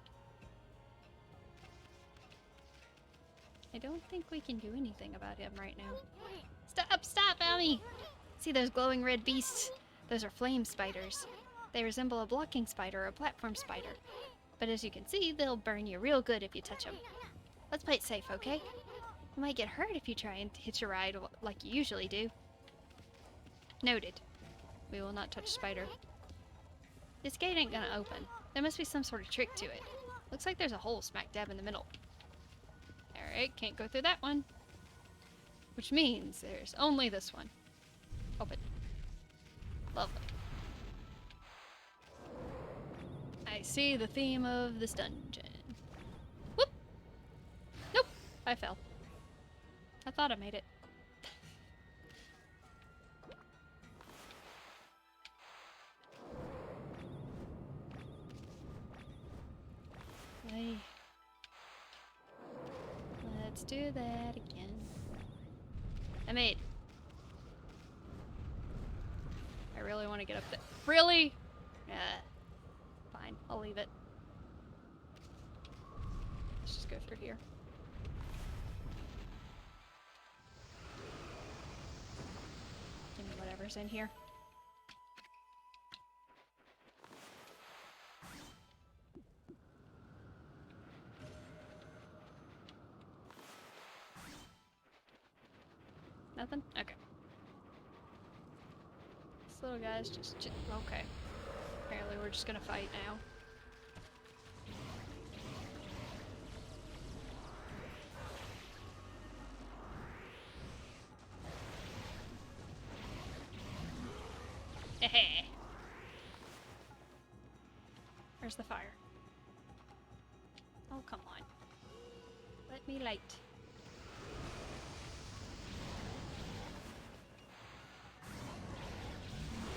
I don't think we can do anything about him right now. Stop, Allie! See those glowing red beasts? Those are flame spiders. They resemble a blocking spider or a platform spider. But as you can see, they'll burn you real good if you touch them. Let's play it safe, okay? You might get hurt if you try and hitch a ride like you usually do. Noted. We will not touch spider. This gate ain't gonna open. There must be some sort of trick to it. Looks like there's a hole smack dab in the middle. Alright, can't go through that one. Which means there's only this one. Open. Lovely. I see the theme of this dungeon. Whoop! Nope! I fell. I thought I made it. Hey. Let's do that again. I made. I really want to get up there. Really? Fine, I'll leave it. Let's just go through here. Give me whatever's in here. Nothing? Okay. This little guy's just okay. Apparently we're just gonna fight now. Heh. Where's the fire? Oh, come on. Let me light.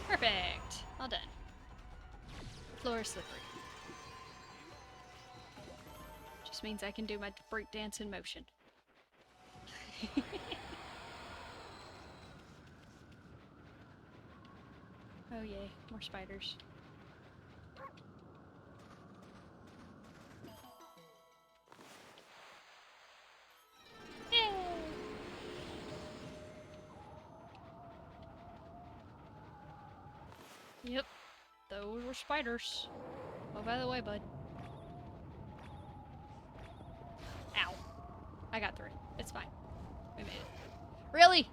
Perfect! All done. Floor is slippery. Just means I can do my break dance in motion. Oh yay, more spiders. Yay! Yep, those were spiders. Oh, by the way, bud. Ow. I got through. It's fine. We made it. Really?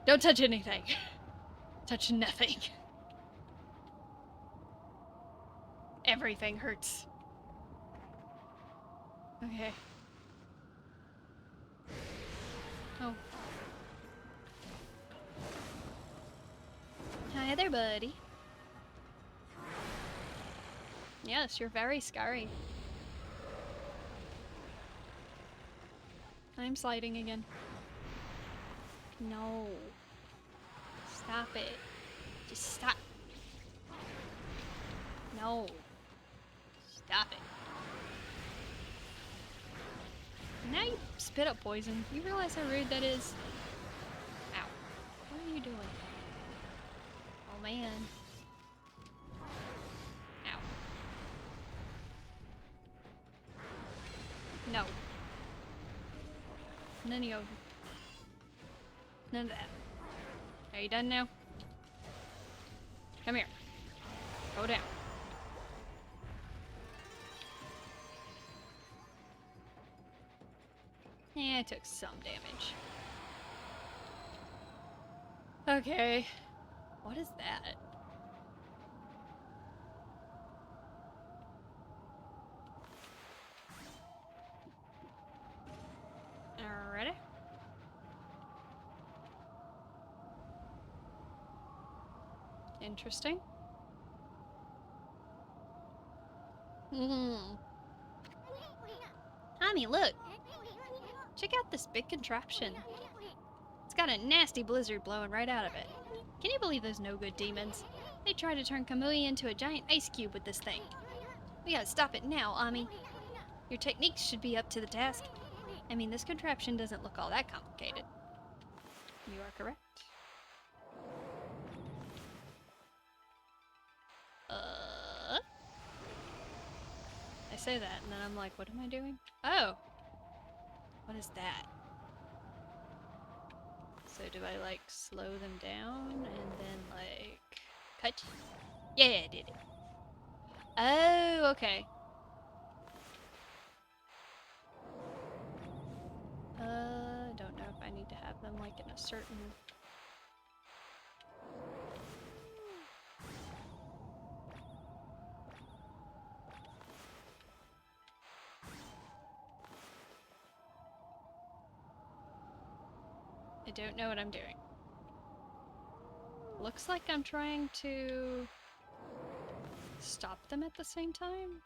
Don't touch anything. Touch nothing. Everything hurts. Okay. Oh. Hi there, buddy. Yes, you're very scary. I'm sliding again. No. Stop it. Just stop. No. Stop it. Now you spit up poison. You realize how rude that is? Ow. What are you doing? Oh, man. Ow. No. None of you. None of that. Are you done now? Come here. Go down. Yeah, I took some damage. Okay. What is that? Alrighty. Interesting. Tommy, look. Check out this big contraption. It's got a nasty blizzard blowing right out of it. Can you believe those no-good demons? They tried to turn Kamui into a giant ice cube with this thing. We gotta stop it now, Ami. Your techniques should be up to the task. I mean, this contraption doesn't look all that complicated. You are correct. I say that, and then I'm like, what am I doing? Oh! What is that? So do I, like, slow them down, and then, like, cut? Yeah, I did it. Oh, okay. Don't know if I need to have them, like, in a certain... I don't know what I'm doing. Looks like I'm trying to stop them at the same time.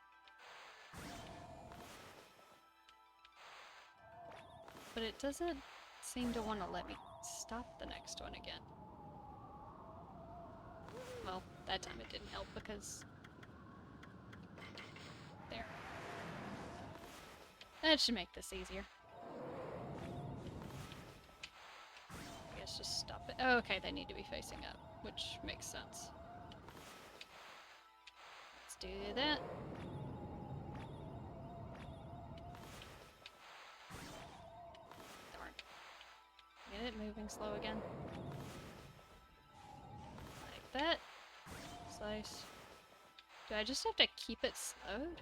But it doesn't seem to want to let me stop the next one again. Well, that time it didn't help because... There. That should make this easier. But, okay, they need to be facing up, which makes sense. Let's do that. Darn. Get it moving slow again. Like that. Slice. Do I just have to keep it slowed?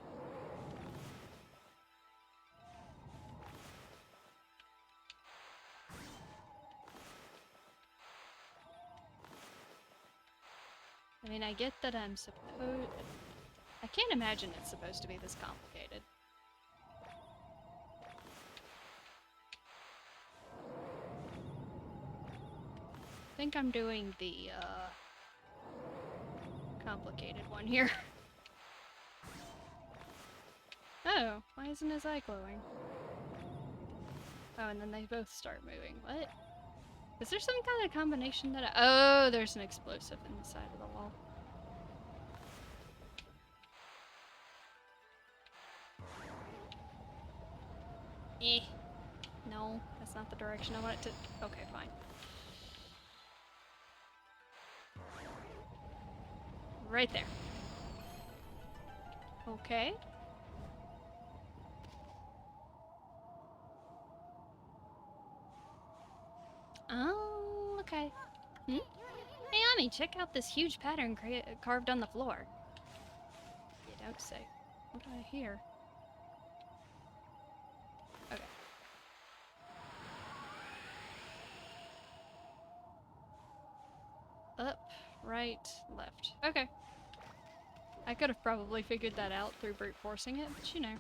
I mean, I get that I'm supposed... I can't imagine it's supposed to be this complicated. I think I'm doing the, complicated one here. Oh, why isn't his eye glowing? Oh, and then they both start moving. What? Is there some kind of combination that oh, there's an explosive in the side of the wall. Eh. No, that's not the direction I want it to... Okay, fine. Right there. Okay. Oh, okay. Hmm? Hey, Ami, check out this huge pattern carved on the floor. You don't say. What do I hear? Okay. Up, right, left. Okay. I could have probably figured that out through brute forcing it, but you know.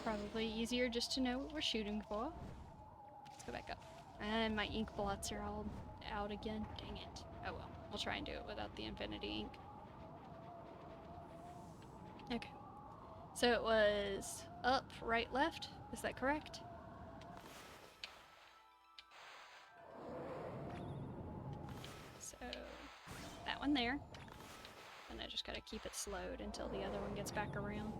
Probably easier just to know what we're shooting for. Let's go back up. And my ink blots are all out again. Dang it. Oh well. We'll try and do it without the infinity ink. Okay. So it was up, right, left. Is that correct? So that one there. And I just gotta keep it slowed until the other one gets back around.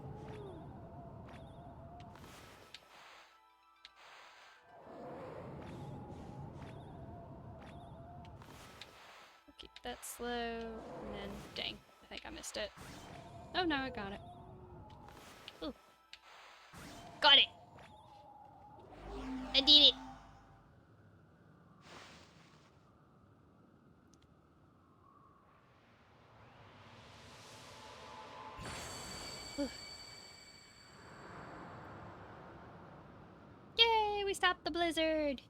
Keep that slow, and then, dang, I think I missed it. Oh no, I got it. Ooh. Got it! I did it! Yay! We stopped the blizzard!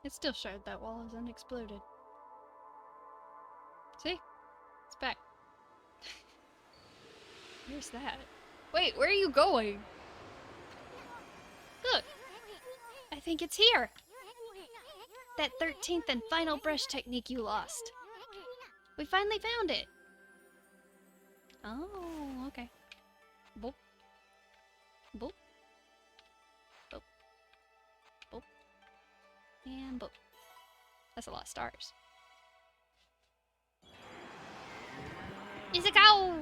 It still showed that wall is unexploded. See? It's back. Where's that? Wait, where are you going? Look! I think it's here! That 13th and final brush technique you lost. We finally found it! Oh, okay. Boop. Boop. Boop. Boop. And boop. That's a lot of stars. It's a cow!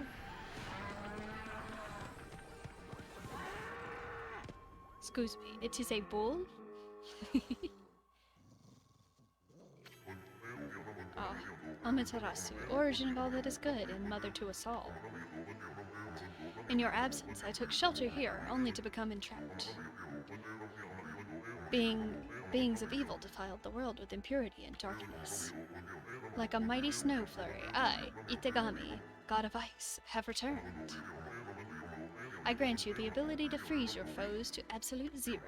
Excuse me, it is a bull? Ah, Amaterasu, origin of all that is good and mother to us all. In your absence, I took shelter here, only to become entrapped. Beings of evil defiled the world with impurity and darkness. Like a mighty snow flurry, I, Itagami, god of ice, have returned. I grant you the ability to freeze your foes to absolute zero.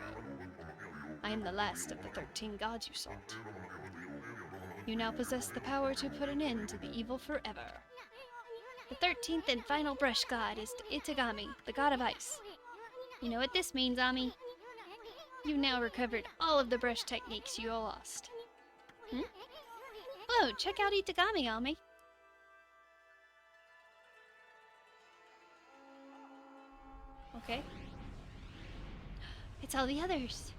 I am the last of the 13 gods you sought. You now possess the power to put an end to the evil forever. The 13th and final brush god is Itagami, the god of ice. You know what this means, Ami? You've now recovered all of the brush techniques you lost. Hmm? Oh, check out Itagami, Ami. Okay. It's all the others.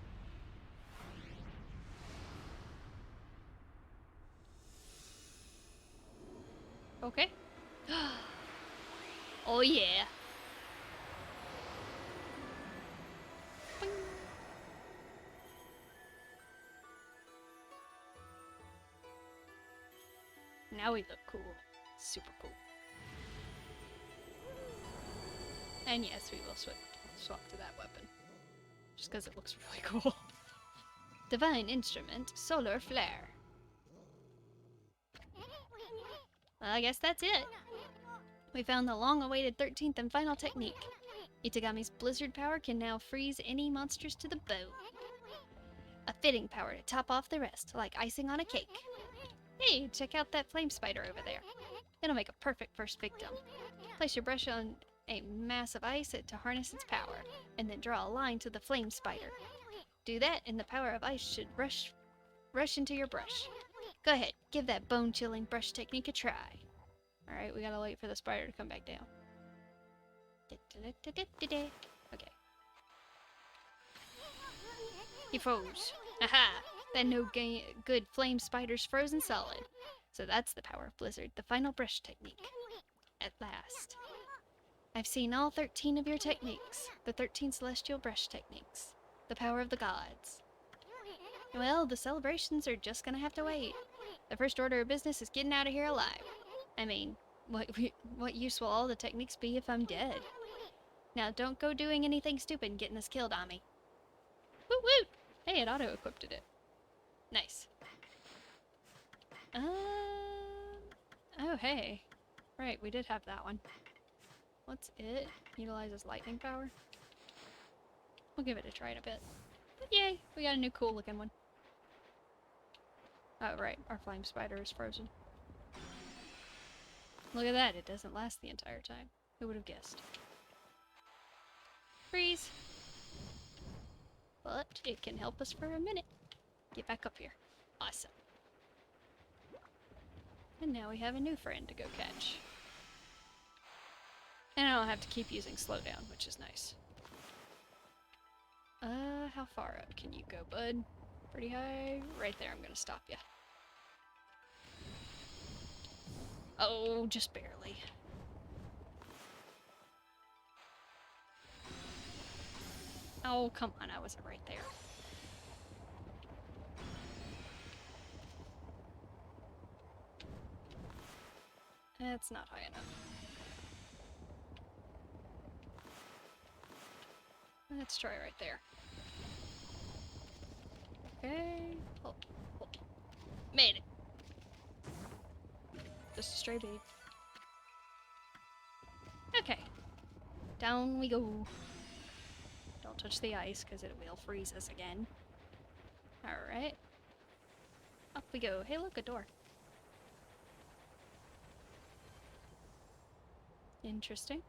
Okay. Oh yeah. Now we look cool. Super cool. And yes, we will swap to that weapon. Just because it looks really cool. Divine Instrument, Solar Flare. Well, I guess that's it. We found the long-awaited 13th and final technique. Itagami's blizzard power can now freeze any monsters to the bone. A fitting power to top off the rest, like icing on a cake. Hey, check out that flame spider over there. It'll make a perfect first victim. Place your brush on a mass of ice to harness its power, and then draw a line to the flame spider. Do that, and the power of ice should rush into your brush. Go ahead, give that bone-chilling brush technique a try. Alright, we gotta wait for the spider to come back down. Okay. He froze. Aha! That no good flame spider's frozen solid. So that's the power of Blizzard, the final brush technique. At last. I've seen all 13 of your techniques, the 13 celestial brush techniques, the power of the gods. Well, the celebrations are just gonna have to wait. The first order of business is getting out of here alive. I mean, what use will all the techniques be if I'm dead? Now, don't go doing anything stupid and getting us killed on me. Woot woot! Hey, it auto-equipped it. Nice. Oh, hey. Right, we did have that one. What's it? Utilizes lightning power? We'll give it a try in a bit. But yay! We got a new cool looking one. Oh, right. Our flame spider is frozen. Look at that. It doesn't last the entire time. Who would have guessed? Freeze! But it can help us for a minute. Get back up here. Awesome. And now we have a new friend to go catch. And I don't have to keep using slowdown, which is nice. How far up can you go, bud? Pretty high? Right there, I'm gonna stop you. Oh, just barely. Oh, come on, I wasn't right there. That's not high enough. Let's try right there. Okay. Oh. Made it. Just a stray bait. Okay. Down we go. Don't touch the ice, because it will freeze us again. Alright. Up we go. Hey, look, a door. Interesting.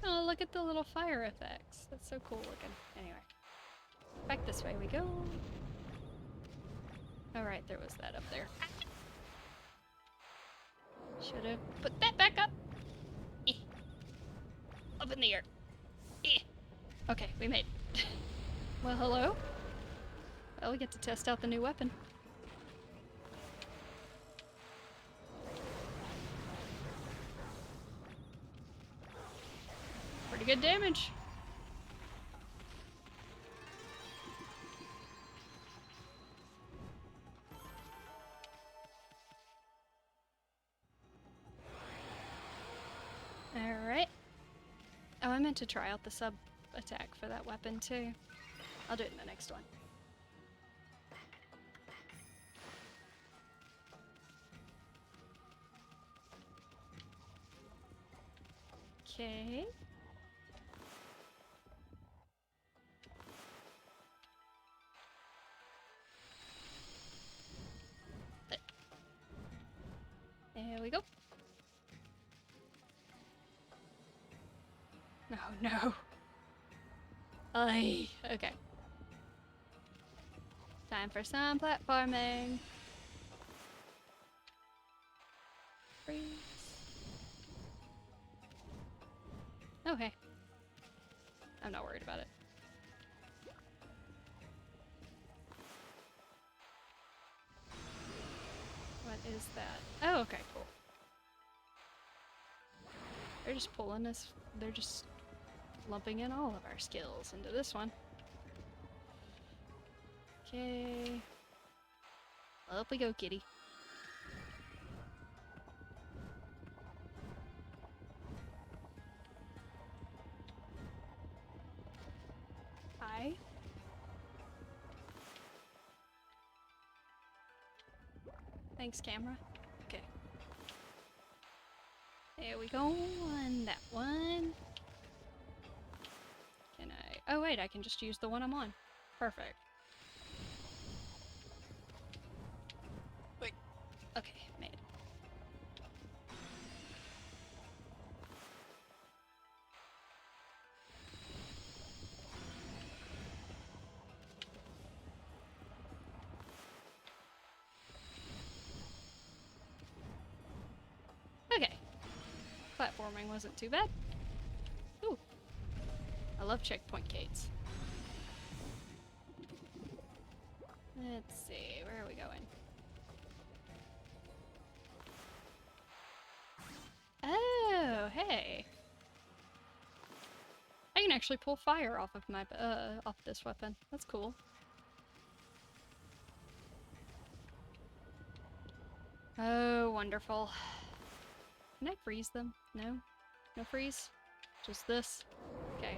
Oh, look at the little fire effects. That's so cool looking. Anyway. Back this way we go. Alright, there was that up there. Should have put that back up. Eh. Up in the air. Eh. Okay, we made it. Well, hello. Well, we get to test out the new weapon. Pretty good damage. Alright. Oh, I meant to try out the sub attack for that weapon too. I'll do it in the next one. Okay. There we go. Oh no. Ay, okay. Time for some platforming. Freeze. Oh hey. I'm not worried about it. What is that? Oh, okay, cool. They're just pulling us. They're just lumping in all of our skills into this one. Okay. Up we go, kitty. Hi. Thanks, camera. Okay. There we go. On that one. Can I? Oh, wait, I can just use the one I'm on. Perfect. Wait. Okay, made it. Okay. Platforming wasn't too bad. Ooh. I love checkpoint gates. Let's see, where are we going? Oh, hey. I can actually pull fire off of my off this weapon. That's cool. Oh, wonderful. Can I freeze them? No? No freeze? Just this? Okay.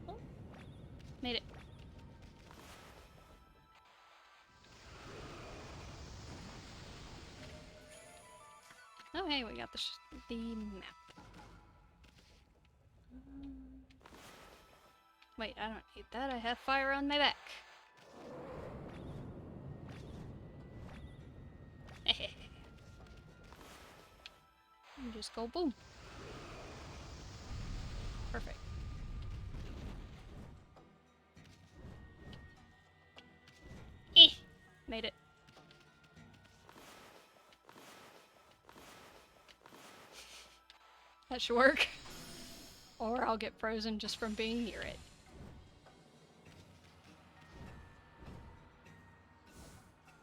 Oh, made it. Oh, hey, we got the map. Wait, I don't need that. I have fire on my back. And just go boom. Perfect. Made it. That should work. Or I'll get frozen just from being near it.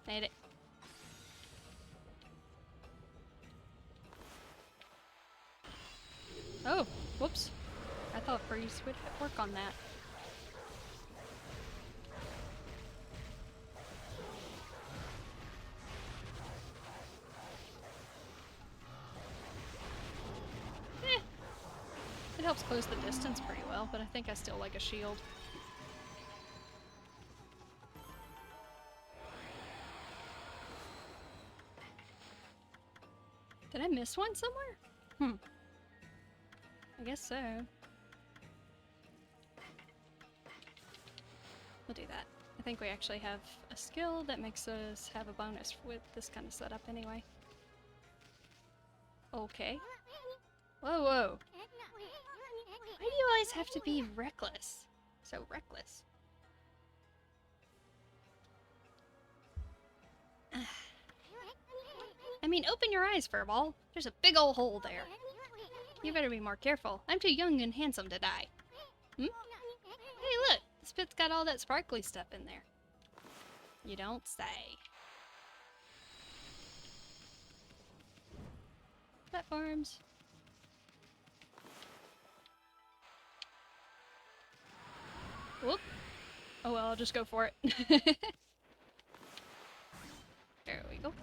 Made it. Oh, whoops. I thought freeze would work on that. It helps close the distance pretty well, but I think I still like a shield. Did I miss one somewhere? I guess so. We'll do that. I think we actually have a skill that makes us have a bonus with this kind of setup anyway. Okay. Whoa, whoa. Why do you always have to be reckless? So reckless. I mean, open your eyes, Furball. There's a big ol' hole there. You better be more careful. I'm too young and handsome to die. Hmm? Hey, look! This pit's got all that sparkly stuff in there. You don't say. Platforms. Whoop. Oh well, I'll just go for it. There we go.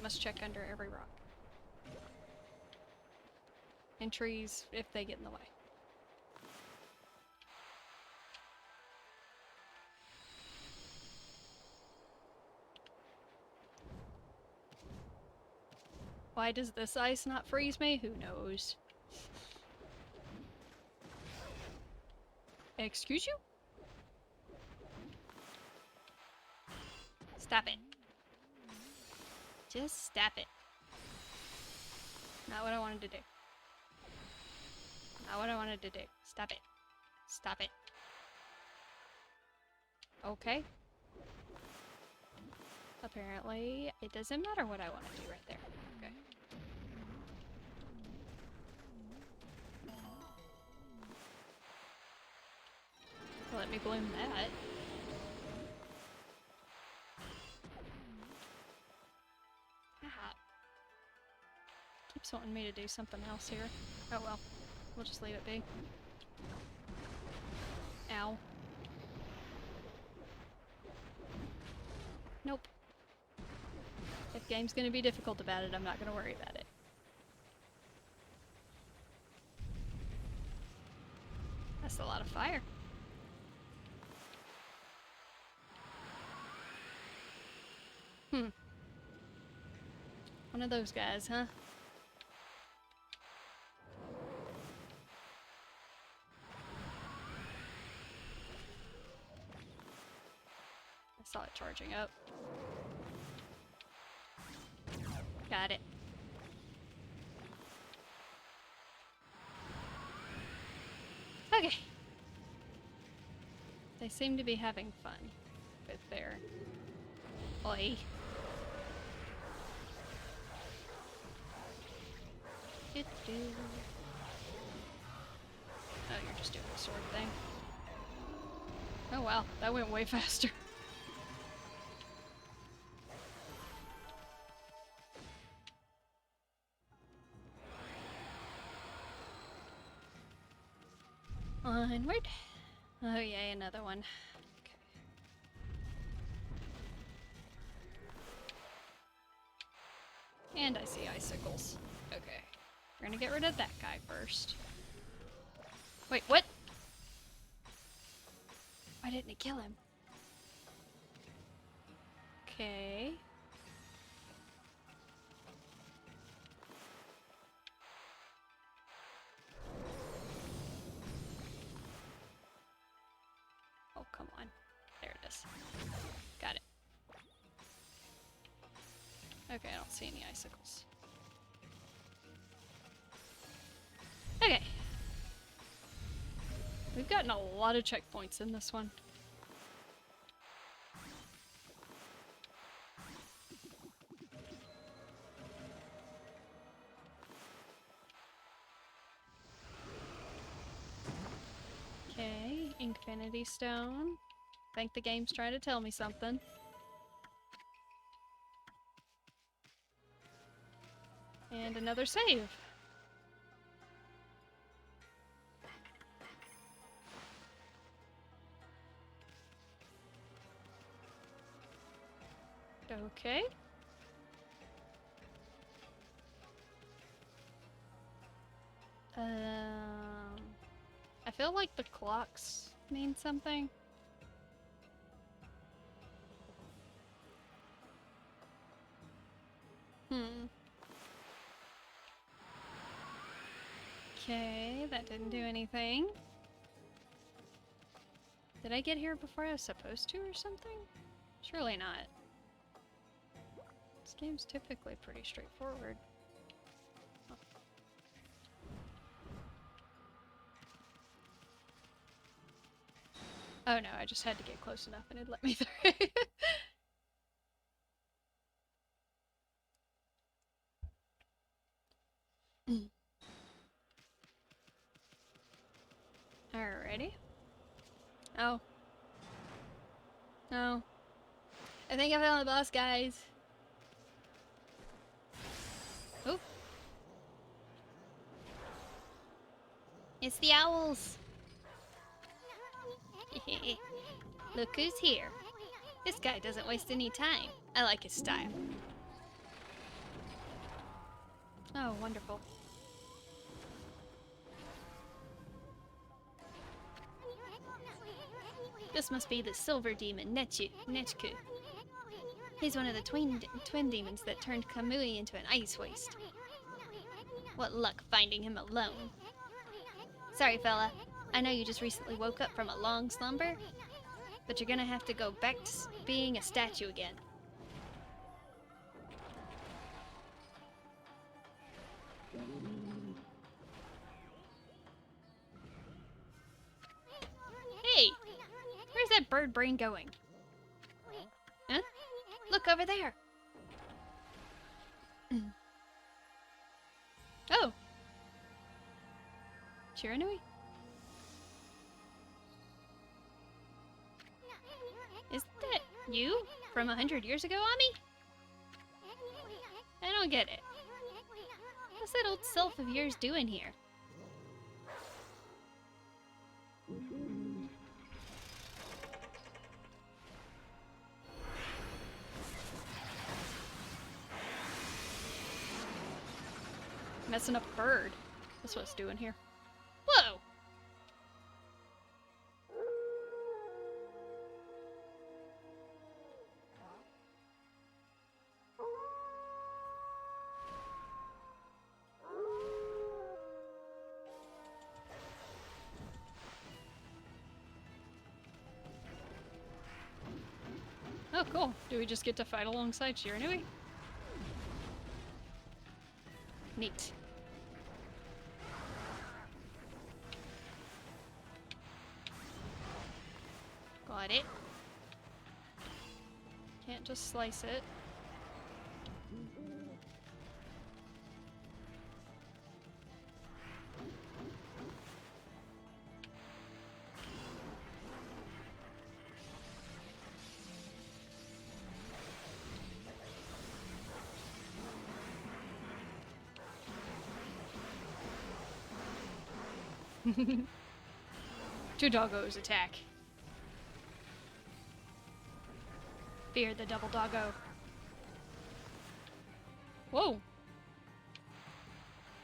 Must check under every rock. And trees if they get in the way. Why does this ice not freeze me? Who knows? Excuse you? Stop it. Just stop it. Not what I wanted to do. Not what I wanted to do. Stop it. Stop it. Okay. Apparently, it doesn't matter what I want to do right there. Okay. Let me bloom that. keeps wanting me to do something else here. Oh well. We'll just leave it be. Ow. Nope. If game's gonna be difficult about it, I'm not gonna worry about it. That's a lot of fire. One of those guys, huh? I saw it charging up. Got it. Okay. They seem to be having fun with their... Oi. Oh, you're just doing the sword thing. Oh wow, that went way faster. Onward. Oh yay, another one. Okay. And I see icicles. Okay. We're gonna get rid of that guy first. Wait, what? Why didn't it kill him? Okay. Oh, come on. There it is. Got it. Okay, I don't see any icicles. Okay. We've gotten a lot of checkpoints in this one. Okay, Infinity Stone. Think the game's trying to tell me something. And another save. Okay. I feel like the clocks mean something. Okay, that didn't do anything. Did I get here before I was supposed to or something? Surely not. This game's typically pretty straightforward. Oh no, I just had to get close enough and it let me through. Alrighty. Oh. No. I think I found the boss, guys. Oh. It's the owls. Look who's here. This guy doesn't waste any time. I like his style. Oh, wonderful. This must be the silver demon, Nechku. He's one of the twin demons that turned Kamui into an ice waste. What luck finding him alone. Sorry, fella. I know you just recently woke up from a long slumber, but you're gonna have to go back to being a statue again. Hey! Where's that bird brain going? Huh? Look over there! Oh! Chiranui? Is that you? From 100 years ago, Ami? I don't get it. What's that old self of yours doing here? Messing up a bird. That's what it's doing here. Whoa! Oh, cool. Do we just get to fight alongside Shiranui? Neat. Got it. Can't just slice it. Two doggos attack. Fear the double doggo. Whoa!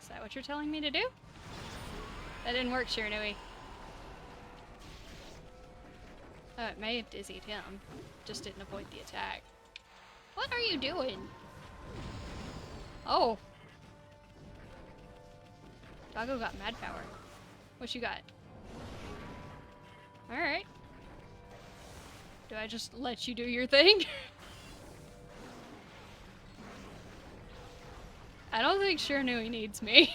Is that what you're telling me to do? That didn't work, Shiranui. Oh, it may have dizzied him. Just didn't avoid the attack. What are you doing? Oh! Doggo got mad power. What you got? Alright. Do I just let you do your thing? I don't think Shiranui needs me.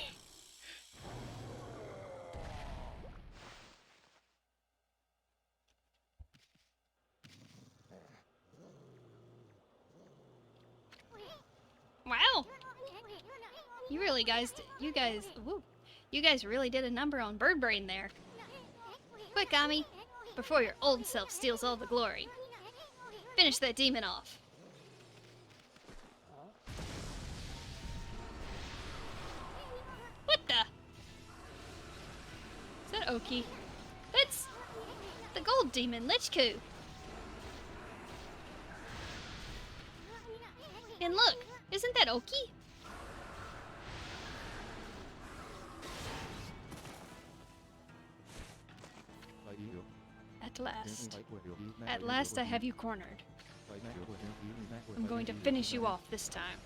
Wow! You guys really did a number on Bird Brain there. Quick, Ami, before your old self steals all the glory. Finish that demon off. What the? Is that Oki? That's the gold demon, Lichku. And look, isn't that Oki? At last. At last I have you cornered. I'm going to finish you off this time.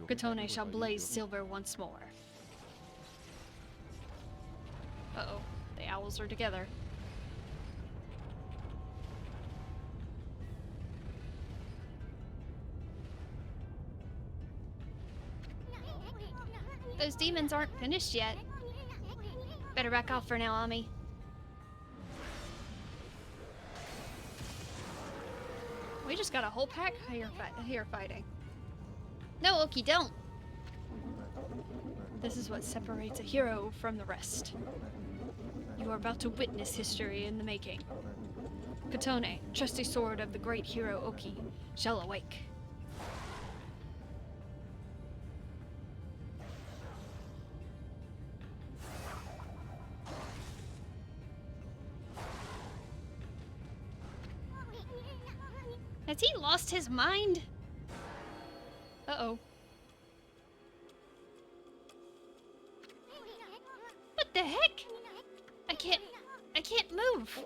Katone shall blaze silver once more. Uh-oh. The owls are together. Those demons aren't finished yet. Better back off for now, Ami. We just got a whole pack here fighting. No, Oki, don't. This is what separates a hero from the rest. You are about to witness history in the making. Katone, trusty sword of the great hero Oki, shall awake. Has he lost his mind? Uh-oh. What the heck? I can't move.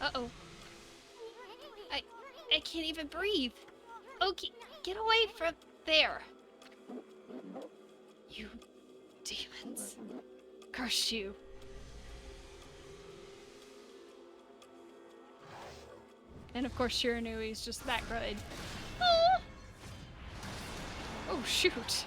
Uh-oh. I can't even breathe. Oki, get away from there. You demons. Curse you. And of course Shiranui's just that good. Ah! Oh shoot.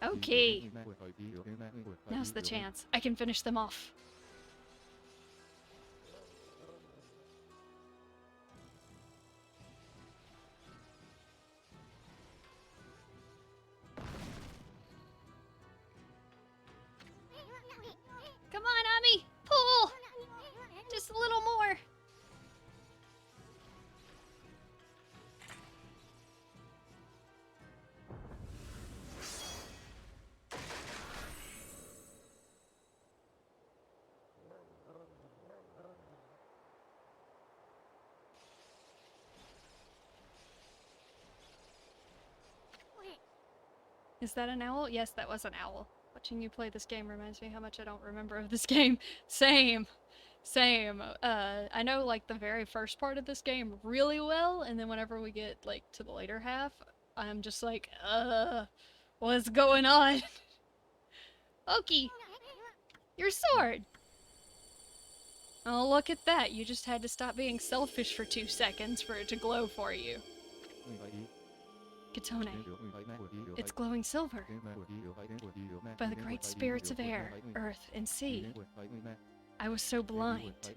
Okay. Now's the chance. I can finish them off. Is that an owl? Yes, that was an owl. Watching you play this game reminds me how much I don't remember of this game. Same. Same. I know like the very first part of this game really well, and then whenever we get like to the later half, I'm just like, what's going on? Oki, your sword! Oh, look at that. You just had to stop being selfish for 2 seconds for it to glow for you. Katone, it's glowing silver. By the great spirits of air, earth, and sea. I was so blind.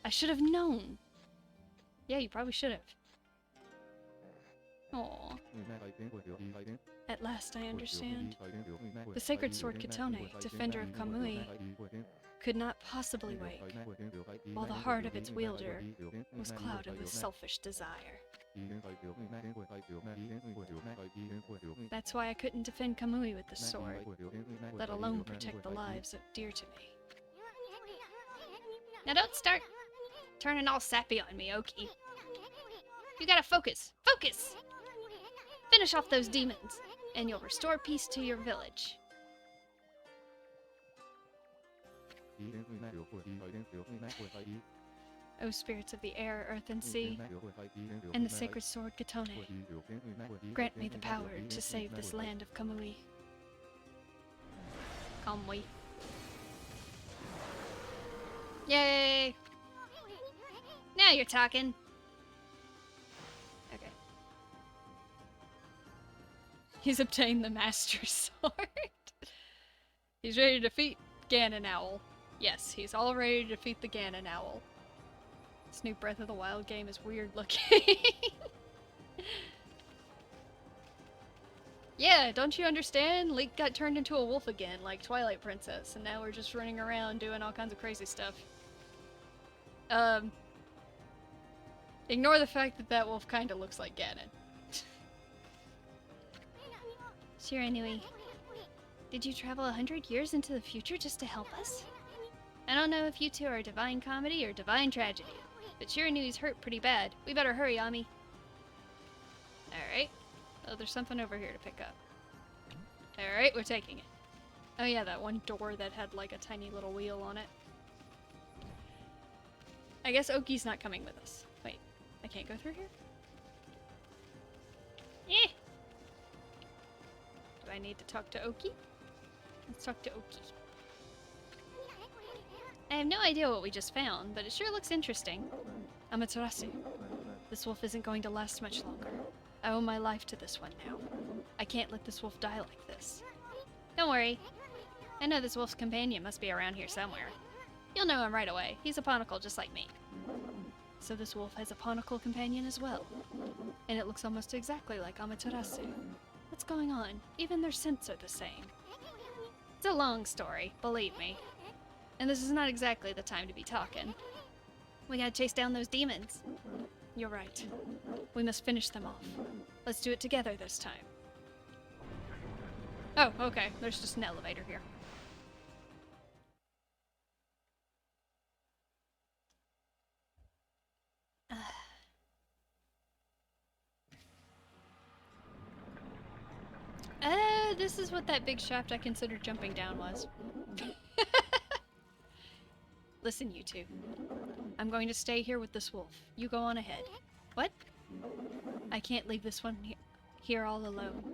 I should have known. Yeah, you probably should have. Aww. At last I understand. The sacred sword Katone, defender of Kamui, could not possibly wake, while the heart of its wielder was clouded with selfish desire. That's why I couldn't defend Kamui with the sword, let alone protect the lives of dear to me. Now don't start turning all sappy on me, Oki. You gotta focus. Focus! Finish off those demons, and you'll restore peace to your village. O spirits of the air, earth, and sea, and the sacred sword Katone, grant me the power to save this land of Kamui. Kamui. Yay! Now you're talking. Okay. He's obtained the Master Sword. He's ready to defeat Ganon Owl. Yes, he's all ready to defeat the Ganon Owl. This new Breath of the Wild game is weird looking. Yeah, don't you understand? Link got turned into a wolf again, like Twilight Princess, and now we're just running around doing all kinds of crazy stuff. Ignore the fact that that wolf kinda looks like Ganon. Shiranui, did you travel 100 years into the future just to help us? I don't know if you two are divine comedy or divine tragedy, but Shiranui's hurt pretty bad. We better hurry, Ami. Alright. Oh, there's something over here to pick up. Alright, we're taking it. Oh yeah, that one door that had like a tiny little wheel on it. I guess Oki's not coming with us. Wait, I can't go through here? Eh. Do I need to talk to Oki? Let's talk to Oki. I have no idea what we just found, but it sure looks interesting. Amaterasu. This wolf isn't going to last much longer. I owe my life to this one now. I can't let this wolf die like this. Don't worry. I know this wolf's companion must be around here somewhere. You'll know him right away. He's a ponicle just like me. So this wolf has a ponicle companion as well. And it looks almost exactly like Amaterasu. What's going on? Even their scents are the same. It's a long story, believe me. And this is not exactly the time to be talking. We gotta chase down those demons. You're right. We must finish them off. Let's do it together this time. Oh, okay. There's just an elevator here. This is what that big shaft I considered jumping down was. Listen, you two. I'm going to stay here with this wolf. You go on ahead. What? I can't leave this one here all alone.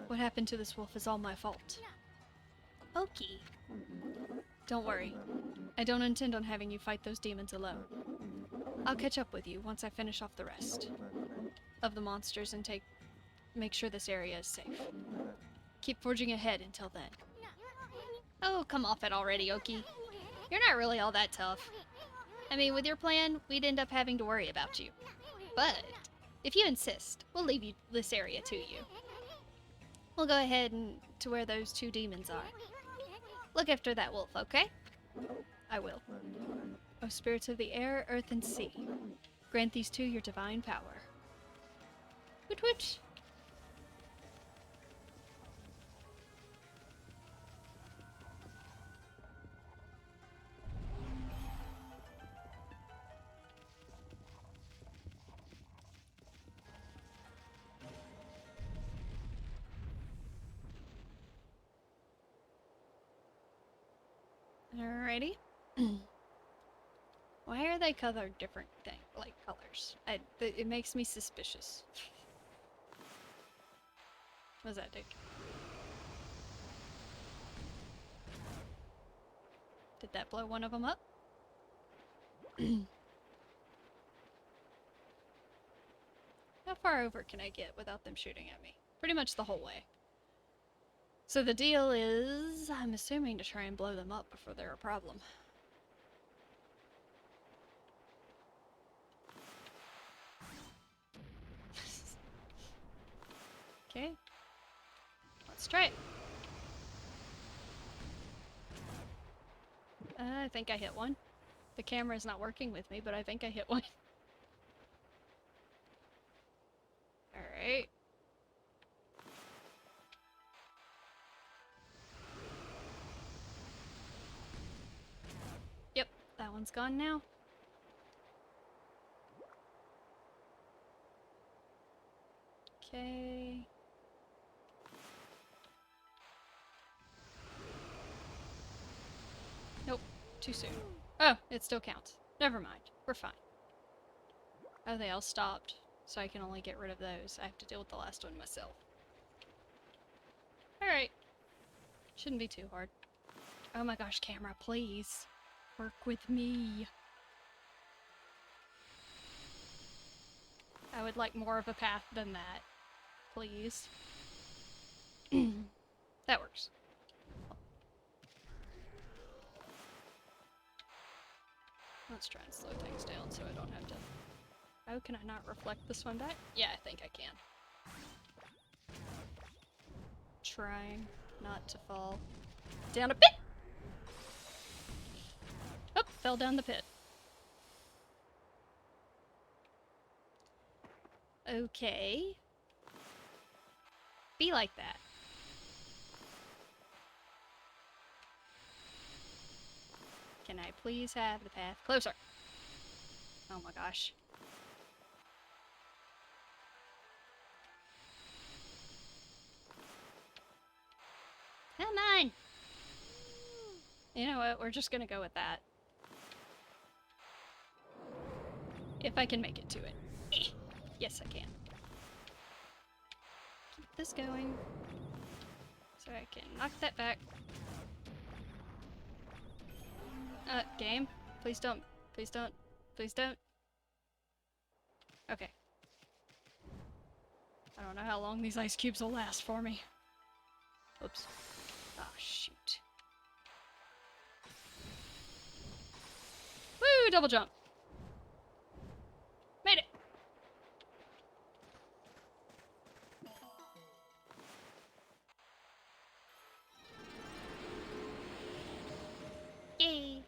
What happened to this wolf is all my fault. Oki. Don't worry. I don't intend on having you fight those demons alone. I'll catch up with you once I finish off the rest of the monsters and make sure this area is safe. Keep forging ahead until then. Oh, come off it already, Oki. You're not really all that tough. I mean, with your plan, we'd end up having to worry about you. But if you insist, we'll leave this area to you. We'll go ahead and to where those two demons are. Look after that wolf, okay? I will. O spirits of the air, earth, and sea, grant these two your divine power. Woot woot. Alrighty. Why are they colored different like colors? It makes me suspicious. What does that do? Did that blow one of them up? How far over can I get without them shooting at me? Pretty much the whole way. So the deal is, I'm assuming, to try and blow them up before they're a problem. Okay. Let's try it. I think I hit one. The camera's not working with me, but I think I hit one. Alright. Yep, that one's gone now. Okay. Nope, too soon. Oh, it still counts. Never mind, we're fine. Oh, they all stopped, so I can only get rid of those. I have to deal with the last one myself. Alright. Shouldn't be too hard. Oh my gosh, camera, please. Work with me. I would like more of a path than that. Please. That works. Let's try and slow things down so I don't have to... Oh, can I not reflect this one back? Yeah, I think I can. Trying not to fall down a pit! Oh, fell down the pit. Okay. Be like that. Can I please have the path closer? Oh my gosh. Come on! You know what? We're just gonna go with that. If I can make it to it. Yes, I can. Keep this going. So I can knock that back. Game? Please don't. Please don't. Please don't. Okay. I don't know how long these ice cubes will last for me. Oops. Ah, shoot. Woo! Double jump. Made it! Yay!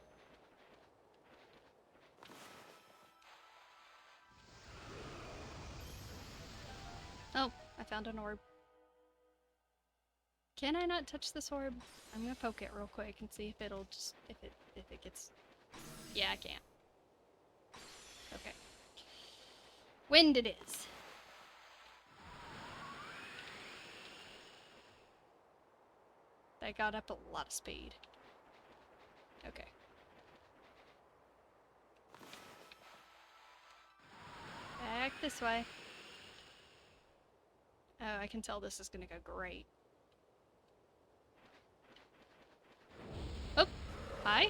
Oh, I found an orb. Can I not touch this orb? I'm gonna poke it real quick and see if it'll just if it gets. Yeah, I can. Okay. Wind it is. They got up a lot of speed. Okay. Back this way. Oh, I can tell this is gonna go great. Oh! Hi?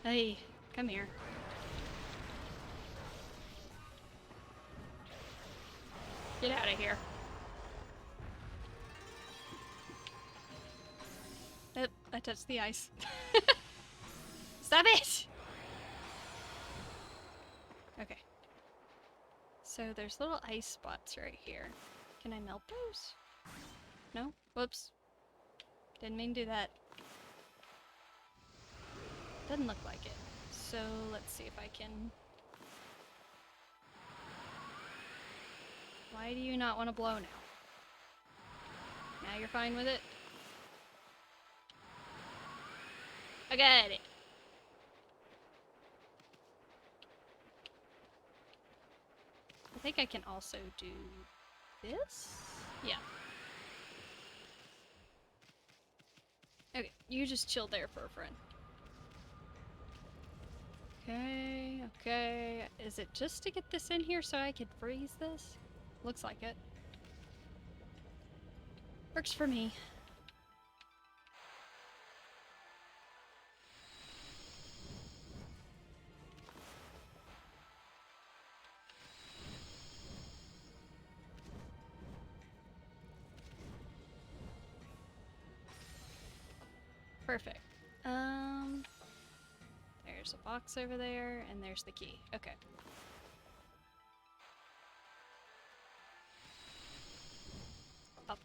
Hey, come here. Get out of here. Oh, I touched the ice. Stop it! Okay. So there's little ice spots right here. Can I melt those? No? Whoops. Didn't mean to do that. Doesn't look like it. So let's see if I can... Why do you not want to blow now? Now you're fine with it? I got it. I think I can also do this? Yeah. Okay, you just chill there for a friend. Okay, okay. Is it just to get this in here so I could freeze this? Looks like it. Works for me. Perfect. There's a box over there, and there's the key. Okay. Up.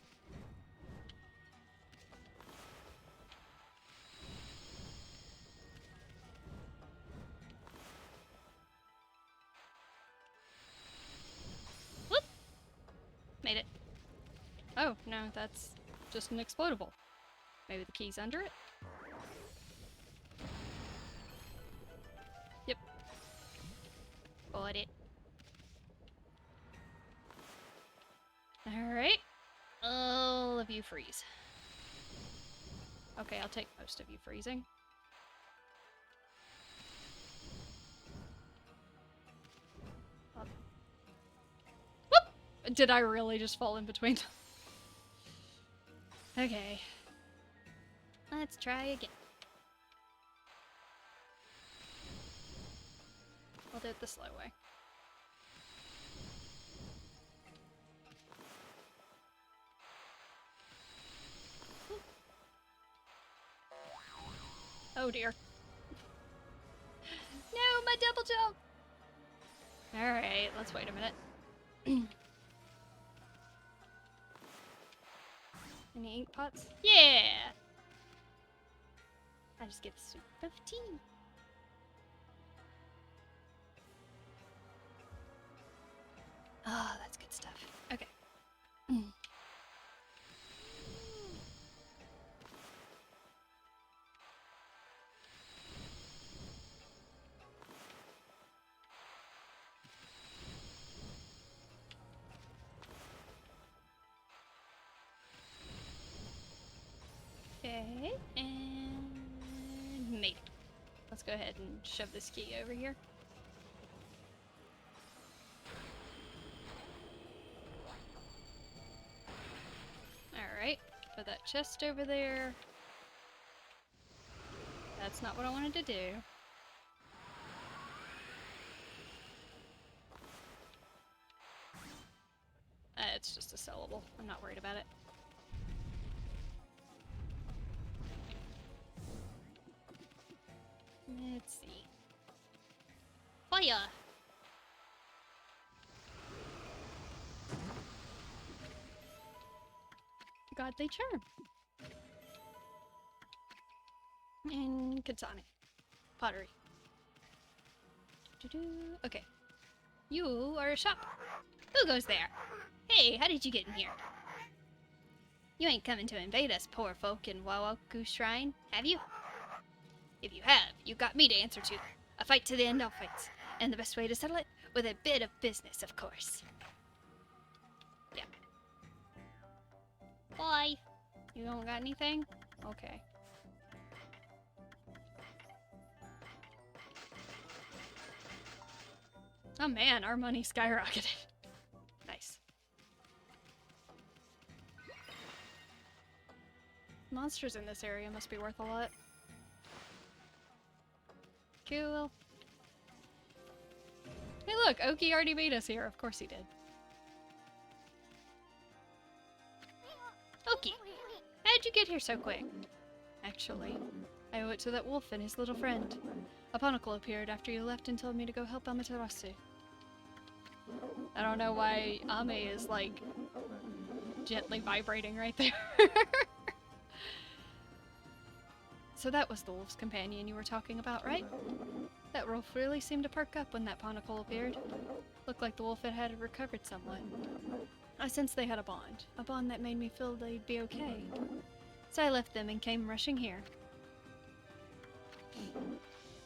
Whoop! Made it. Oh, no, that's just an explodable. Maybe the key's under it? Yep. Got it. Alright. All of you freeze. Okay, I'll take most of you freezing. Up. Whoop! Did I really just fall in between? Okay. Let's try again. I'll do it the slow way. Oh dear. No, my double jump! Alright, let's wait a minute. Any ink pots? Yeah! I just get a soup of tea. Oh, that's good stuff. Okay. Okay, and made it. Let's go ahead and shove this key over here. Alright, put that chest over there. That's not what I wanted to do. It's just a sellable. I'm not worried about it. Let's see. Fire! Godly charm. And Katsani. Pottery. Doo-doo. Okay. You are a shop. Who goes there? Hey, how did you get in here? You ain't coming to invade us poor folk in Wawaku Shrine, have you? If you have, you got me to answer to. A fight to the end all fights. And the best way to settle it? With a bit of business, of course. Yeah. Bye. You don't got anything? Okay. Oh man, our money skyrocketed. Nice. Monsters in this area must be worth a lot. Cool. Hey look, Oki already made us here. Of course he did. Oki, how'd you get here so quick? Actually, I owe it to that wolf and his little friend. A Ponicle appeared after you left and told me to go help Amaterasu. I don't know why Ame is like gently vibrating right there. So that was the wolf's companion you were talking about, right? That wolf really seemed to perk up when that Ponicle appeared. Looked like the wolf had recovered somewhat. I sensed they had a bond that made me feel they'd be okay. So I left them and came rushing here.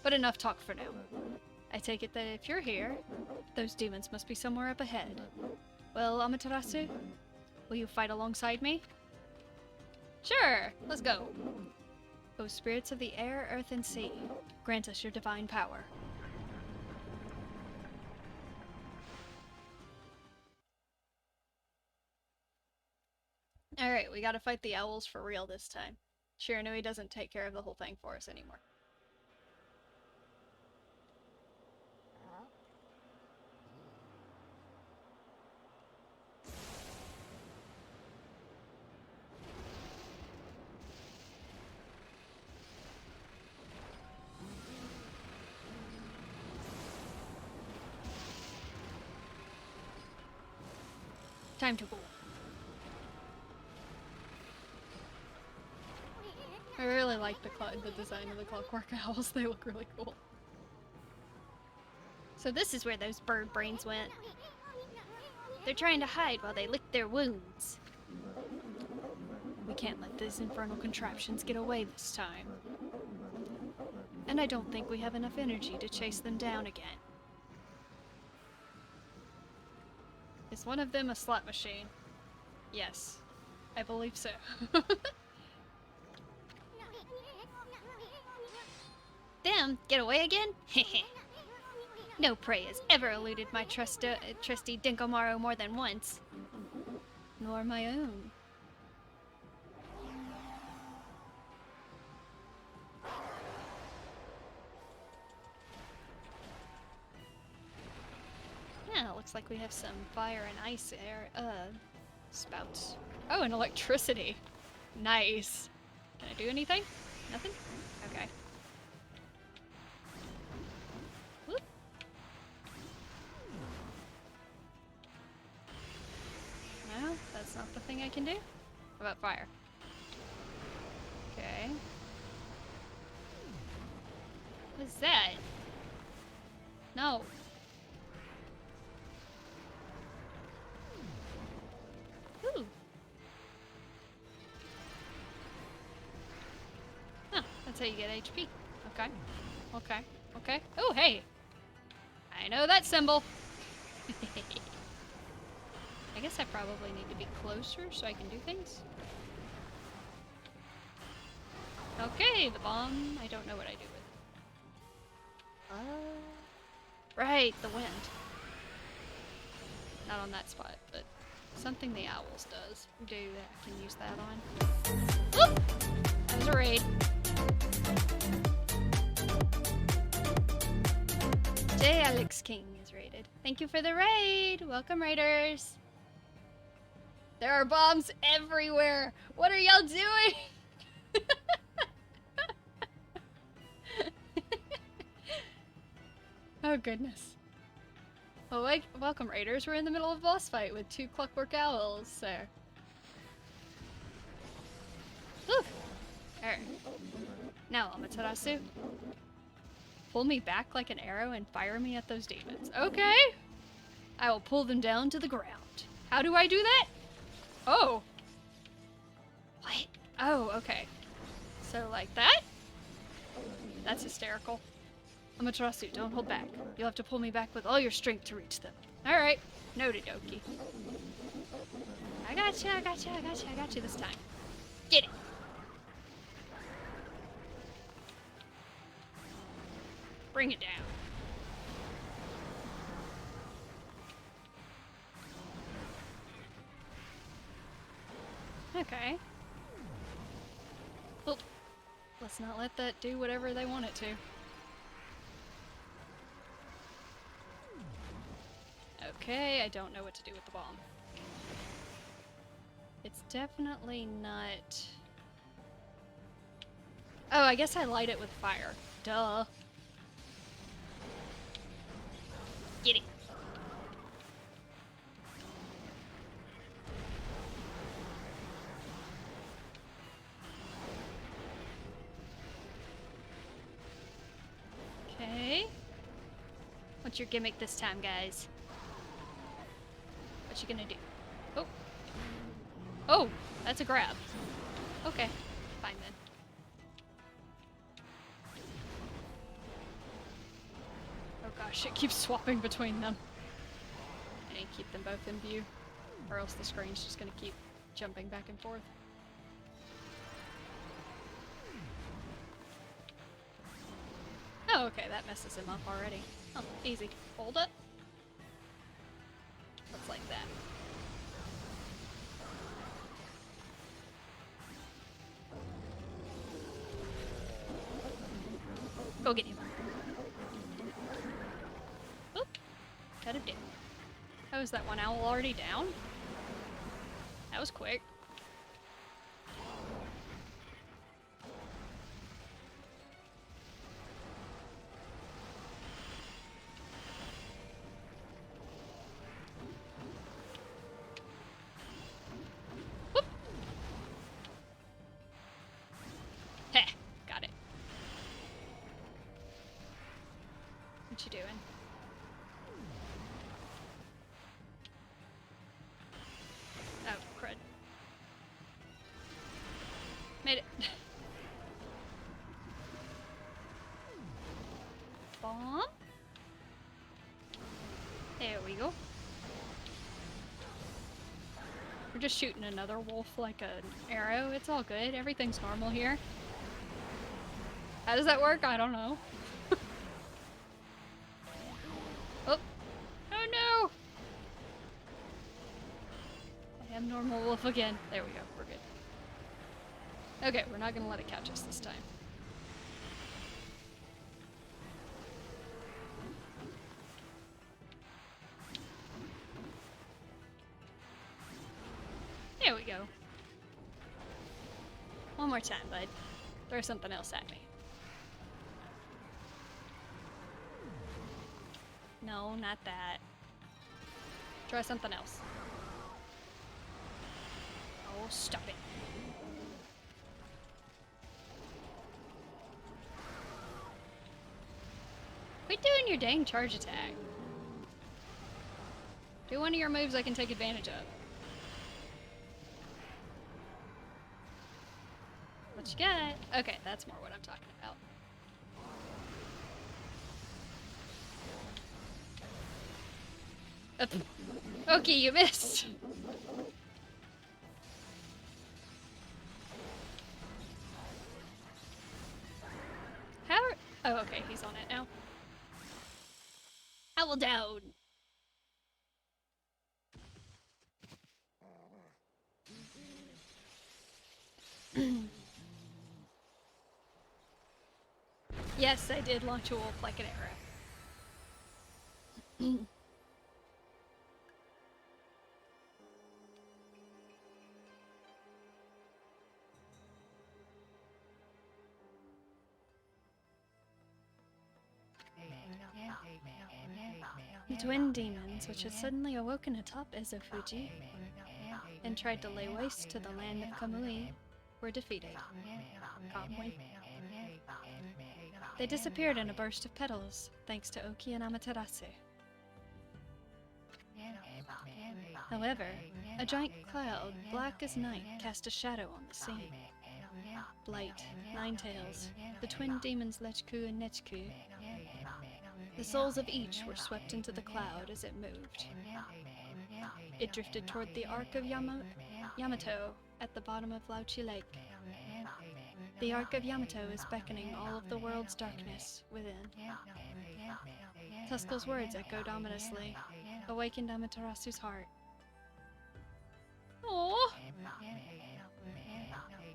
But enough talk for now. I take it that if you're here, those demons must be somewhere up ahead. Well, Amaterasu, will you fight alongside me? Sure, let's go. O spirits of the air, earth, and sea, grant us your divine power. Alright, we gotta fight the owls for real this time. Shiranui doesn't take care of the whole thing for us anymore. Time to go. I really like the design of the clockwork owls. They look really cool. So this is where those bird brains went. They're trying to hide while they lick their wounds. We can't let these infernal contraptions get away this time. And I don't think we have enough energy to chase them down again. Is one of them a slot machine? Yes, I believe so. Them get away again? No prey has ever eluded my trusty Dinkomaro more than once. Nor my own. Yeah, looks like we have some fire and ice air, spouts. Oh, and electricity. Nice. Can I do anything? Nothing? Okay. Whoop. No, that's not the thing I can do. How about fire? Okay. What's that? No. Ooh. Huh, that's how you get HP. Okay. Okay. Okay. Oh, hey! I know that symbol! I guess I probably need to be closer so I can do things. Okay, the bomb. I don't know what I do with it. Right, the wind. Not on that spot, but something the owls does. Do that. I can use that on. Whoop! That was a raid. J. Alex King is raided. Thank you for the raid! Welcome, raiders! There are bombs everywhere! What are y'all doing? Oh, goodness. Well, welcome, raiders. We're in the middle of a boss fight with 2 clockwork owls, so... Whew! Alright. Now, Amaterasu. Pull me back like an arrow and fire me at those demons. Okay! I will pull them down to the ground. How do I do that? Oh! What? Oh, okay. So, like that? That's hysterical. Amaterasu, don't hold back. You'll have to pull me back with all your strength to reach them. Alright. Noted, Oki. I gotcha, I gotcha, I gotcha, I got you this time. Get it! Bring it down. Okay. Well, let's not let that do whatever they want it to. Okay, I don't know what to do with the bomb. It's definitely not... Oh, I guess I light it with fire. Duh. Get it. Okay. What's your gimmick this time, guys? What you gonna do? Oh. Oh, that's a grab. Okay, fine then. Oh gosh, it keeps swapping between them. I need to keep them both in view, or else the screen's just gonna keep jumping back and forth. okay, that messes him up already. Oh, easy. Hold it. Looks like that. Go get him. Oop. Cut him down. Oh, is that one owl already down? That was quick. Whoop. Heh, got it. What you doing? Oh, crud. Made it. Bomb. There we go. We're just shooting another wolf like an arrow. It's all good. Everything's normal here. How does that work? I don't know. Oh. Oh no! I am normal wolf again. There we go. We're good. Okay, we're not gonna let it catch us this time. There we go. One more time, bud. Throw something else at me. No, not that. Try something else. Oh, stop it. Quit doing your dang charge attack. Do one of your moves I can take advantage of. What you got? Okay, that's more what I'm talking about. Okay, you missed. How? Oh, okay, he's on it now. Owl down. Yes, I did launch a wolf like an arrow. The twin demons, which had suddenly awoken atop Ezofuji and tried to lay waste to the land of Kamui, were defeated. Calmly. They disappeared in a burst of petals, thanks to Oki and Amaterasu. However, a giant cloud, black as night, cast a shadow on the scene. Blight, Ninetails, the twin demons Lechku and Nechku. The souls of each were swept into the cloud as it moved. It drifted toward the Ark of Yamato at the bottom of Lauchi Lake. The Ark of Yamato is beckoning all of the world's darkness within. Tuskel's words echoed ominously, awakened Amaterasu's heart. Aww!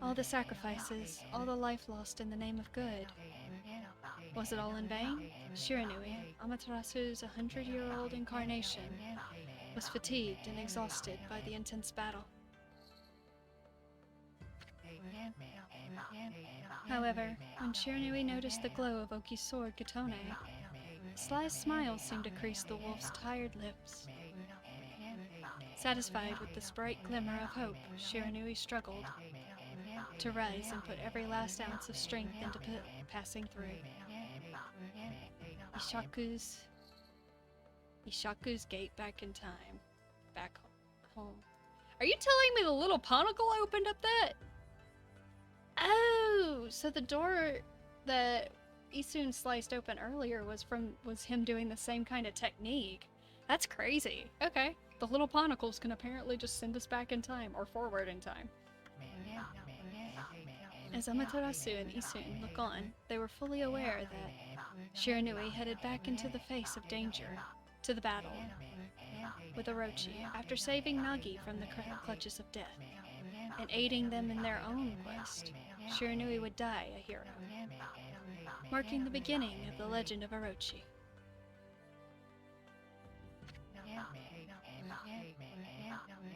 All the sacrifices, all the life lost in the name of good. Was it all in vain? Shiranui, Amaterasu's 100-year-old incarnation, was fatigued and exhausted by the intense battle. However, when Shiranui noticed the glow of Oki's sword, Katone, a sly smile seemed to crease the wolf's tired lips. Satisfied with this bright glimmer of hope, Shiranui struggled to rise and put every last ounce of strength into passing through. Ishaku's gate back in time. Back home. Are you telling me the little ponicle opened up that? Oh, so the door that Issun sliced open earlier was him doing the same kind of technique. That's crazy. Okay. The little ponicles can apparently just send us back in time or forward in time. As Amaterasu and Issun look on, they were fully aware that Shiranui headed back into the face of danger, to the battle with Orochi, after saving Nagi from the clutches of death, and aiding them in their own quest. Shiranui would die a hero, marking the beginning of the legend of Orochi.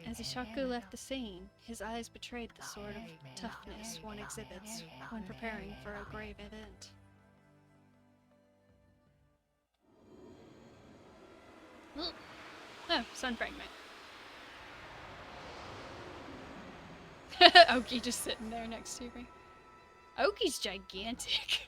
As Ishaku left the scene, his eyes betrayed the sort of toughness one exhibits when preparing for a grave event. Oh, sun fragment. Oki just sitting there next to me. Oki's gigantic.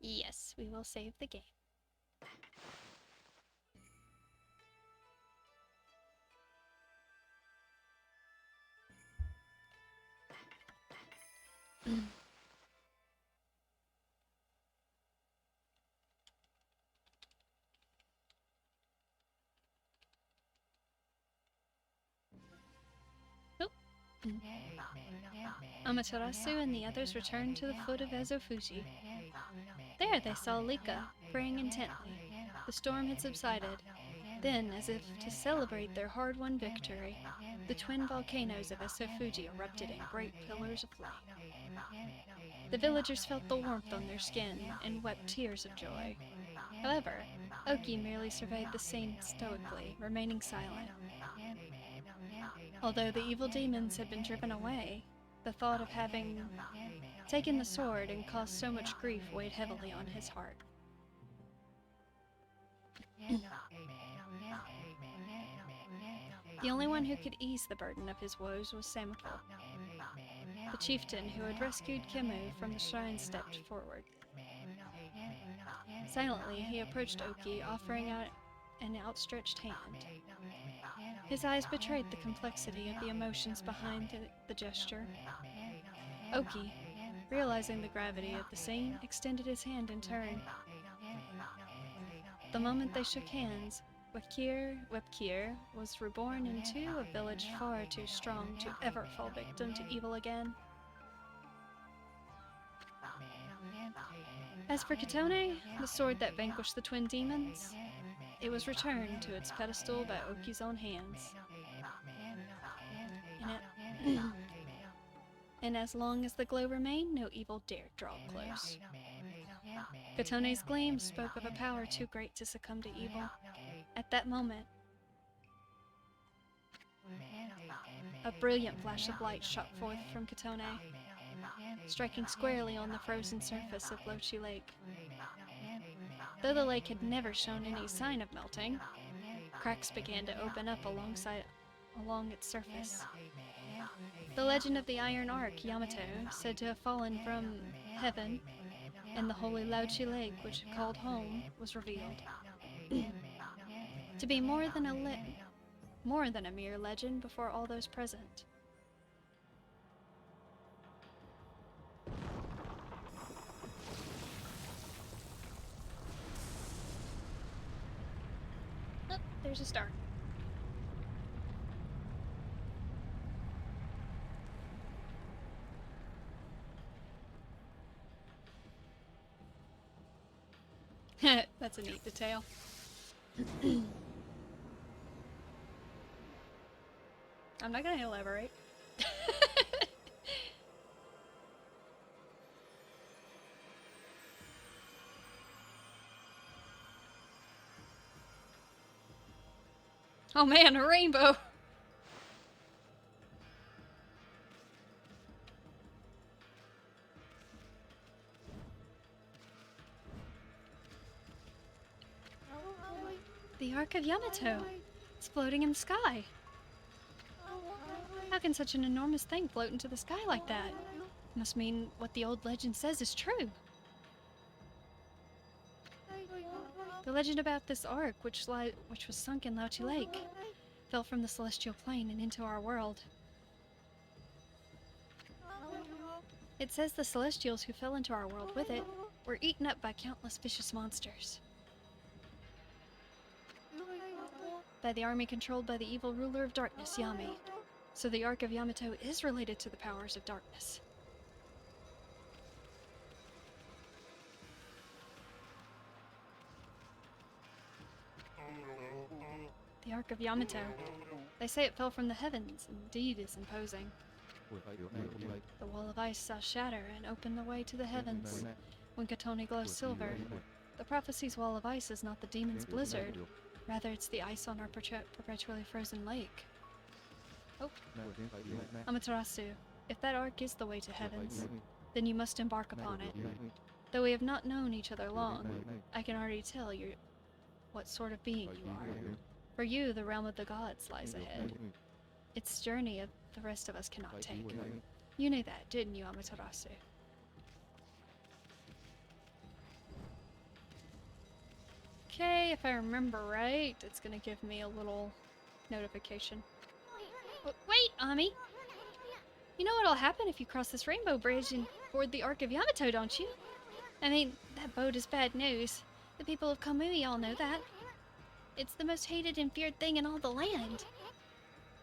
Yes, we will save the game. Amaterasu and the others returned to the foot of Ezofuji. There they saw Lika, praying intently. The storm had subsided. Then, as if to celebrate their hard-won victory, the twin volcanoes of Ezofuji erupted in great pillars of flame. The villagers felt the warmth on their skin and wept tears of joy. However, Oki merely surveyed the scene stoically, remaining silent. Although the evil demons had been driven away, the thought of having taken the sword and caused so much grief weighed heavily on his heart. The only one who could ease the burden of his woes was Samiko. The chieftain who had rescued Kemu from the shrine stepped forward. Silently, he approached Oki, offering out an outstretched hand. His eyes betrayed the complexity of the emotions behind the gesture. Oki, realizing the gravity of the scene, extended his hand in turn. The moment they shook hands, Webkir was reborn into a village far too strong to ever fall victim to evil again. As for Katone, the sword that vanquished the twin demons, it was returned to its pedestal by Oki's own hands. And as long as the glow remained, no evil dared draw close. Katone's gleam spoke of a power too great to succumb to evil. At that moment, a brilliant flash of light shot forth from Katone, striking squarely on the frozen surface of Lochi Lake. Though the lake had never shown any sign of melting, cracks began to open up along its surface. The legend of the Iron Ark, Yamato, said to have fallen from heaven, and the holy Lochi Lake, which it called home, was revealed. To be more than a mere legend before all those present. Oh, there's a star. That's a neat detail. I'm not going to elaborate. Oh man, a rainbow! The Ark of Yamato! It's floating in the sky! How can such an enormous thing float into the sky like that? Must mean what the old legend says is true. The legend about this ark, which was sunk in Lochi Lake, fell from the celestial plane and into our world. It says the celestials who fell into our world with it We're eaten up by countless vicious monsters. By the army controlled by the evil ruler of darkness, Yami. So the Ark of Yamato is related to the powers of darkness. The Ark of Yamato. They say it fell from the heavens. Indeed is imposing. The wall of ice shall shatter and open the way to the heavens. When Katoni glows silver, the prophecy's wall of ice is not the demon's blizzard. Rather, it's the ice on our perpetually frozen lake. Oh. Amaterasu, if that ark is the way to heavens, then you must embark upon it. Though we have not known each other long, I can already tell you what sort of being you are. For you, the realm of the gods lies ahead. Its journey the rest of us cannot take. You knew that, didn't you, Amaterasu? Okay, if I remember right, it's gonna give me a little notification. Wait, Ami! You know what'll happen if you cross this rainbow bridge and board the Ark of Yamato, don't you? I mean, that boat is bad news. The people of Kamui all know that. It's the most hated and feared thing in all the land.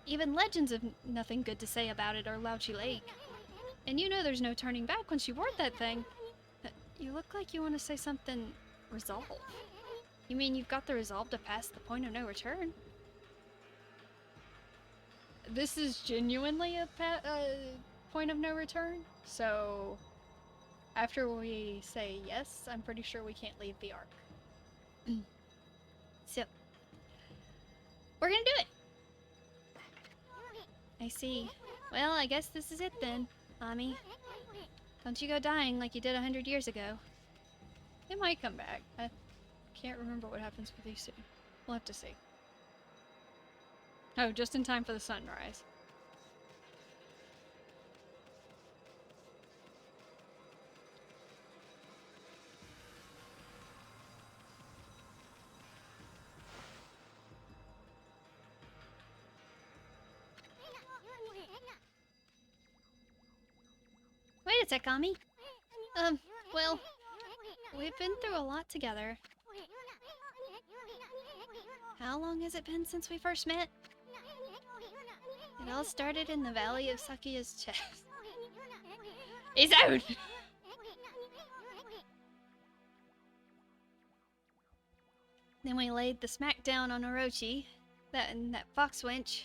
Even legends have nothing good to say about it or Lauchi Lake. And you know there's no turning back once you board that thing. You look like you want to say something resolve. You mean you've got the resolve to pass the point of no return? This is genuinely a point of no return, so after we say yes, I'm pretty sure we can't leave the Ark. So, we're gonna do it! I see. Well, I guess this is it then, Ami. Don't you go dying like you did 100 years ago. It might come back. I can't remember what happens with Issun. We'll have to see. Oh, just in time for the sunrise. Wait a sec, Ami. Well, we've been through a lot together. How long has it been since we first met? It all started in the valley of Sakuya's chest. Issun! Then we laid the smack down on Orochi, that fox wench.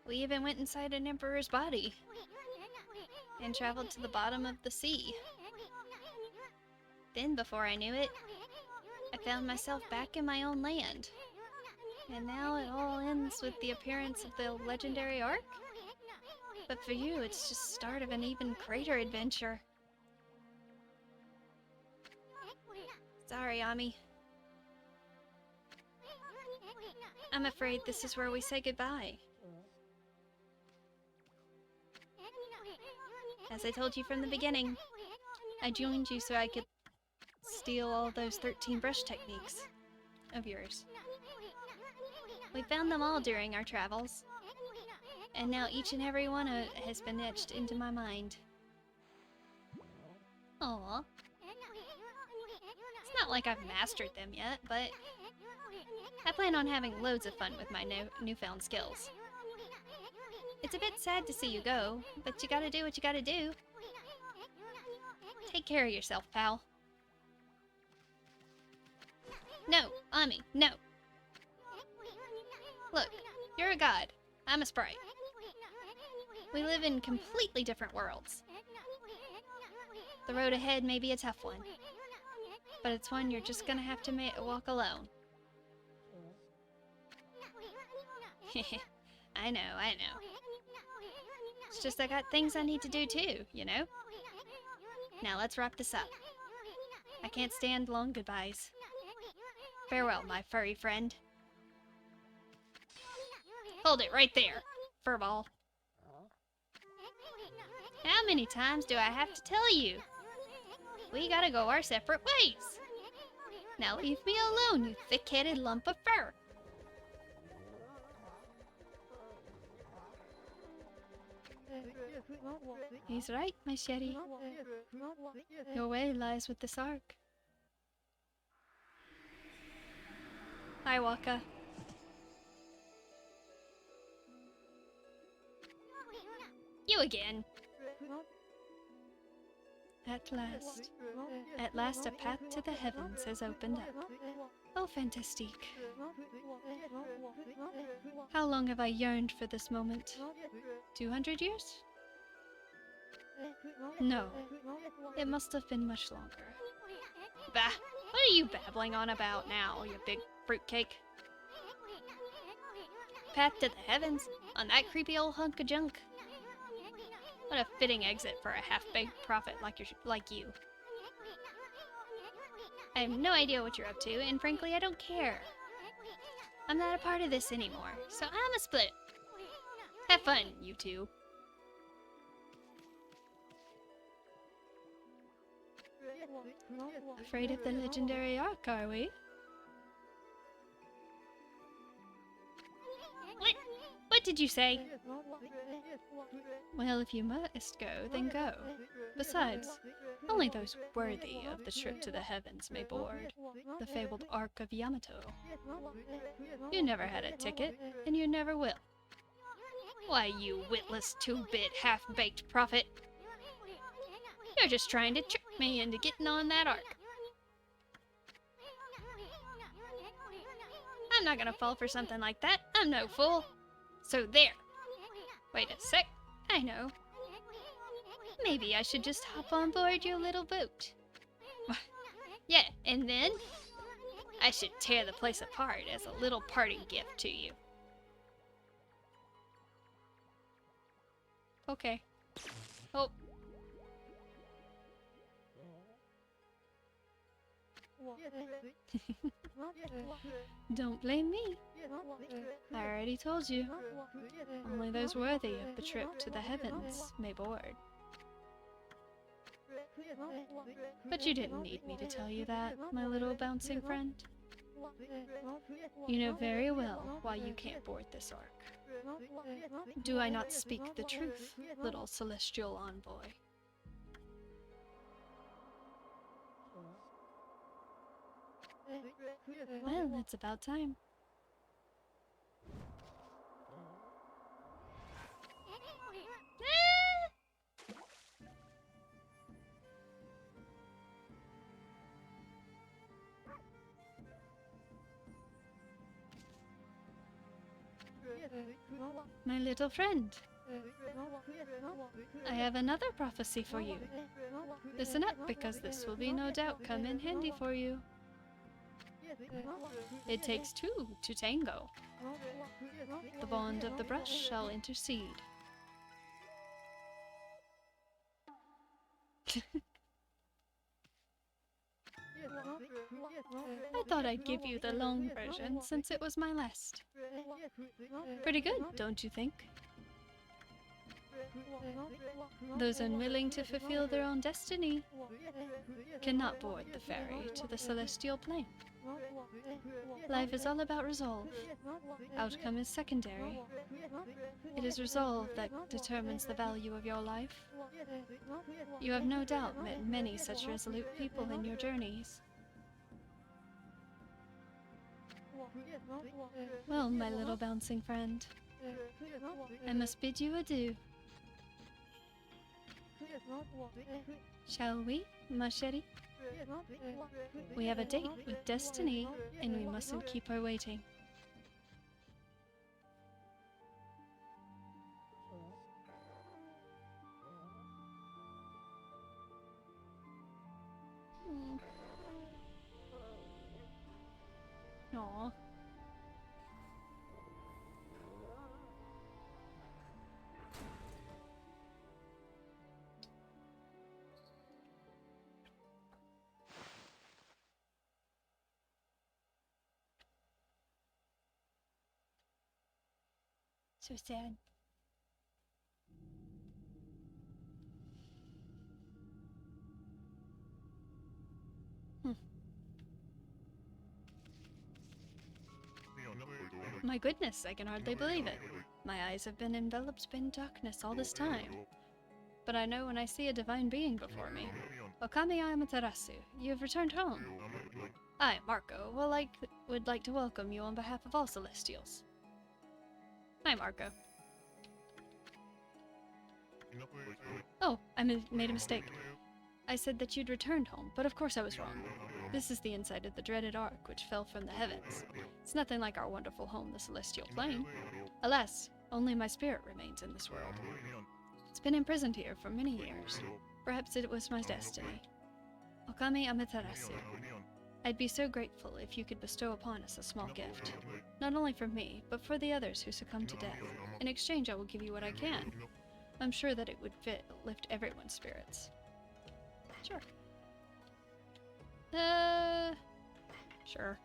We even went inside an emperor's body and traveled to the bottom of the sea. Then, before I knew it, I found myself back in my own land. And now it all ends with the appearance of the legendary Ark? But for you, it's just the start of an even greater adventure. Sorry, Ami. I'm afraid this is where we say goodbye. As I told you from the beginning, I joined you so I could steal all those 13 brush techniques of yours. We found them all during our travels, and now each and every one has been etched into my mind. Aww. It's not like I've mastered them yet, but I plan on having loads of fun with my newfound skills. It's a bit sad to see you go, but you gotta do what you gotta do. Take care of yourself, pal. No, Ami, no. Look, you're a god. I'm a sprite. We live in completely different worlds. The road ahead may be a tough one, but it's one you're just gonna have to walk alone. I know. It's just I got things I need to do too, you know? Now let's wrap this up. I can't stand long goodbyes. Farewell, my furry friend. Hold it right there, furball. How many times do I have to tell you? We gotta go our separate ways. Now leave me alone, you thick-headed lump of fur. He's right, my Sherry. Your way lies with this ark. Hi, Waka. You again. At last. At last a path to the heavens has opened up. Oh, fantastique. How long have I yearned for this moment? 200 years? No. It must have been much longer. Bah, what are you babbling on about now, you big fruitcake? Path to the heavens? On that creepy old hunk of junk? What a fitting exit for a half-baked prophet like you. I have no idea what you're up to, and frankly, I don't care. I'm not a part of this anymore, so I'm a split. Have fun, you two. Afraid of the legendary ark, are we? What did you say? Well, if you must go, then go. Besides, only those worthy of the trip to the heavens may board the fabled Ark of Yamato. You never had a ticket, and you never will. Why, you witless two-bit half-baked prophet. You're just trying to trick me into getting on that ark. I'm not gonna fall for something like that. I'm no fool. So there. Wait a sec. I know. Maybe I should just hop on board your little boat. Yeah, and then I should tear the place apart as a little parting gift to you. Okay. Oh. Don't blame me. I already told you. Only those worthy of the trip to the heavens may board. But you didn't need me to tell you that, my little bouncing friend. You know very well why you can't board this ark. Do I not speak the truth, little celestial envoy? Well, it's about time. My little friend, I have another prophecy for you. Listen up, because this will be no doubt come in handy for you. It takes two to tango. The bond of the brush shall intercede. I thought I'd give you the long version since it was my last. Pretty good, don't you think? Those unwilling to fulfill their own destiny cannot board the ferry to the celestial plane. Life is all about resolve. Outcome is secondary. It is resolve that determines the value of your life. You have no doubt met many such resolute people in your journeys. Well, my little bouncing friend, I must bid you adieu. Shall we, ma chérie? We have a date with destiny, and we mustn't keep her waiting. Aww. So sad. My goodness, I can hardly believe it. My eyes have been enveloped in darkness all this time. But I know when I see a divine being before me. Okami Amaterasu, you have returned home. I, Marco, would like to welcome you on behalf of all Celestials. Hi, Marco. Oh, I made a mistake. I said that you'd returned home, but of course I was wrong. This is the inside of the dreaded ark which fell from the heavens. It's nothing like our wonderful home, the Celestial Plane. Alas, only my spirit remains in this world. It's been imprisoned here for many years. Perhaps it was my destiny. Okami Amaterasu. I'd be so grateful if you could bestow upon us a small gift. Not only for me, but for the others who succumb to death. In exchange, I will give you what I can. I'm sure that it would lift everyone's spirits. Sure. Sure.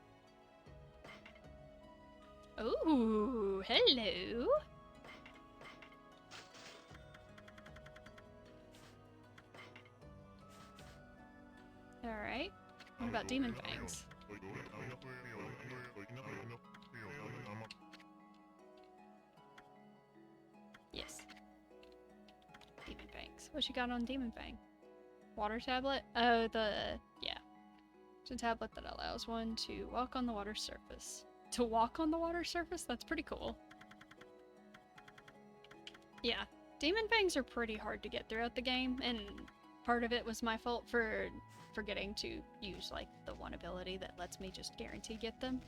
Ooh, hello. Alright. What about demon fangs? Yes. Demon fangs. What you got on demon fang? Water tablet? Oh, yeah. It's a tablet that allows one to walk on the water surface. To walk on the water surface? That's pretty cool. Yeah. Demon fangs are pretty hard to get throughout the game, and part of it was my fault for forgetting to use, like, the one ability that lets me just guarantee get them.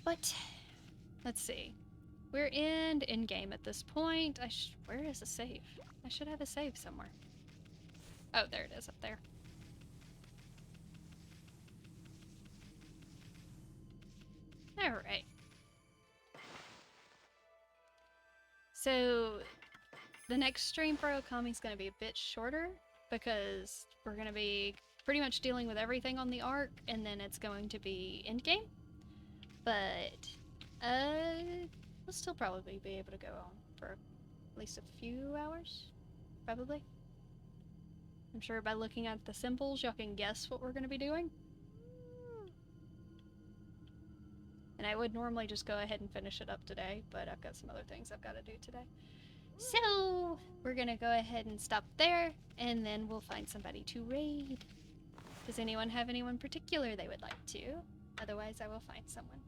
But, let's see. We're in game at this point. Where is a save? I should have a save somewhere. Oh, there it is up there. Alright. So, the next stream for Okami is going to be a bit shorter because we're going to be pretty much dealing with everything on the arc, and then it's going to be endgame. But, we'll still probably be able to go on for at least a few hours, probably. I'm sure by looking at the symbols, y'all can guess what we're going to be doing. And I would normally just go ahead and finish it up today, but I've got some other things I've got to do today. So, we're gonna go ahead and stop there, and then we'll find somebody to raid. Does anyone have anyone particular they would like to? Otherwise, I will find someone.